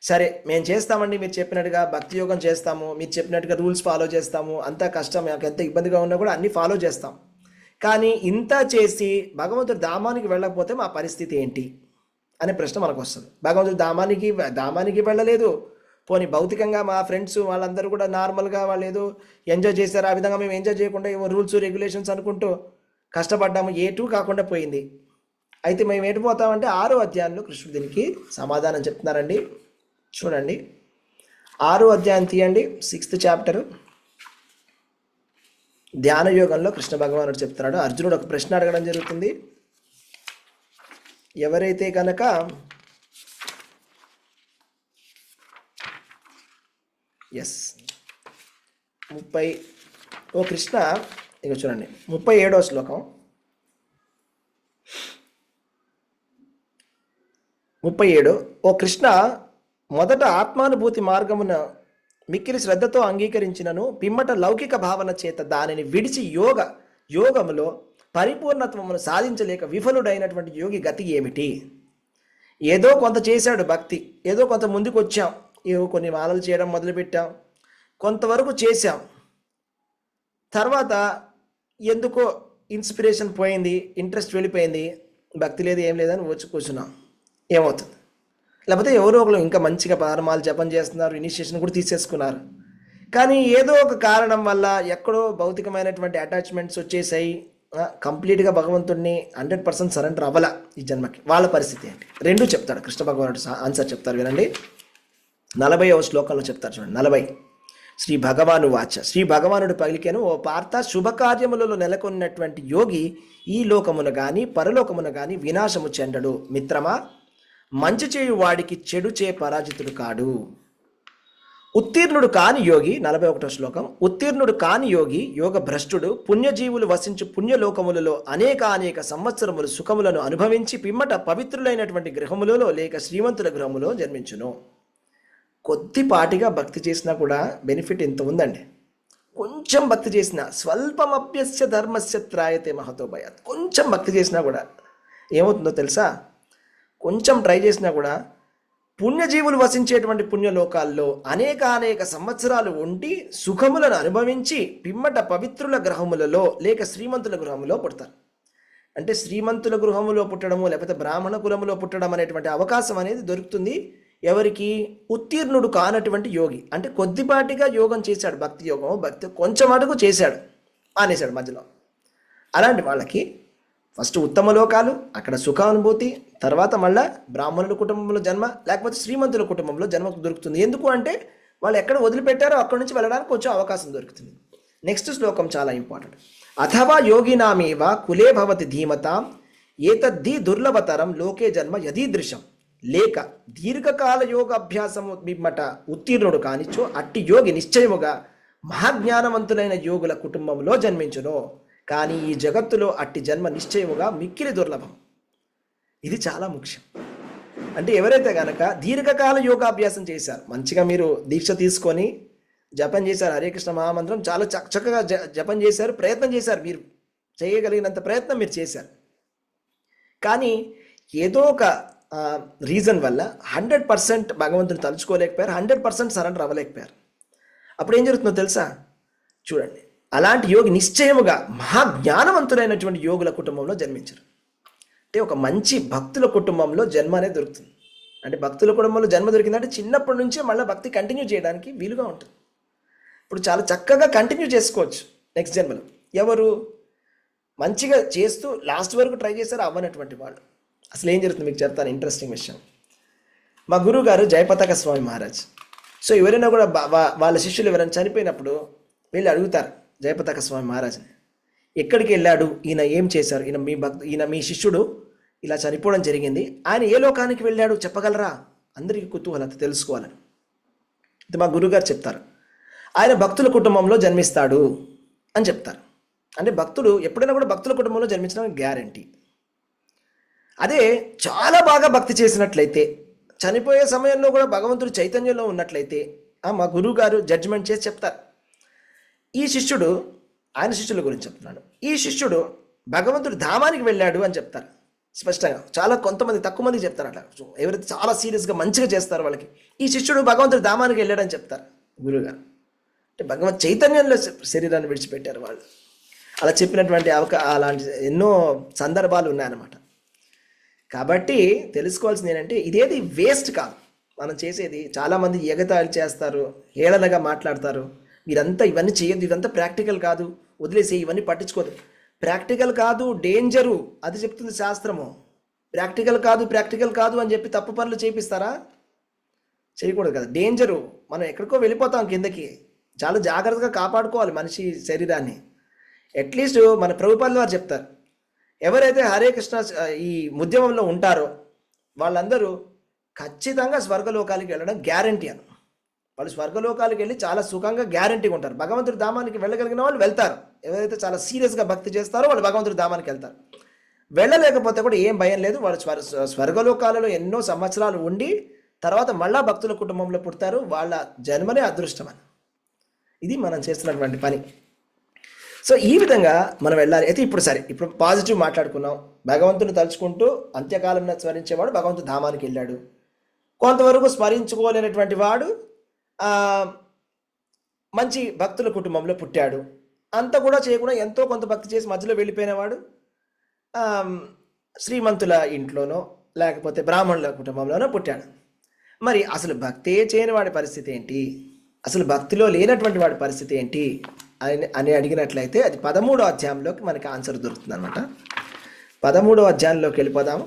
సరే, మేము చేస్తామండి, మీరు చెప్పినట్టుగా భక్తి యోగం చేస్తాము, మీరు చెప్పినట్టుగా రూల్స్ ఫాలో చేస్తాము, అంతా కష్టం, మాకు ఎంత ఇబ్బందిగా ఉన్నా కూడా అన్నీ ఫాలో చేస్తాం. కానీ ఇంత చేసి భగవంతుడి ధామానికి వెళ్ళకపోతే మా పరిస్థితి ఏంటి అనే ప్రశ్న మనకు వస్తుంది. భగవంతుడి ధామానికి వెళ్ళలేదు, పోనీ భౌతికంగా మా ఫ్రెండ్స్ వాళ్ళందరూ కూడా నార్మల్గా వాళ్ళు ఏదో ఎంజాయ్ చేశారు, ఆ విధంగా మేము ఎంజాయ్ చేయకుండా ఏవో రూల్స్ రెగ్యులేషన్స్ అనుకుంటూ కష్టపడ్డాము, ఏటూ కాకుండా పోయింది. అయితే మేము ఎటు పోతామంటే 6వ అధ్యాయంలో కృష్ణుడు దీనికి సమాధానం చెప్తున్నారండి. చూడండి, 6వ అధ్యాయం తీయండి, 6th చాప్టరు. ధ్యాన యోగంలో కృష్ణ భగవానుడు చెప్తున్నాడు. అర్జునుడు ఒక ప్రశ్న అడగడం జరుగుతుంది. ఎవరైతే కనుక ఎస్ 30 ఓ కృష్ణ, ఇక చూడండి 37వ శ్లోకం. 37 ఓ కృష్ణ, మొదట ఆత్మానుభూతి మార్గమున మిక్కిలి శ్రద్ధతో అంగీకరించినను పిమ్మట లౌకిక భావన చేత దానిని విడిచి యోగములో పరిపూర్ణత్వమును సాధించలేక విఫలుడైనటువంటి యోగి గతి ఏమిటి? ఏదో కొంత చేశాడు భక్తి, ఏదో కొంత ముందుకు వచ్చాం, ఏవో కొన్ని మాలలు చేయడం మొదలుపెట్టాం, కొంతవరకు చేశాం, తర్వాత ఎందుకో ఇన్స్పిరేషన్ పోయింది, ఇంట్రెస్ట్ వెళ్ళిపోయింది, భక్తి లేదు ఏం లేదని వచ్చి కూర్చున్నాం, ఏమవుతుంది? లేకపోతే ఎవరో ఒకరు ఇంకా మంచిగా పారమాలు జపం చేస్తున్నారు, ఇనిషియేషన్ కూడా తీసేసుకున్నారు, కానీ ఏదో ఒక కారణం వల్ల ఎక్కడో భౌతికమైనటువంటి అటాచ్మెంట్స్ వచ్చేసాయి, కంప్లీట్గా భగవంతుడిని 100% సరెండర్ అవ్వాల ఈ జన్మకి. వాళ్ళ పరిస్థితి ఏంటి? రెండూ చెప్తాడు కృష్ణ భగవానుడు, ఆన్సర్ చెప్తారు వినండి. 40వ శ్లోకంలో చెప్తారు చూడండి. 40 శ్రీ భగవాను వాచ, శ్రీ భగవానుడు పలికెను, ఓ పార్థ, శుభకార్యములలో నెలకొన్నటువంటి యోగి ఈ లోకమున గాని పరలోకమున గాని వినాశము చెందడు. మిత్రమా, మంచి చేయు వాడికి చెడు చే పరాజితుడు కాడు. ఉత్తీర్ణుడు కాని యోగి, 41వ శ్లోకం, ఉత్తీర్ణుడు కాని యోగి యోగ భ్రష్టుడు పుణ్యజీవులు వసించు పుణ్యలోకములలో అనేక సంవత్సరములు సుఖములను అనుభవించి పిమ్మట పవిత్రులైనటువంటి గృహములలో లేక శ్రీమంతుల గృహములో జన్మించును. కొద్దిపాటిగా భక్తి చేసినా కూడా బెనిఫిట్ ఇంత ఉందండి. కొంచెం భక్తి చేసినా, స్వల్పమప్యస్య ధర్మస్య త్రాయతే మహతో భయాత్, కొంచెం భక్తి చేసినా కూడా ఏమవుతుందో తెలుసా? కొంచెం ట్రై చేసినా కూడా పుణ్యజీవులు వసించేటువంటి పుణ్యలోకాల్లో అనేక సంవత్సరాలు ఉండి సుఖములను అనుభవించి పిమ్మట పవిత్రుల గృహములలో లేక శ్రీమంతుల గృహములో పుడతారు. అంటే శ్రీమంతుల గృహములో పుట్టడము లేకపోతే బ్రాహ్మణ కులములో పుట్టడం అనేటువంటి అవకాశం అనేది దొరుకుతుంది ఎవరికి? ఉత్తీర్ణుడు కానటువంటి యోగి. అంటే కొద్దిపాటిగా యోగం చేశాడు, భక్తి యోగం, భక్తి కొంచెం అడుగు చేశాడు, ఆనేశాడు మధ్యలో. అలాంటి వాళ్ళకి ఫస్ట్ ఉత్తమ లోకాలు, అక్కడ సుఖానుభూతి, తర్వాత మళ్ళీ బ్రాహ్మణుల కుటుంబంలో జన్మ లేకపోతే శ్రీమంతుల కుటుంబంలో జన్మ దొరుకుతుంది. ఎందుకు అంటే వాళ్ళు ఎక్కడ వదిలిపెట్టారో అక్కడి నుంచి వెళ్ళడానికి కొంచెం అవకాశం దొరుకుతుంది. నెక్స్ట్ శ్లోకం చాలా ఇంపార్టెంట్. అథవా యోగినామేవ కులే భవతి ధీమతాం ఏతద్ధి దుర్లభతరం లోకే జన్మ యదీదృశం. లేక దీర్ఘకాల యోగ అభ్యాసము బిమ్మట ఉత్తీర్ణుడు కానిచ్చో అట్టి యోగి నిశ్చయముగా మహాజ్ఞానవంతులైన యోగుల కుటుంబంలో జన్మించును. కానీ ఈ జగత్తులో అట్టి జన్మ నిశ్చయముగా మిక్కిలి దుర్లభం. ఇది చాలా ముఖ్యం. అంటే ఎవరైతే కనుక దీర్ఘకాల యోగాభ్యాసం చేశారు, మంచిగా మీరు దీక్ష తీసుకొని జపం చేశారు, హరే కృష్ణ మహామంత్రం చాలా చక్కగా జపం చేశారు, ప్రయత్నం చేశారు, మీరు చేయగలిగినంత ప్రయత్నం మీరు చేశారు, కానీ ఏదో ఒక రీజన్ వల్ల 100% భగవంతుని తలుచుకోలేకపోయారు, 100% సరెండర్ అవ్వలేకపోయారు. అప్పుడు ఏం జరుగుతుందో తెలుసా? చూడండి, అలాంటి యోగి నిశ్చయముగా మహాజ్ఞానవంతులైనటువంటి యోగుల కుటుంబంలో జన్మించరు. అంటే ఒక మంచి భక్తుల కుటుంబంలో జన్మ అనేది దొరుకుతుంది. అంటే భక్తుల కుటుంబంలో జన్మ దొరికిందంటే చిన్నప్పటి నుంచే మళ్ళీ భక్తి కంటిన్యూ చేయడానికి వీలుగా ఉంటుంది. ఇప్పుడు చాలా చక్కగా కంటిన్యూ చేసుకోవచ్చు నెక్స్ట్ జన్మలో. ఎవరు మంచిగా చేస్తూ లాస్ట్ వరకు ట్రై చేశారో అవ్వనటువంటి వాళ్ళు. అసలు ఏం జరుగుతుంది మీకు చెప్తాను, ఇంట్రెస్టింగ్ విషయం. మా గురువు గారు జయపతాక స్వామి మహారాజ్. సో ఎవరైనా కూడా వాళ్ళ శిష్యులు ఎవరైనా చనిపోయినప్పుడు వెళ్ళి అడుగుతారు జయపతాక స్వామి మహారాజ్ని, ఎక్కడికి వెళ్ళాడు, ఈయన ఏం చేశారు, ఈయన మీ శిష్యుడు ఇలా చనిపోవడం జరిగింది, ఆయన ఏ లోకానికి వెళ్ళాడు చెప్పగలరా? అందరికీ కుతూహలత తెలుసుకోవాలని. అయితే మా గురువుగారు చెప్తారు, ఆయన భక్తుల కుటుంబంలో జన్మిస్తాడు అని చెప్తారు. అంటే భక్తుడు ఎప్పుడైనా కూడా భక్తుల కుటుంబంలో జన్మించడానికి గ్యారంటీ. అదే చాలా బాగా భక్తి చేసినట్లయితే, చనిపోయే సమయంలో కూడా భగవంతుడు చైతన్యంలో ఉన్నట్లయితే మా గురువు గారు జడ్జిమెంట్ చేసి చెప్తారు, ఈ శిష్యుడు, ఆయన శిష్యుల గురించి చెప్తున్నాడు, ఈ శిష్యుడు భగవంతుడు ధామానికి వెళ్ళాడు అని చెప్తారు స్పష్టంగా. చాలా కొంతమంది తక్కువ మంది చెప్తారు అట్లా, ఎవరైతే చాలా సీరియస్గా మంచిగా చేస్తారో వాళ్ళకి ఈ శిష్యుడు భగవంతుడు ధామానికి వెళ్ళాడని చెప్తారు గురువుగారు. అంటే భగవంతు చైతన్యంలో శరీరాన్ని విడిచిపెట్టారు వాళ్ళు. అలా చెప్పినటువంటి అలాంటి ఎన్నో సందర్భాలు ఉన్నాయన్నమాట. కాబట్టి తెలుసుకోవాల్సింది ఏంటంటే ఇదేది వేస్ట్ కాదు. మనం చేసేది. చాలామంది ఎగతాళి చేస్తారు, హేళనగా మాట్లాడతారు. మీరంతా ఇవన్నీ చేయొద్దు, ఇదంతా ప్రాక్టికల్ కాదు, వదిలేసి ఇవన్నీ పట్టించుకోదు. ప్రాక్టికల్ కాదు, డేంజరు, అది చెప్తుంది శాస్త్రము. ప్రాక్టికల్ కాదు, ప్రాక్టికల్ కాదు అని చెప్పి తప్పు పనులు చేపిస్తారా? చేయకూడదు కదా. డేంజరు, మనం ఎక్కడికో వెళ్ళిపోతాం కిందకి. చాలా జాగ్రత్తగా కాపాడుకోవాలి మనిషి శరీరాన్ని. అట్లీస్ట్ మన ప్రభుపాదుల వారు చెప్తారు, ఎవరైతే హరే కృష్ణ ఈ ఉద్యమంలో ఉంటారో వాళ్ళందరూ ఖచ్చితంగా స్వర్గలోకాలకి వెళ్ళడం గ్యారంటీ అని. వాళ్ళు స్వర్గలోకాలకు వెళ్ళి చాలా సుఖంగా గ్యారంటీగా ఉంటారు. భగవంతుడి ధామానికి వెళ్ళగలిగిన వాళ్ళు వెళ్తారు. ఎవరైతే చాలా సీరియస్గా భక్తి చేస్తారో వాళ్ళు భగవంతుడి ధామానికి వెళ్తారు. వెళ్ళలేకపోతే కూడా ఏం భయం లేదు, వాళ్ళు స్వర్గలోకాలలో ఎన్నో సంవత్సరాలు ఉండి తర్వాత మళ్ళా భక్తుల కుటుంబంలో పుడతారు. వాళ్ళ జన్మనే అదృష్టం అని. ఇది మనం చేస్తున్నటువంటి పని. సో ఈ విధంగా మనం వెళ్ళాలి. అయితే ఇప్పుడు పాజిటివ్ మాట్లాడుకున్నాం. భగవంతుని తలుచుకుంటూ అంత్యకాలంలో స్మరించేవాడు భగవంతుడు ధామానికి వెళ్ళాడు. కొంతవరకు స్మరించుకోలేనటువంటి వాడు మంచి భక్తుల కుటుంబంలో పుట్టాడు. అంత కూడా చేయకుండా ఎంతో కొంత భక్తి చేసి మధ్యలో వెళ్ళిపోయినవాడు శ్రీమంతుల ఇంట్లోనో లేకపోతే బ్రాహ్మణుల కుటుంబంలోనో పుట్టాడు. మరి అసలు భక్తే చేయని వాడి పరిస్థితి ఏంటి, అసలు భక్తిలో లేనటువంటి వాడి పరిస్థితి ఏంటి అని అడిగినట్లయితే అది 13వ అధ్యాయంలోకి మనకి ఆన్సర్ దొరుకుతుంది అనమాట. 13వ అధ్యాయంలోకి వెళ్ళిపోదాము.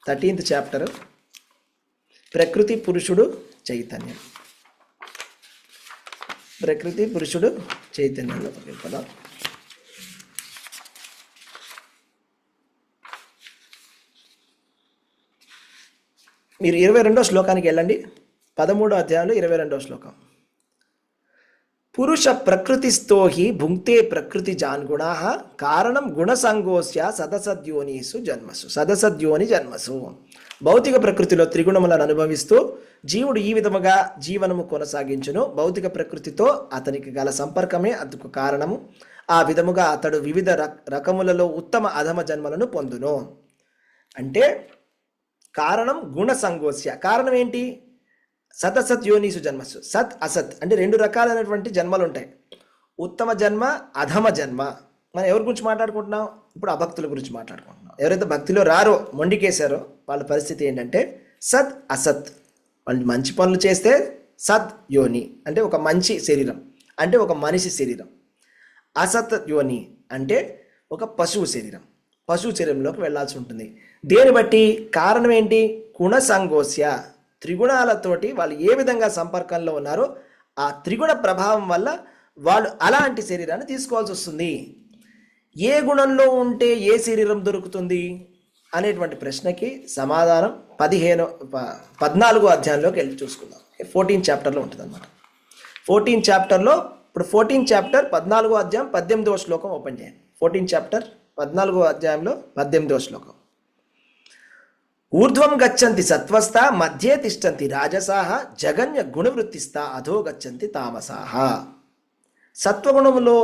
13th చాప్టర్, ప్రకృతి పురుషుడు చైతన్యం. ప్రకృతి పురుషుడు చైతన్యంలోకి వెళ్ళిపోదాం. మీరు 22వ శ్లోకానికి వెళ్ళండి. 13వ అధ్యాయంలో 22వ శ్లోకం. పురుష ప్రకృతిస్థో హి భుంక్తే ప్రకృతి జాన్గుణా కారణం గుణసంగోస్య సదసద్యోనిసు జన్మసు. సదసద్యోని జన్మసు. భౌతిక ప్రకృతిలో త్రిగుణములను అనుభవిస్తూ జీవుడు ఈ విధముగా జీవనము కొనసాగించును. భౌతిక ప్రకృతితో అతనికి గల సంపర్కమే అందుకు కారణము. ఆ విధముగా అతడు వివిధ రకములలో ఉత్తమ అధమ జన్మలను పొందును. అంటే కారణం గుణసంగోస్య. కారణం ఏంటి? సదసత్ యోనిసు జన్మసు. సత్ అసత్ అంటే 2 రకాలైనటువంటి జన్మలు ఉంటాయి. ఉత్తమ జన్మ, అధమ జన్మ. మనం ఎవరి గురించి మాట్లాడుకుంటున్నాం? ఇప్పుడు అభక్తుల గురించి మాట్లాడుకుంటున్నాం. ఎవరైతే భక్తిలో రారో, మొండికేశారో వాళ్ళ పరిస్థితి ఏంటంటే సత్ అసత్. వాళ్ళు మంచి పనులు చేస్తే సత్ యోని అంటే ఒక మంచి శరీరం, అంటే ఒక మనిషి శరీరం. అసత్ యోని అంటే ఒక పశువు శరీరం. పశువు శరీరంలోకి వెళ్లాల్సి ఉంటుంది. దేని బట్టి? కారణం ఏంటి? గుణసంగోస్య. త్రిగుణాలతోటి వాళ్ళు ఏ విధంగా సంపర్కంలో ఉన్నారో ఆ త్రిగుణ ప్రభావం వల్ల వాళ్ళు అలాంటి శరీరాన్ని తీసుకోవాల్సి వస్తుంది. ఏ గుణంలో ఉంటే ఏ శరీరం దొరుకుతుంది అనేటువంటి ప్రశ్నకి సమాధానం 14వ అధ్యాయంలోకి వెళ్ళి చూసుకుందాం. 14th చాప్టర్లో ఉంటుంది అనమాట. 14th చాప్టర్లో ఇప్పుడు 14th చాప్టర్ 14వ అధ్యాయం 18వ శ్లోకం ఓపెన్ చేయండి. 14th చాప్టర్ 14వ అధ్యాయంలో 18వ శ్లోకం. ఊర్ధ్వం గచ్చంతి సత్వస్థ మధ్యే తిష్టంతి రాజసాహ జగన్య గుణవృత్తిస్థ అధో గచ్చంతి తామసాహ. సత్వగుణములో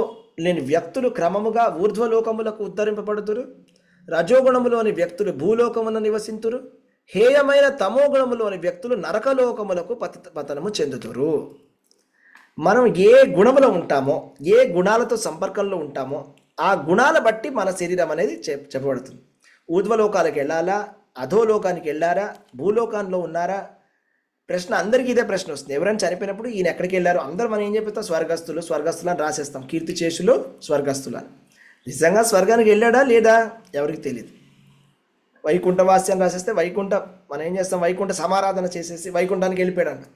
లేని వ్యక్తులు క్రమముగా ఊర్ధ్వలోకములకు ఉద్ధరింపబడుతురు. రజోగుణములోని వ్యక్తులు భూలోకమున నివసింతురు. హేయమైన తమోగుణములోని వ్యక్తులు నరకలోకములకు పతనము చెందుతురు. మనం ఏ గుణములో ఉంటామో, ఏ గుణాలతో సంపర్కంలో ఉంటామో ఆ గుణాల బట్టి మన శరీరం అనేది చెప్పబడుతుంది. ఊర్ధ్వలోకాలకు వెళ్ళాలా, అధోలోకానికి వెళ్ళారా, భూలోకంలో ఉన్నారా? ప్రశ్న అందరికీ ఇదే ప్రశ్న వస్తుంది. ఎవరైనా చనిపోయినప్పుడు ఈయన ఎక్కడికి వెళ్ళారు? అందరూ మనం ఏం చెప్తాం? స్వర్గస్థులు అని రాసేస్తాం. కీర్తి చేసులు స్వర్గస్థులు అని. నిజంగా స్వర్గానికి వెళ్ళాడా లేదా ఎవరికి తెలియదు. వైకుంఠవాసి అని రాసేస్తే మనం ఏం చేస్తాం? వైకుంఠ సమారాధన చేసేసి వైకుంఠానికి వెళ్ళిపోయాడు.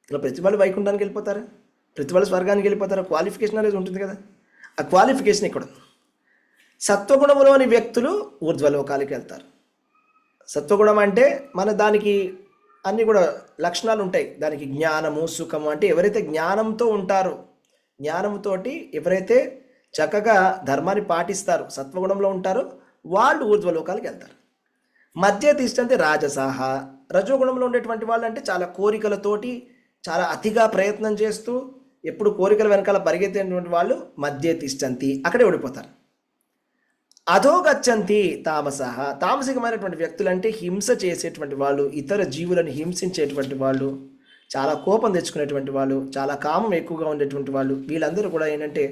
ఇలా ప్రతి వాళ్ళు వైకుంఠానికి వెళ్ళిపోతారా? ప్రతి వాళ్ళు స్వర్గానికి వెళ్ళిపోతారా? క్వాలిఫికేషన్ అనేది ఉంటుంది కదా. ఆ క్వాలిఫికేషన్ ఇక్కడ. సత్వగుణములోని వ్యక్తులు ఊర్ధ్వలోకాలకి వెళ్తారు. సత్వగుణం అంటే దానికి అన్నీ కూడా లక్షణాలు ఉంటాయి. దానికి జ్ఞానము, సుఖము. అంటే ఎవరైతే జ్ఞానంతో ఉంటారో, జ్ఞానంతోటి ఎవరైతే చక్కగా ధర్మాన్ని పాటిస్తారో, సత్వగుణంలో ఉంటారో వాళ్ళు ఊర్ధ్వలోకాలకు వెళ్తారు. మధ్య తిష్టంతి రాజసాహ. రజోగుణంలో ఉండేటువంటి వాళ్ళు అంటే చాలా కోరికలతోటి, చాలా అతిగా ప్రయత్నం చేస్తూ ఎప్పుడు కోరికల వెనకాల పరిగెత్తేటువంటి వాళ్ళు మధ్య తిష్టంతి, అక్కడే ఓడిపోతారు. అధోగచ్చంతి తామసహ. తామసికమైనటువంటి వ్యక్తులు అంటే హింస చేసేటువంటి వాళ్ళు, ఇతర జీవులను హింసించేటువంటి వాళ్ళు, చాలా కోపం తెచ్చుకునేటువంటి వాళ్ళు, చాలా కామం ఎక్కువగా ఉండేటువంటి వాళ్ళు, వీళ్ళందరూ కూడా ఏంటంటే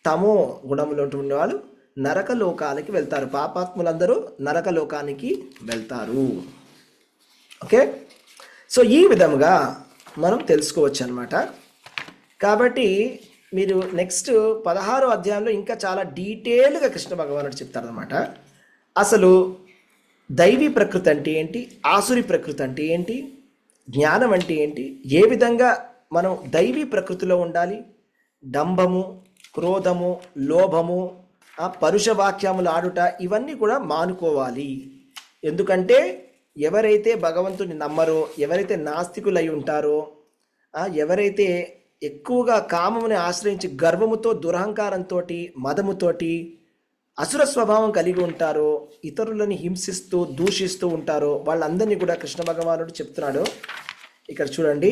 తమో గుణములో ఉండే వాళ్ళు నరకలోకాలకి వెళ్తారు. పాపాత్ములందరూ నరకలోకానికి వెళ్తారు. ఓకే. సో ఈ విధంగా మనం తెలుసుకోవచ్చు అనమాట. కాబట్టి మీరు నెక్స్ట్ 16వ అధ్యాయంలో ఇంకా చాలా డీటెయిల్గా కృష్ణ భగవానుడు చెప్తారనమాట. అసలు దైవీ ప్రకృతి అంటే ఏంటి, ఆసురి ప్రకృతి అంటే ఏంటి, జ్ఞానం అంటే ఏంటి, ఏ విధంగా మనం దైవీ ప్రకృతిలో ఉండాలి, డంభము, క్రోధము, లోభము, పరుష వాక్యములు ఆడుట, ఇవన్నీ కూడా మానుకోవాలి. ఎందుకంటే ఎవరైతే భగవంతుని నమ్మరో, ఎవరైతే నాస్తికులై ఉంటారో, ఎవరైతే ఎక్కువగా కామముని ఆశ్రయించి గర్వముతో, దురహంకారంతో, మదముతోటి అసుర స్వభావం కలిగి ఉంటారో, ఇతరులని హింసిస్తూ దూషిస్తూ ఉంటారో, వాళ్ళందరినీ కూడా కృష్ణ భగవానుడు చెప్తున్నాడు. ఇక్కడ చూడండి,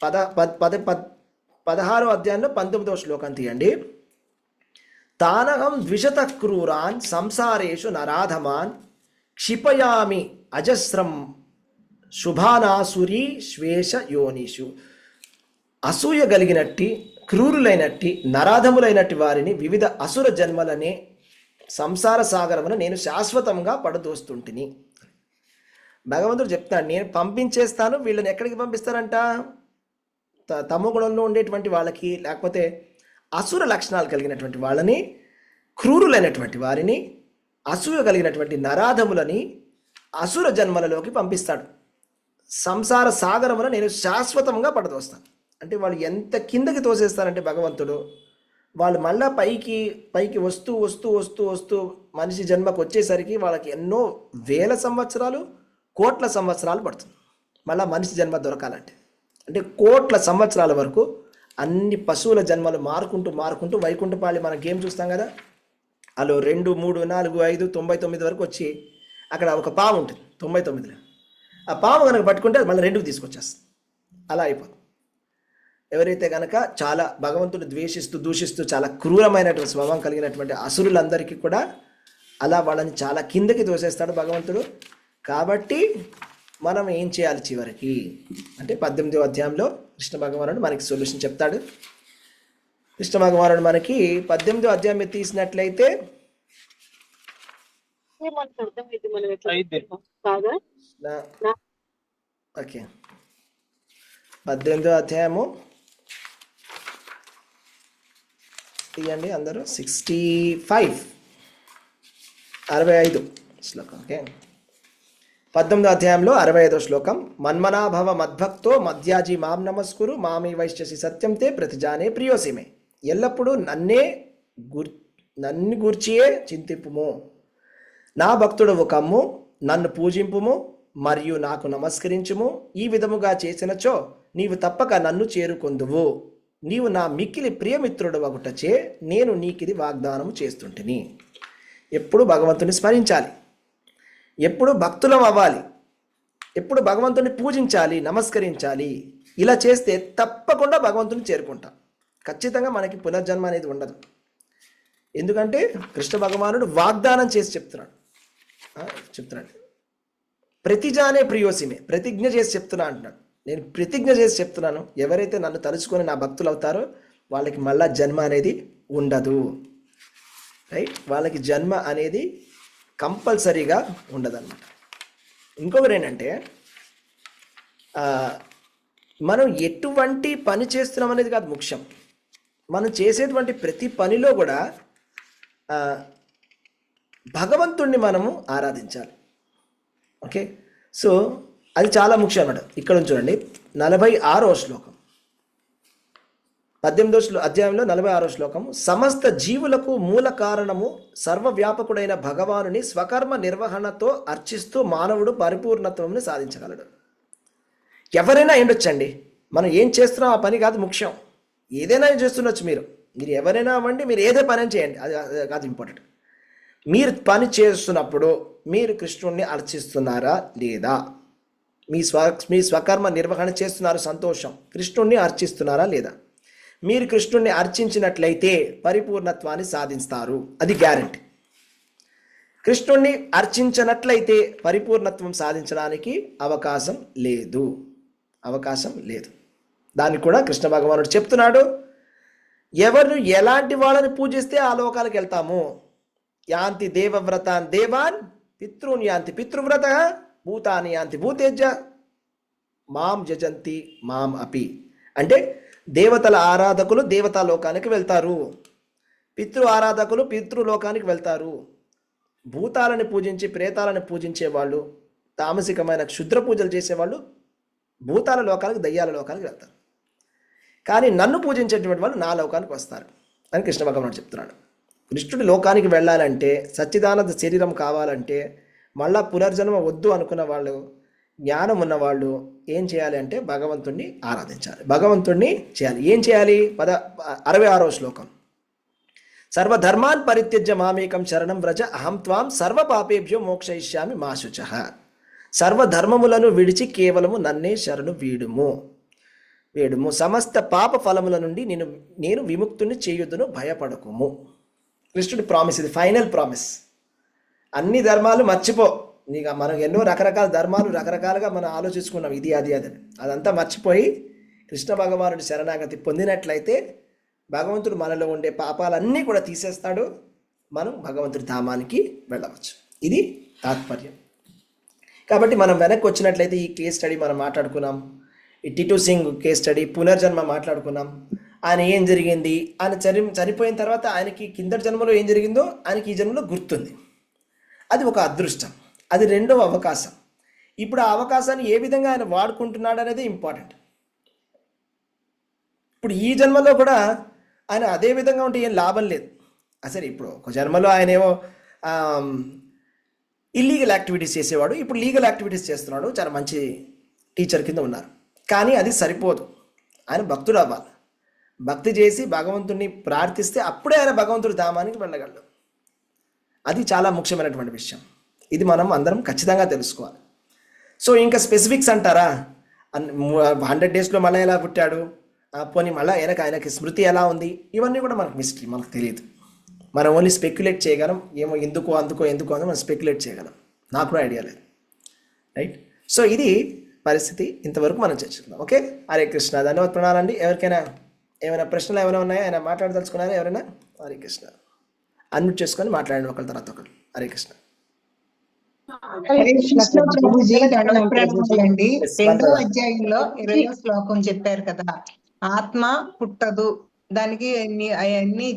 16వ అధ్యాయంలో 19వ శ్లోకం తీయండి. తానహం ద్విషత క్రూరాన్ సంసారేషు నరాధమాన్ క్షిపయామి అజస్రం శుభానాసురీ శ్వేష యోనిషు. అసూయ కలిగినట్టి, క్రూరులైనట్టి, నరాధములైనట్టి వారిని వివిధ అసుర జన్మలనే సంసార సాగరమును నేను శాశ్వతంగా పడదోస్తుంటిని. భగవంతుడు చెప్తాడు, నేను పంపించేస్తాను. వీళ్ళని ఎక్కడికి పంపిస్తారంట? తమో గుణంలో ఉండేటువంటి వాళ్ళకి, లేకపోతే అసుర లక్షణాలు కలిగినటువంటి వాళ్ళని, క్రూరులైనటువంటి వారిని, అసూయ కలిగినటువంటి నరాధములని అసుర జన్మలలోకి పంపిస్తాడు. సంసార సాగరమున నేను శాశ్వతంగా పడదోస్తాను. అంటే వాళ్ళు ఎంత కిందకి తోసేస్తారంటే భగవంతుడు, వాళ్ళు మళ్ళా పైకి వస్తూ వస్తూ వస్తూ వస్తూ మనిషి జన్మకు వచ్చేసరికి వాళ్ళకి ఎన్నో వేల సంవత్సరాలు, కోట్ల సంవత్సరాలు పడుతుంది మళ్ళీ మనిషి జన్మ దొరకాలంటే. అంటే కోట్ల సంవత్సరాల వరకు అన్ని పశువుల జన్మలు మారుకుంటూ వైకుంఠపాళి మనం గేమ్ చూస్తాం కదా, అలో 2, 3, 4, 5, 99 వరకు వచ్చి అక్కడ ఒక పాము ఉంటుంది 99లో. ఆ పాము కనుక పట్టుకుంటే అది మళ్ళీ 2కి తీసుకొచ్చేస్తుంది. అలా అయిపోతుంది. ఎవరైతే కనుక చాలా భగవంతుని ద్వేషిస్తూ దూషిస్తూ చాలా క్రూరమైనటువంటి స్వభావం కలిగినటువంటి అసురులందరికీ కూడా అలా వాళ్ళని చాలా కిందకి తోసేస్తాడు భగవంతుడు. కాబట్టి మనం ఏం చేయాలి చివరికి అంటే 18వ అధ్యాయంలో కృష్ణ భగవానుడు మనకి సొల్యూషన్ చెప్తాడు. కృష్ణ భగవానుడు మనకి 18వ అధ్యాయం తీసినట్లయితే ఓకే, 18వ అధ్యాయము తీయండి అందరూ. 65 శ్లోకం. ఓకే, 18వ అధ్యాయంలో 65వ శ్లోకం. మన్మనాభవ మద్భక్తో మధ్యాజీ మాం నమస్కురు మామీ వైశ్యసి సత్యం తే ప్రతిజానే ప్రియోసిమే. ఎల్లప్పుడూ నన్ను గూర్చియే చింతింపుము, నా భక్తుడవు కమ్ము, నన్ను పూజింపుము మరియు నాకు నమస్కరించుము. ఈ విధముగా చేసినచో నీవు తప్పక నన్ను చేరుకొందువు. నీవు నా మిక్కిలి ప్రియమిత్రుడు ఒకటచే నేను నీకిది వాగ్దానము చేస్తుంటిని. ఎప్పుడు భగవంతుని స్మరించాలి, ఎప్పుడు భక్తులం అవ్వాలి, ఎప్పుడు భగవంతుని పూజించాలి, నమస్కరించాలి. ఇలా చేస్తే తప్పకుండా భగవంతుని చేరుకుంటాం. ఖచ్చితంగా మనకి పునర్జన్మ అనేది ఉండదు. ఎందుకంటే కృష్ణ భగవానుడు వాగ్దానం చేసి చెప్తున్నాడు. ప్రతిజానే ప్రియోసిమే, ప్రతిజ్ఞ చేసి చెప్తున్నా అంటున్నాడు. నేను ప్రతిజ్ఞ చేసి చెప్తున్నాను, ఎవరైతే నన్ను తలుచుకొని నా భక్తులు అవుతారో వాళ్ళకి మళ్ళా జన్మ అనేది ఉండదు. రైట్, వాళ్ళకి జన్మ అనేది కంపల్సరీగా ఉండదన్నమాట. ఇంకొకరు ఏంటంటే మనం ఎటువంటి పని చేస్తున్నాం అనేది కాదు ముఖ్యం. మనం చేసేటువంటి ప్రతి పనిలో కూడా భగవంతుణ్ణి మనము ఆరాధించాలి. ఓకే, సో అది చాలా ముఖ్యం అన్నమాట. ఇక్కడ చూడండి 46వ శ్లోకం, 18వ అధ్యాయంలో 46వ శ్లోకం. సమస్త జీవులకు మూల కారణము సర్వవ్యాపకుడైన భగవానుని స్వకర్మ నిర్వహణతో అర్చిస్తూ మానవుడు పరిపూర్ణత్వంని సాధించగలడు. ఎవరైనా ఉండొచ్చండి, మనం ఏం చేస్తున్నాం ఆ పని కాదు ముఖ్యం. ఏదైనా చేస్తుండొచ్చు, మీరు ఎవరైనా అవ్వండి, మీరు ఏదే పని చేయండి, అది కాదు ఇంపార్టెంట్. మీరు పని చేస్తున్నప్పుడు మీరు కృష్ణుణ్ణి అర్చిస్తున్నారా లేదా, మీ స్వకర్మ నిర్వహణ చేస్తున్నారు, సంతోషం. కృష్ణుణ్ణి అర్చిస్తున్నారా లేదా? మీరు కృష్ణుణ్ణి అర్చించినట్లయితే పరిపూర్ణత్వాన్ని సాధిస్తారు, అది గ్యారెంటీ. కృష్ణుణ్ణి అర్చించినట్లయితే పరిపూర్ణత్వం సాధించడానికి అవకాశం లేదు. దాన్ని కూడా కృష్ణ భగవానుడు చెప్తున్నాడు. ఎవరు ఎలాంటి వాళ్ళని పూజిస్తే ఆ లోకాలకు వెళ్తాము. యాంతి దేవవ్రతాన్ దేవాన్, పితృన్ యాంతి పితృవ్రత, భూతాని యాంతి భూతేజ. మాం జజంతి మాం అపి. అంటే దేవతల ఆరాధకులు దేవతా లోకానికి వెళ్తారు, పితృ ఆరాధకులు పితృలోకానికి వెళ్తారు, భూతాలను పూజించి ప్రేతాలను పూజించే వాళ్ళు, తామసికమైన క్షుద్ర పూజలు చేసేవాళ్ళు భూతాల లోకానికి దయ్యాల లోకానికి వెళ్తారు. కానీ నన్ను పూజించేటువంటి వాళ్ళు నా లోకానికి వస్తారు అని కృష్ణ భగవానుడు చెప్తున్నాడు. కృష్ణుడి లోకానికి వెళ్ళాలంటే, సచ్చిదానంద శరీరం కావాలంటే, మళ్ళా పునర్జన్మ వద్దు అనుకున్న వాళ్ళు, జ్ఞానం ఉన్నవాళ్ళు ఏం చేయాలి అంటే భగవంతుణ్ణి ఆరాధించాలి, భగవంతుణ్ణి చేయాలి. ఏం చేయాలి? 66వ శ్లోకం, సర్వధర్మాన్ పరిత్యజ్య మామేకం శరణం వ్రజ అహం త్వాం సర్వ పాపేభ్యో మోక్షయిష్యామి మా శుచః. సర్వధర్మములను విడిచి కేవలము నన్నే శరణు వేడుము, సమస్త పాప ఫలముల నుండి నేను విముక్తుని చేయుదును, భయపడకుము. కృష్ణుడి ప్రామిస్ ఇది, ఫైనల్ ప్రామిస్. అన్ని ధర్మాలు మర్చిపో. నీకు మనం ఎన్నో రకరకాల ధర్మాలు రకరకాలుగా మనం ఆలోచించుకున్నాం, ఇది అది అది, అదంతా మర్చిపోయి కృష్ణ భగవానుడి శరణాగతి పొందినట్లయితే భగవంతుడు మనలో ఉండే పాపాలన్నీ కూడా తీసేస్తాడు, మనం భగవంతుడి ధామానికి వెళ్ళవచ్చు. ఇది తాత్పర్యం. కాబట్టి మనం వెనక్కి వచ్చినట్లయితే ఈ కేస్ స్టడీ మనం మాట్లాడుకున్నాం, ఈ టిటు సింగ్ కేస్ స్టడీ, పునర్జన్మ మాట్లాడుకున్నాం. ఆయన ఏం జరిగింది, ఆయన చనిపోయిన తర్వాత ఆయనకి కిందటి జన్మలో ఏం జరిగిందో ఆయనకి ఈ జన్మలో గుర్తుంది. అది ఒక అదృష్టం, అది రెండవ అవకాశం. ఇప్పుడు ఆ అవకాశాన్ని ఏ విధంగా ఆయన వాడుకుంటున్నాడు అనేది ఇంపార్టెంట్. ఇప్పుడు ఈ జన్మలో కూడా ఆయన అదే విధంగా ఉంటే ఏం లాభం లేదు. అసలు ఇప్పుడు ఒక జన్మలో ఆయన ఏమో ఇల్లీగల్ యాక్టివిటీస్ చేసేవాడు, ఇప్పుడు లీగల్ యాక్టివిటీస్ చేస్తున్నాడు, చాలా మంచి టీచర్ కింద ఉన్నారు. కానీ అది సరిపోదు, ఆయన భక్తుడు అవ్వాలి. భక్తి చేసి భగవంతుడిని ప్రార్థిస్తే అప్పుడే ఆయన భగవంతుడి ధామానికి వెళ్ళగలడు. అది చాలా ముఖ్యమైనటువంటి విషయం. ఇది మనం అందరం ఖచ్చితంగా తెలుసుకోవాలి. సో ఇంకా స్పెసిఫిక్స్ అంటారా, 100 డేస్లో మళ్ళీ ఎలా పుట్టాడు, పోనీ మళ్ళీ ఆయనకి స్మృతి ఎలా ఉంది, ఇవన్నీ కూడా మనకు మిస్టరీ, మనకు తెలియదు. మనం ఓన్లీ స్పెక్యులేట్ చేయగలం, ఏమో ఎందుకో ఎందుకో అని మనం స్పెక్యులేట్ చేయగలం. నాకు కూడా ఐడియా లేదు, రైట్? సో ఇది పరిస్థితి, ఇంతవరకు మనం చర్చిస్తున్నాం. ఓకే, హరే కృష్ణ. ధన్యవాద ప్రణాలండి. ఎవరికైనా ఏమైనా ప్రశ్నలు ఏమైనా ఉన్నాయా, ఆయన మాట్లాడదలుచుకున్నారా ఎవరైనా? హరే కృష్ణ. అన్మ్యూట్ చేసుకొని మాట్లాడండి ఒకరి తర్వాత ఒకరు. హరే కృష్ణ. అండి 2వ అధ్యాయంలో 20వ శ్లోకం చెప్పారు కదా, ఆత్మ పుట్టదు, దానికి అవన్నీ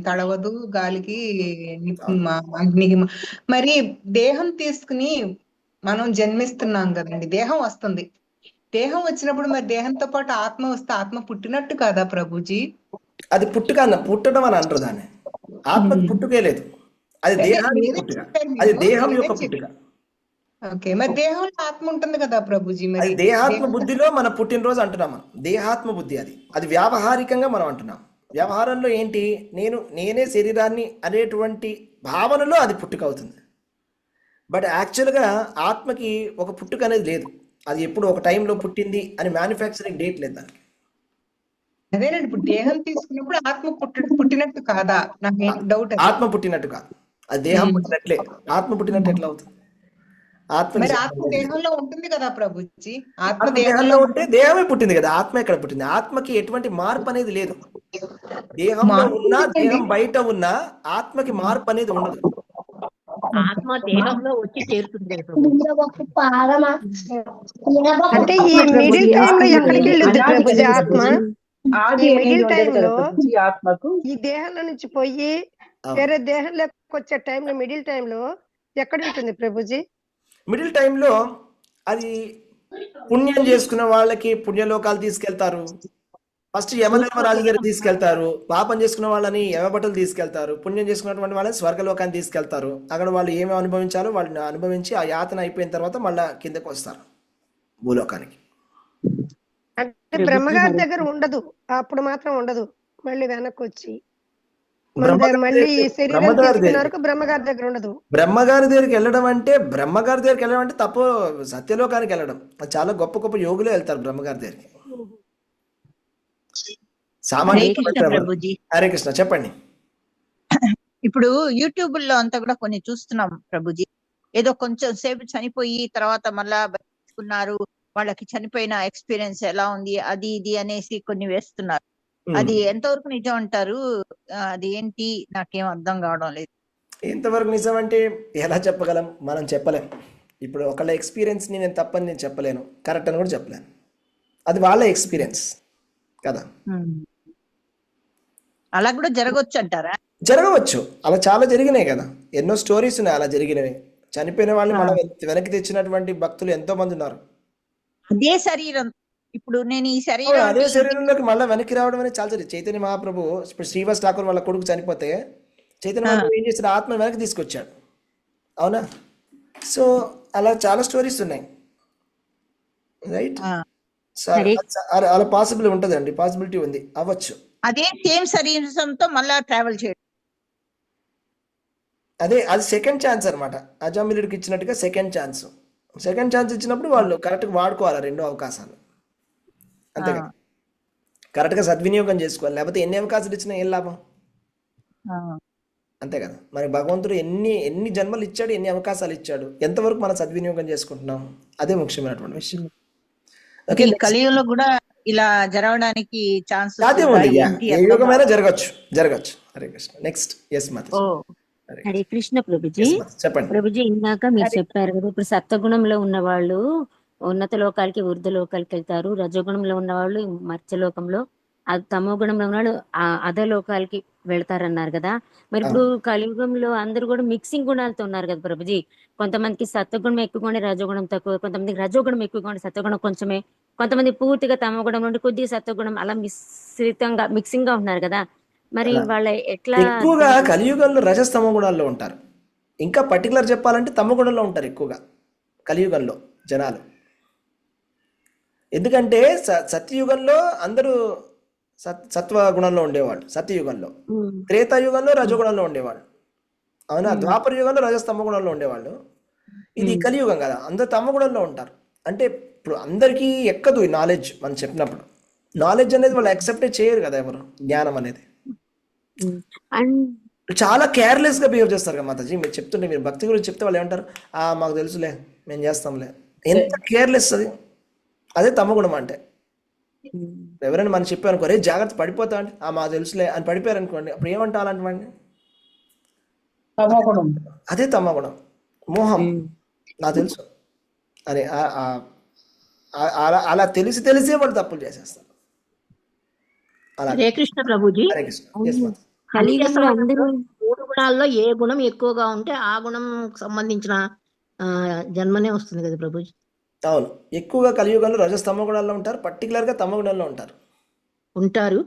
తడవదు, గాలికి అగ్నికి. మరి దేహం తీసుకుని మనం జన్మిస్తున్నాం కదండి, దేహం వస్తుంది. దేహం వచ్చినప్పుడు మరి దేహంతో పాటు ఆత్మ వస్తే ఆత్మ పుట్టినట్టు కాదా ప్రభుజీ? అది పుట్టడం అని అంటారు దాన్ని. ఆత్మ పుట్టుకే లేదు, అది దేహానికి పుట్టుక, అది దేహం యొక్క పుట్టుక. ఓకే, మరి దేహంలో ఆత్మ ఉంటుంది కదా ప్రభుజీ? మరి దేహాత్మ బుద్ధిలో మన పుట్టినరోజు అంటున్నాం మనం, దేహాత్మ బుద్ధి. అది వ్యావహారికంగా మనం అంటున్నాం. వ్యవహారంలో ఏంటి, నేనే శరీరాన్ని అనేటువంటి భావనలో అది పుట్టుక అవుతుంది. బట్ యాక్చువల్గా ఆత్మకి ఒక పుట్టుక అనేది లేదు. అది ఎప్పుడు ఒక టైంలో పుట్టింది అని మ్యానుఫ్యాక్చరింగ్ డేట్ లేదు దానికి. అదేనండి, ఇప్పుడు దేహం తీసుకున్నప్పుడు ఆత్మ పుట్టినట్టు కాదా? నాకు డౌట్. ఆత్మ పుట్టినట్టు కాదు, అది దేహం పుట్టినట్లే. ఆత్మ పుట్టినట్టు ఎట్లా అవుతుంది? ఆత్మ దేహంలో ఉంటుంది కదా ప్రభుజీ? ఆత్మ దేహంలో ఉంటే దేహమే పుట్టింది కదా, ఆత్మ ఎక్కడ పుట్టింది? ఆత్మకి ఎటువంటి మార్పు అనేది లేదు. దేహంలో ఉన్నా దేహం బయట ఉన్నా ఆత్మకి మార్పు అనేది ఉండదు. ఆత్మ దేహంలో వచ్చి చేరుతుంది. అంటే ఈ మిడిల్ టైం లో ఎక్కడికి వెళ్ళొద్దు ప్రభుజీ ఆత్మ? ఈ మిడిల్ టైం లో ఆత్మకు ఈ దేహంలో నుంచి పోయి వేరే దేహంలోకి వచ్చే టైంలో మిడిల్ టైం లో ఎక్కడ ఉంటుంది ప్రభుజీ? మిడిల్ టైంలో అది పుణ్యం చేసుకున్న వాళ్ళకి పుణ్యలోకాలు తీసుకెళ్తారు. ఫస్ట్ యమధర్మరాజు దగ్గర తీసుకెళ్తారు. పాపం చేసుకున్న వాళ్ళని యమభటులు తీసుకెళ్తారు. పుణ్యం చేసుకున్నటువంటి వాళ్ళని స్వర్గలోకాన్ని తీసుకెళ్తారు. అక్కడ వాళ్ళు ఏమి అనుభవించాలో వాళ్ళని అనుభవించి ఆ యాతన అయిపోయిన తర్వాత మళ్ళా కిందకు వస్తారు భూలోకానికి. అంటే బ్రహ్మగారి దగ్గర ఉండదు, అప్పుడు మాత్రం ఉండదు, మళ్ళీ వెనక్కి వచ్చి మళ్ళీ శరీరం బ్రహ్మగారి దగ్గర ఉండదు. బ్రహ్మగారి దగ్గరికి వెళ్ళడం అంటే తప్పు. సత్యలోకానికి వెళ్ళడం, చాలా గొప్ప గొప్ప యోగులే వెళ్తారు బ్రహ్మగారి దగ్గరికి. హరే కృష్ణ. చెప్పండి. ఇప్పుడు యూట్యూబ్ లో అంతా కూడా కొన్ని చూస్తున్నాం ప్రభుజీ, ఏదో కొంచెం సేపు చనిపోయి తర్వాత మళ్ళా బతుకున్నారు, వాళ్ళకి చనిపోయిన ఎక్స్పీరియన్స్ ఎలా ఉంది అది ఇది అనేసి కొన్ని వేస్తున్నారు. అది ఎంతవరకు నిజం అంటారు? అది ఏంటి, నాకేం అర్థం కావడం లేదు. ఎంతవరకు నిజం అంటే ఎలా చెప్పగలం? మనం చెప్పలేం. ఇప్పుడు ఒకళ్ళ ఎక్స్పీరియన్స్ ని నేను తప్పని నేను చెప్పలేను, కరెక్ట్ అని కూడా చెప్పలేను. అది వాళ్ళ ఎక్స్పీరియన్స్ కదా. అలా కూడా జరగవచ్చు అంటారా? జరగవచ్చు, అలా చాలా జరిగినాయి కదా, ఎన్నో స్టోరీస్ ఉన్నాయి అలా జరిగినవి. చనిపోయిన వాళ్ళు మన వెనక్కి తెచ్చినటువంటి భక్తులు ఎంతో మంది ఉన్నారు. అదే శరీరం, ఇప్పుడు నేను ఈ అవును, శరీరం అదే శరీరంలోకి మళ్ళీ వెనక్కి రావడం అనేది చాలా జరిగింది. చైతన్య మహాప్రభు ఇప్పుడు శ్రీవాస్ ఠాకూర్ వాళ్ళ కొడుకు చనిపోతే చైతన్య మహాప్రభు ఏం చేశాడు, ఆత్మ వెనక్కి తీసుకొచ్చాడు. అవునా? సో అలా చాలా స్టోరీస్ ఉన్నాయి, రైట్? సో అలా పాసిబుల్ ఉంటుందండి, పాసిబిలిటీ ఉంది, అవ్వచ్చు. అదే సేమ్ శరీరంతో మళ్ళా ట్రావెల్ చేయడం, అది సెకండ్ ఛాన్స్ అనమాట. అజామిలుడికి ఇచ్చినట్టుగా సెకండ్ ఛాన్స్ ఇచ్చినప్పుడు వాళ్ళు కరెక్ట్గా వాడుకోవాలి రెండో అవకాశాలు, అంతే కదా. కరెక్ట్గా సద్వినియోగం చేసుకోవాలి, లేకపోతే ఎన్ని అవకాశాలు ఇచ్చినా ఏం లాభం, అంతే కదా. మరి భగవంతుడు ఎన్ని జన్మలు ఇచ్చాడు, ఎన్ని అవకాశాలు ఇచ్చాడు, ఎంతవరకు మనం సద్వినియోగం చేసుకుంటున్నాం, అదే ముఖ్యమైనటువంటి విషయం. ఓకే, కలియుగంలో కూడా ఇలా జరగడానికి ఛాన్స్ సాధ్యం ఉంది, ఏ యుగమైనా జరగచ్చు. హరే కృష్ణ. నెక్స్ట్, ఎస్ మాత. హరే కృష్ణ ప్రభుజీ. చెప్పండి ప్రభుజీ, ఇందాక మీరు చెప్పారు కదా, ఇప్పుడు సత్వగుణంలో ఉన్న వాళ్ళు ఉన్నత లోకాలకి ఊర్ధ్వ లోకాలకి వెళ్తారు, రజోగుణంలో ఉన్న వాళ్ళు మత్స్యలోకంలో, తమో గుణంలో ఉన్న వాళ్ళు అధ లోకాలకి వెళ్తారన్నారు కదా. మరి ఇప్పుడు కలియుగంలో అందరూ కూడా మిక్సింగ్ గుణాలతో ఉన్నారు కదా ప్రభుజీ. కొంతమందికి సత్వగుణం ఎక్కువగా రజోగుణం తక్కువ, కొంతమందికి రజోగుణం ఎక్కువగా సత్వగుణం కొంచెమే, కొంతమంది పూర్తిగా తమో గుణం నుండి కొద్దిగా సత్వగుణం, అలా మిక్సింగ్ గా ఉన్నారు కదా. మరి వాళ్ళ ఎట్లా? ఎక్కువగా కలియుగంలో రజస్తమ గుణాల్లో ఉంటారు. ఇంకా పర్టికులర్ చెప్పాలంటే తమ గుణంలో ఉంటారు ఎక్కువగా కలియుగంలో జనాలు. ఎందుకంటే సత్యయుగంలో అందరూ సత్వ గుణంలో ఉండేవాళ్ళు, సత్యయుగంలో. త్రేతాయుగంలో రజోగుణంలో ఉండేవాళ్ళు, అవునా? ద్వాపర యుగంలో రజస్తమ గుణంలో ఉండేవాళ్ళు. ఇది కలియుగం కదా, అందరు తమ గుణంలో ఉంటారు. అంటే ఇప్పుడు అందరికీ ఎక్కదు ఈ నాలెడ్జ్. మనం చెప్పినప్పుడు నాలెడ్జ్ అనేది వాళ్ళు యాక్సెప్టే చేయరు కదా ఎవరు, జ్ఞానం అనేది. చాలా కేర్లెస్ గా బిహేవ్ చేస్తారు కదా మాతాజీ. మీరు చెప్తుంటే, మీరు భక్తి గురించి చెప్తే వాళ్ళు ఏమంటారు, మాకు తెలుసులే, మేము చేస్తాంలే. ఎంత కేర్లెస్ అది, అదే తమ గుణం అంటే. ఎవరైనా మనం చెప్పారనుకో, రే జాగ్రత్త పడిపోతా అంటే, మాకు తెలుసులే అని పడిపోయారు అనుకోండి, అప్పుడు ఏమంటా అలాంటి వాడిని? అదే తమ గుణం, మోహం, నాకు తెలుసు అని. అలా తెలిసే వాళ్ళు తప్పులు చేసేస్తారు. హరే కృష్ణ ప్రభుజీ. హరే కృష్ణ. Yes, మాత. కలియుగంలో అందరూ 3 గుణాల్లో ఏ గుణం ఎక్కువగా ఉంటే ఆ గుణం సంబంధించిన జన్మనే వస్తుంది కదా ప్రభుజీ. అవును, ఎక్కువగా కలియుగంలో రజస్తమ గుణాల్లో ఉంటారు, పర్టికులర్ గా తమ గుణంలో ఉంటారు.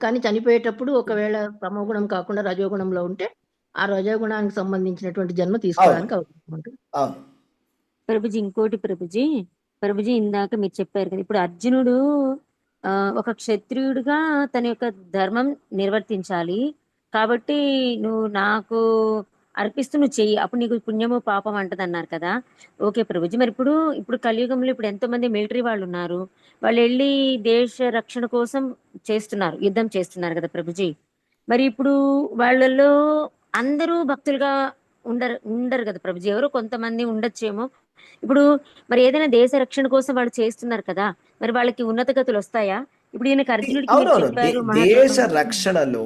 కానీ చనిపోయేటప్పుడు ఒకవేళ తమో గుణం కాకుండా రజోగుణంలో ఉంటే ఆ రజోగుణానికి సంబంధించినటువంటి జన్మ తీసుకోవడానికి అవకాశం ఉంటుంది. అవును ప్రభుజీ. ఇంకోటి ప్రభుజీ ఇందాక మీరు చెప్పారు కదా, ఇప్పుడు అర్జునుడు ఒక క్షత్రియుడిగా తన యొక్క ధర్మం నిర్వర్తించాలి కాబట్టి నువ్వు నాకు అర్పిస్తూ నువ్వు చెయ్యి, అప్పుడు నీకు పుణ్యము పాపం అంటది అన్నారు కదా. ఓకే ప్రభుజీ. మరి ఇప్పుడు కలియుగంలో ఇప్పుడు ఎంతో మంది మిలిటరీ వాళ్ళు ఉన్నారు, వాళ్ళు వెళ్ళి దేశ రక్షణ కోసం చేస్తున్నారు, యుద్ధం చేస్తున్నారు కదా ప్రభుజీ. మరి ఇప్పుడు వాళ్ళలో అందరూ భక్తులుగా ఉండరు కదా ప్రభుజీ, ఎవరో కొంతమంది ఉండొచ్చేమో. ఇప్పుడు మరి ఏదైనా దేశ రక్షణ కోసం వాళ్ళు చేస్తున్నారు కదా, మరి వాళ్ళకి ఉన్నత గతులు వస్తాయా? ఇప్పుడు ఈయనకి అర్జునుడికి మీరు చెప్పారు దేశ రక్షణలో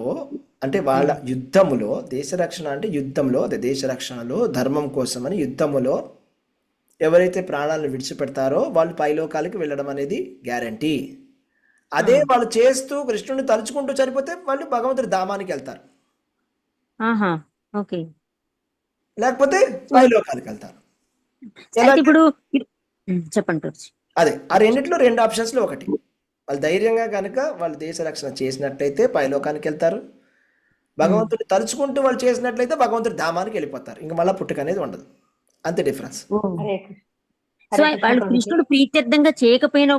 అంటే వాళ్ళ యుద్ధములో, దేశ రక్షణ అంటే యుద్ధంలో, అదే దేశ రక్షణలో ధర్మం కోసం అని యుద్ధములో ఎవరైతే ప్రాణాలను విడిచిపెడతారో వాళ్ళు పైలోకాలకి వెళ్ళడం అనేది గ్యారంటీ. అదే వాళ్ళు చేస్తూ కృష్ణుని తలుచుకుంటూ చనిపోతే వాళ్ళు భగవంతుడి ధామానికి వెళ్తారు, ఓకే, లేకపోతే పైలోకాలకి వెళ్తారు. ఇప్పుడు చెప్పండి ప్రభుజీ. అదే ఆ రెండిట్లో 2 ఆప్షన్స్ లో ఒకటి. వాళ్ళు ధైర్యంగా కనుక వాళ్ళు దేశ రక్షణ చేసినట్లయితే పైలోకానికి వెళ్తారు, భగవంతుడిని తలుచుకుంటూ వాళ్ళు చేసినట్లయితే భగవంతుడి ధామానికి వెళ్ళిపోతారు, ఇంకా మళ్ళీ పుట్టుక అనేది ఉండదు. అంతే డిఫరెన్స్. సో వాళ్ళు కృష్ణుడు ప్రీత్యర్థంగా చేయకపోయినా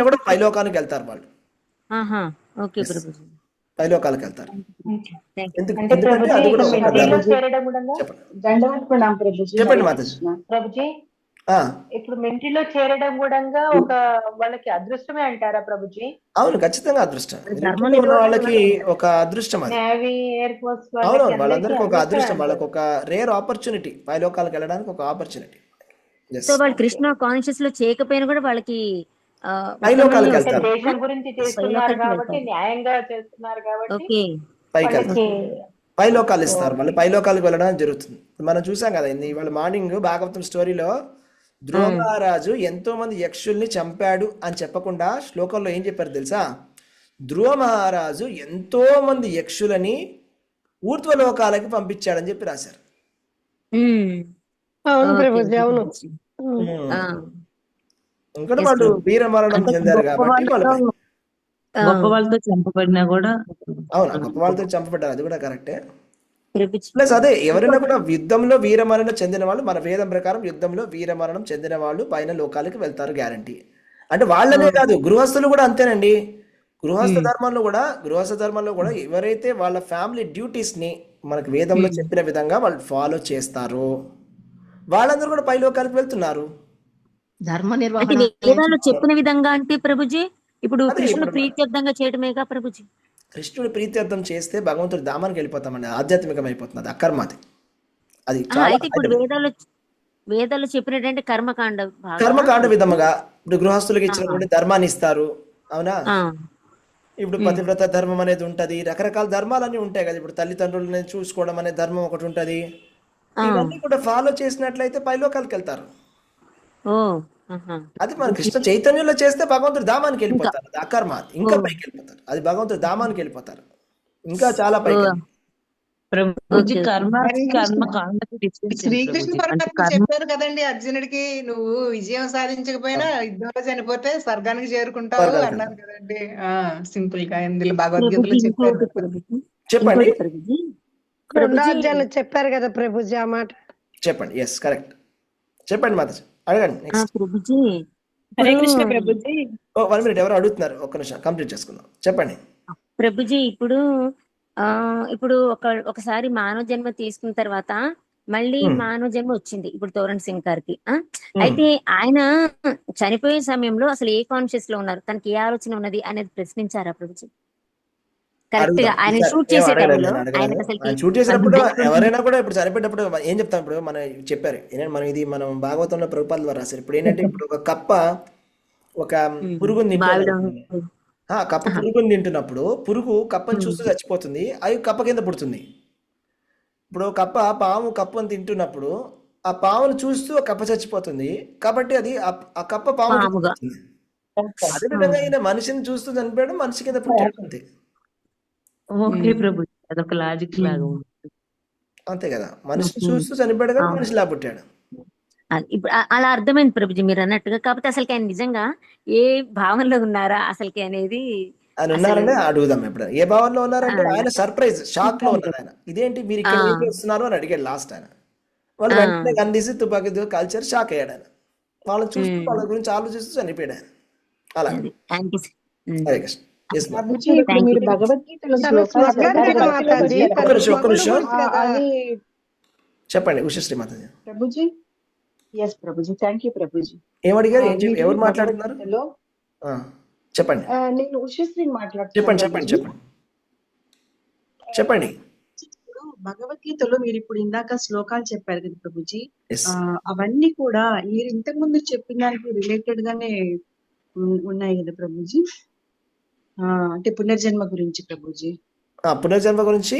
కూడా పైలోకానికి వెళ్తారు వాళ్ళు. ఓకే ప్రభుజీ, పైలోకాలకు వెళ్తారు. చెప్పండి మాతాజీ. ప్రభుజీ, ఇప్పుడు మిలిటరీలో చేరడం కూడా ఒక వాళ్ళకి అదృష్టమే అంటారా ప్రభుజీ? అవును, ఖచ్చితంగా అదృష్టం. ఉన్న వాళ్ళకి ఒక అదృష్టం అది. నేవీ, ఎయిర్ ఫోర్స్ అవునవును, వాళ్ళందరికీ ఒక అదృష్టం, వాళ్ళకి ఒక రేర్ ఆపర్చునిటీ, పైలోకాలకు వెళ్ళడానికి ఒక ఆపర్చునిటీ. సో వాళ్ళు కృష్ణ కాన్షియస్ లో చేయకపోయినా కూడా వాళ్ళకి పైలోకాలకు వెళ్తారు. దేశం గురించి చేస్తున్నారు కాబట్టి, న్యాయంగా చేస్తున్నారు కాబట్టి పైలోకాలు ఇస్తారు, మళ్ళీ పైలోకాలకు వెళ్ళడం జరుగుతుంది. మనం చూసాం కదా ఇవాళ మార్నింగ్ భాగవతం స్టోరీలో ధ్రువ మహారాజు ఎంతో మంది యక్షుల్ని చంపాడు అని చెప్పకుండా శ్లోకంలో ఏం చెప్పారు తెలుసా? ధ్రువ మహారాజు ఎంతో మంది యక్షులని ఊర్ధ్వలోకాలకి పంపించాడని చెప్పి రాశారు. అవును ప్రభుజీ, అవును. ఎందుకంటే వాళ్ళు వీరమరణం చెందారు కాబట్టి గొప్ప వాళ్ళతో చంపబడినా కూడా అవును, గొప్ప వాళ్ళతో చంపబడ్డారు, అది కూడా కరెక్టే. ప్లస్ అదే ఎవరైనా కూడా యుద్ధంలో వీరమరణం చెందిన వాళ్ళు, మన వేదం ప్రకారం యుద్ధంలో వీరమరణం చెందిన వాళ్ళు పైన లోకాలకి వెళ్తారు గ్యారంటీ. అంటే వాళ్ళనే కాదు, గృహస్థులు కూడా అంతేనండి. గృహస్థ ధర్మంలో కూడా ఎవరైతే వాళ్ళ ఫ్యామిలీ డ్యూటీస్ ని మనకు వేదంలో చెప్పిన విధంగా వాళ్ళు ఫాలో చేస్తారో వాళ్ళందరూ కూడా పై లోకాలకు వెళ్తున్నారు. ధర్మ అంటే నిర్వహణ వేదాలు చెప్పిన విధంగా అంటే ప్రభుజీ ఇప్పుడు కృష్ణుడు ప్రీత్యర్థంగా చేయటమేగా ప్రభుజీ? కృష్ణుడి ప్రీత్యర్థం చేస్తే భగవంతుడి ధామానికి వెళ్ళిపోతామండి, ఆధ్యాత్మికం అయిపోతుంది, అది అకర్మ. అది అయితే ఇప్పుడు వేదాలు చెప్పినట్టంటే కర్మకాండ కర్మకాండ విధముగా ఇప్పుడు గృహస్థులకు ఇచ్చినటువంటి ధర్మాన్ని ఇస్తారు, అవునా? ఇప్పుడు పతివ్రత ధర్మం అనేది ఉంటది, రకరకాల ధర్మాలన్నీ ఉంటాయి కదా. ఇప్పుడు తల్లిదండ్రులని చూసుకోవడం అనే ధర్మం ఒకటి ఉంటది. ఇవన్నీ కూడా ఫాలో చేసినట్లయితే పైలోకాలకు వెళ్తారు. అది మన కృష్ణ చైతన్యంలో చేస్తే భగవంతుడి ధామానికి వెళ్ళిపోతారు, అది అకర్మ. ఇంకా పైకి వెళ్ళిపోతారు, అది భగవంతుడి ధామానికి వెళ్ళిపోతారు, ఇంకా చాలా పైకి. ప్రభుజీ కర్మ కాండకి డిఫరెన్స్ శ్రీకృష్ణ పరమాత్మ చెప్పారు కదండి అర్జునుడికి, నువ్వు విజయం సాధించకపోయినా యుద్ధంలో చనిపోతే స్వర్గానికి చేరుకుంటావు అన్నారు కదండి. సింపుల్ గా ఇందులో భగవద్గీతలో చెప్పారు. చెప్పండి, రెండో అధ్యాయంలో చెప్పారు కదా ప్రభుజీ ఆ మాట. చెప్పండి. Yes, correct. చెప్పండి మాతాజీ, అడగండి. ప్రభుజీ హరే కృష్ణ ప్రభుజీ. 1 minute ఎవరు అడుగుతున్నారు, ఒక్క నిమిషం కంప్లీట్ చేసుకుందాం. చెప్పండి ప్రభుజీ. ఇప్పుడు ఒకసారి మానవ జన్మ తీసుకున్న తర్వాత మళ్ళీ మానవ జన్మ వచ్చింది ఇప్పుడు తోరణ్ సింగ్ గారికి. అయితే ఆయన చనిపోయే సమయంలో అసలు ఏ కాన్షియస్ లో ఉన్నారు, తనకి ఏ ఆలోచన ఉన్నది అనేది ప్రశ్నించారా ప్రభుజీ? కరెక్ట్ గా ఆయన షూట్ చేసే టైంలో ఆయనకు అసలు షూట్ చేసినప్పుడు ఎవరైనా కూడా ఇప్పుడు చనిపోయేటప్పుడు ఏం చెప్తాం, ఇప్పుడు మనం చెప్పారు మనం భాగవతంలో ప్రభుపాద ద్వారా రాశారు. ఇప్పుడు ఏంటంటే ఇప్పుడు ఒక కప్ప ఒక పురుగుని కప్ప పురుగుని తింటున్నప్పుడు పురుగు కప్పని చూస్తూ చచ్చిపోతుంది, అవి కప్ప కింద పుడుతుంది. ఇప్పుడు పాము కప్పని తింటున్నప్పుడు ఆ పామును చూస్తూ ఆ కప్ప చచ్చిపోతుంది, కాబట్టి అది ఆ కప్ప పాము. అదేవిధంగా ఈయన మనిషిని చూస్తూ చనిపోయాడు, మనిషి కింద పుట్టాడు, అంతే. ఓకే ప్రభుజీ, అదొక లాజిక్ లాగా ఉంది. అంతే కదా, మనిషిని చూస్తూ చనిపోయాడు కదా, మనిషిలా పుట్టాడు. ఇప్పుడు అలా అర్థమైంది ప్రభుజీ మీరు అన్నట్టుగా. కాకపోతే అసలు ఆయన నిజంగా ఏ భావనలో ఉన్నారా అసలుకి అనేది ఆయన ఉన్నారని అడుగుదాం. ఎప్పుడు ఏ భావనలో ఉన్నారంటే ఆయన సర్ప్రైజ్ షాక్ లో ఉన్నారు. ఆయన ఇదేంటి మీరు ఇక్కడ ఏం చేస్తున్నారు అని అడిగాడు లాస్ట్. ఆయన వాళ్ళు వెంటనే కనిసి తుపాకీ కల్చర్ షాక్ అయ్యాడు. ఆయన వాళ్ళని చూస్తూ వాళ్ళ గురించి ఆలోచిస్తూ చనిపోయాడు ఆయన. అలా హరే కృష్ణ. చెప్పండి Ushasri Mataji. Prabhuji yes Prabhuji, thank you Prabhuji. ఏమడిగారు, ఎవరు మాట్లాడుతున్నారు? చెప్పండి. నేను ఉషశ్రీని మాట్లాడుతున్నాను. చెప్పండి. ఇప్పుడు భగవద్గీతలో మీరు ఇప్పుడు ఇందాక శ్లోకాలు చెప్పారు కదా ప్రభుజీ, అవన్నీ కూడా మీరు ఇంతకు ముందు చెప్పిన దానికి రిలేటెడ్ గానే ఉన్నాయి కదా ప్రభుజీ. అంటే పునర్జన్మ గురించి ప్రభుజీ. పునర్జన్మ గురించి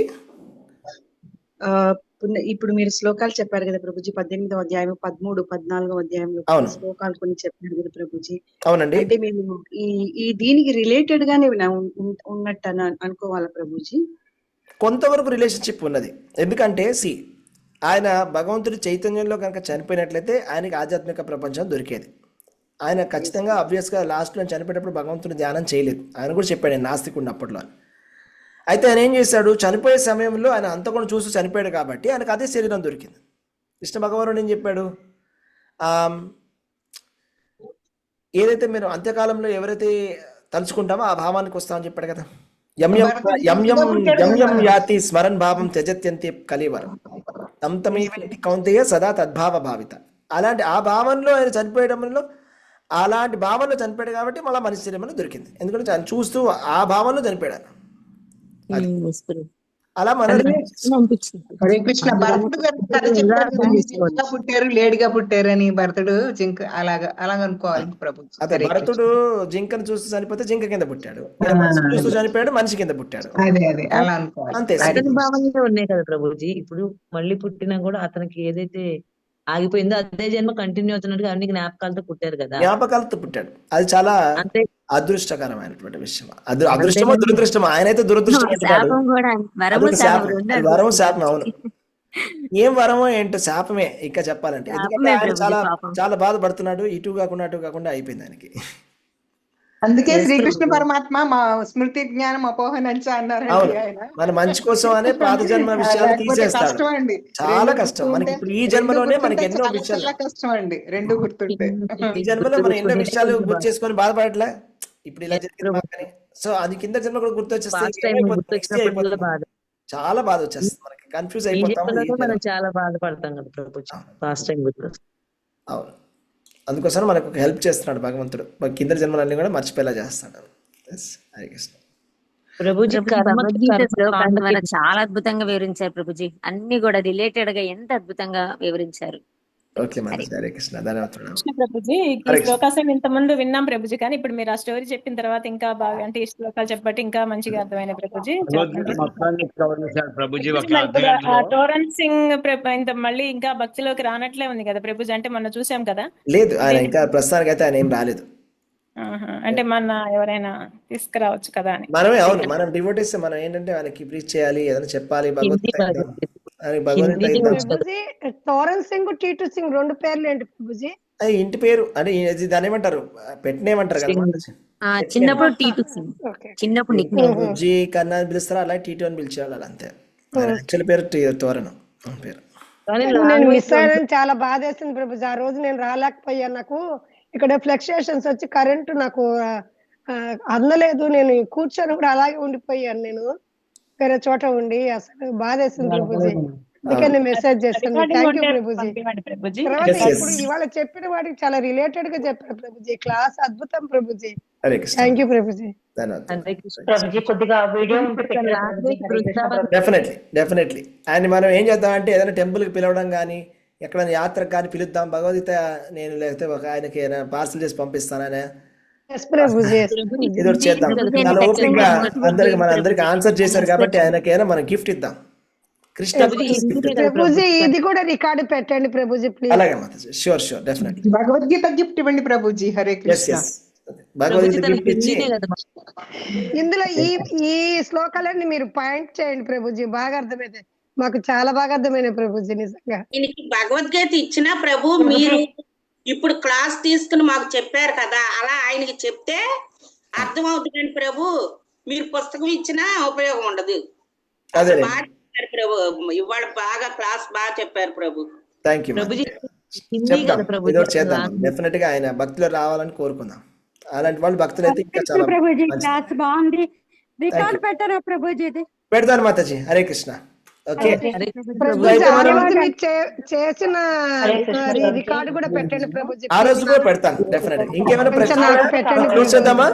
ఇప్పుడు మీరు శ్లోకాలు చెప్పారు కదా ప్రభుజీ, 18వ అధ్యాయం 13, 14వ అధ్యాయంలో శ్లోకాలు కొన్ని చెప్పారు కదా ప్రభుజీ. అవునండి. అంటే మేము ఈ దీనికి రిలేటెడ్ గానే ఉన్నట్టు అనుకోవాలా ప్రభుజీ? కొంతవరకు రిలేషన్షిప్ ఉన్నది. ఎందుకంటే ఆయన భగవంతుడి చైతన్యంలో కనుక చనిపోయినట్లయితే ఆయనకి ఆధ్యాత్మిక ప్రపంచం దొరికేది. ఆయన ఖచ్చితంగా ఆబ్వియస్గా లాస్ట్లో చనిపోయేటప్పుడు భగవంతుని ధ్యానం చేయలేదు. ఆయన కూడా చెప్పాడు నేను నాస్తికుడిని అప్పట్లో. అయితే ఆయన ఏం చేశాడు, చనిపోయే సమయంలో ఆయన అంతకుండా చూస్తూ చనిపోయాడు కాబట్టి ఆయనకు అదే శరీరం దొరికింది. కృష్ణ భగవానుడు ఏం చెప్పాడు, ఏదైతే మీరు అంత్యకాలంలో ఎవరైతే తలుచుకుంటామో ఆ భావానికి వస్తామని చెప్పాడు కదా. యం యాతి స్మరన్ భావం త్యజత్యంతే కలివరం తం తమేవేతి కౌంతేయ సదా తద్భావ భావిత. అలాంటి ఆ భావంలో ఆయన చనిపోయడంలో అలాంటి భావంలో చనిపోయాడు కాబట్టి మళ్ళీ మనిషి శరీరం దొరికింది. ఎందుకంటే ఆయన చూస్తూ ఆ భావంలో చనిపోయాడు. అలా మన హరే కృష్ణ. భరతుడు కథ చెప్పారు, పుట్టారు లేడిగా పుట్టారు అని. భరతుడు జింక అలాగా అనుకోవాలి ప్రభు. అదే భరతుడు జింకను చూస్తూ చనిపోతే జింక కింద పుట్టాడు, చూస్తూ చనిపోయాడు మనిషి కింద పుట్టాడు. అదే అలా అనుకోవాలి. అంతే అతని భావనలో ఉన్నాయి కదా ప్రభుజీ. ఇప్పుడు మళ్ళీ పుట్టినా కూడా అతనికి ఏదైతే ఆగిపోయిందో అదే జన్మ కంటిన్యూ అవుతున్నట్టుగా అన్ని జ్ఞాపకాలతో పుట్టారు కదా. జ్ఞాపకాలతో పుట్టాడు. అది చాలా అంతే అదృష్టకరమైనటువంటి విషయం. అదృష్టమో దురదృష్టమో, ఆయనైతే దురదృష్టం అంటున్నాడు. శాపం కూడా వరము అదొక శాపం శాపం, రెండు అది వరం శాపం. అవును, ఏం వరమో ఏంటో శాపమే ఇంకా చెప్పాలంటే. ఎందుకంటే శాపమే ఆయన ప్రభుజీ చాలా పాపం. చాలా బాధపడుతున్నాడు. ఇటు కాకుండా అయిపోయింది ఆయనకి. అందుకే Yes, శ్రీకృష్ణ ప్రభుజీ. పరమాత్మ మా స్మృతి జ్ఞానం అపోహనంచ అన్నారండి అవును, ఆయన. మన మంచి కోసం అనే పాత జన్మ విషయాలు లేకపోతే తీసేస్తాడు. కష్టం అండి. చాలా రెండు కష్టం మనకి. గుర్తుంటే ఇప్పుడు ఈ జన్మలోనే మనకి ఎన్నో చాలా విషయాలు, చాలా కష్టం అండి రెండు గుర్తుంటే. ఈ జన్మలో మనం ఎన్నో విషయాలు గుర్తు చేసుకొని బాధపడట్లే. ఇప్పుడు ఇలా Yes, జరిగింది మాకని. సో అది కింద జన్మ కూడా గుర్తు వచ్చేస్తే పాస్ట్ టైం గుర్తొచ్చినప్పుడు కూడా బాధ. చాలా బాధ వచ్చేస్తుంది మనకి. కన్ఫ్యూజ్ ఈ అయిపోతాము. జన్మలోనే మనం చాలా బాధపడతాం కదా ప్రభుజీ, పాస్ట్ టైం గుర్తు. అవును, అందుకోసం మనకు ఒక హెల్ప్ చేస్తున్నాడు భగవంతుడు. కింద జన్మలన్నీ కూడా మర్చిపోయేలా చేస్తాడు. హరే కృష్ణ. ప్రభుజీ ప్రభుజీ భగవద్గీత శ్లోకాన్ని మనకు చాలా అద్భుతంగా వివరించారు ప్రభుజీ. అన్ని కూడా రిలేటెడ్ గా ఎంత అద్భుతంగా వివరించారు. ఓకే మాతాజీ, హరే కృష్ణ. ధన్యవాదాలు. కృష్ణ ప్రభుజీ. ఈ హరే కృష్ణ. శ్లోకాసం ఇంత ముందు విన్నాం ప్రభుజీ, కానీ ఇప్పుడు మీరు ఆ స్టోరీ చెప్పిన తర్వాత ఇంకా బాగా, అంటే ఈ శ్లోకాలు చెప్పబట్టి ఇంకా మంచిగా అర్థమైన ప్రభుజీ. భగవద్గీత మొత్తాన్ని కవర్ చేశారు ప్రభుజీ ఒక ఇప్పుడు అధ్యాయంలో. టోరన్ సింగ్ ఇంత మళ్ళీ ఇంకా భక్తిలోకి రానట్లే ఉంది కదా ప్రభుజీ, అంటే మొన్న చూసాం కదా. లేదు, ఆయన ఇంకా ప్రస్తుతానికి అయితే ఆయన ఏం రాలేదు. అంటే మన ఎవరైనా తీసుకురావచ్చు కదా అని. మనమే, అవును, మనం డివోటీస్. మనం ఏంటంటే ఆయనకి ప్రీచ్ చేయాలి, ఏదైనా చెప్పాలి, భగవద్గీత ప్రభుజీ టోరన్ సింగ్, టీటు సింగ్ రెండు పేర్లు ఏంటి ప్రభుజీ? ఇంటి పేరు అంటే దాని ఏమంటారు, పెట్టినేమంటారు కదా మాతాజీ. చిన్నప్పుడు టీటు సింగ్, చిన్నప్పుడు నిక్ నేమ్ బుజ్జి కన్నా అని పిలుస్తారా, అలా టీటు అని పిలిచేవాళ్ళు అంతే. యాక్చువల్ పేరు తోరను పేరు. నేను మిస్ అయ్యానని చాలా బాధ వేసింది ప్రభుజీ. ఆ రోజు నేను రాలేకపోయాను. నాకు ఇక్కడ ఫ్లక్చుయేషన్స్ వచ్చి కరెంటు నాకు అందలేదు. నేను కూర్చొని కూడా అలాగే ఉండిపోయాను. నేను వేరే చోట ఉండి అసలు బాధ వేసింది ప్రభుజీ. అందుకని మెసేజ్ చేస్తాను. Thank you Prabhuji. తర్వాత ఇప్పుడు ఇవాళ చెప్పిన వాడికి చాలా రిలేటెడ్ గా చెప్పారు ప్రభుజీ. క్లాస్ అద్భుతం ప్రభుజీ. Thank you Prabhuji. ప్రభుజీ కొద్దిగా వీడియో డెఫినెట్లీ. అండ్ మనం ఏం చేద్దామంటే ఏదైనా టెంపుల్ కి పిలవడం కానీ, ఎక్కడైనా యాత్రకు కానీ పిలుద్దాం. భగవద్గీత నేను లేకపోతే ఒక ఆయనకి పార్సల్ చేసి పంపిస్తాననే ఏదో చేద్దాం. చాలా ఓపిక అందరికి మన అందరికి ఆన్సర్ చేశారు కాబట్టి ఆయనకైనా మనం గిఫ్ట్ ఇద్దాం. కృష్ణ ప్రభుజీ ఇది కూడా రికార్డు పెట్టండి ప్రభుజీ ప్లీజ్. అలాగే Mataji, sure definitely. Bhagavad Gita gift ఇవ్వండి ప్రభుజీ. హరే కృష్ణ. భగవద్గీత గిఫ్ట్ ఇచ్చి ఇందులో ఈ శ్లోకాలన్నీ మీరు పాయింట్ చేయండి ప్రభుజీ. బాగా అర్థమైతే మాకు చాలా బాగా అర్థమైన ప్రభుజీ. నిజంగా దీనికి భగవద్గీత ఇచ్చిన ప్రభు మీరు ఇప్పుడు క్లాస్ తీసుకుని మాకు చెప్పారు కదా, అలా ఆయనకి చెప్తే అర్థం అవుతుందండి ప్రభు. మీరు పుస్తకం ఇచ్చినా ఉపయోగం ఉండదు. బాగా చెప్పారు ప్రభు, ఇవాళ బాగా క్లాస్ బాగా చెప్పారు ప్రభు. Thank you. చేద్దాం డెఫినెట్ గా. ఆయన భక్తిలో రావాలని కోరుకుందాం. అలాంటి వాళ్ళు భక్తులు అయితే ఇంకా చాలా బాగుంది. రికార్డ్ పెట్టారా ప్రభుజీ? పెడతాను మాతాజీ. హరే కృష్ణ. ఓకే, చేసిన రికార్డు కూడా పెట్టండి ప్రభుజీ. ఆ రోజు కూడా పెడతాను డెఫినెట్. ఇంకేమైనా ప్రశ్న చూద్దామా?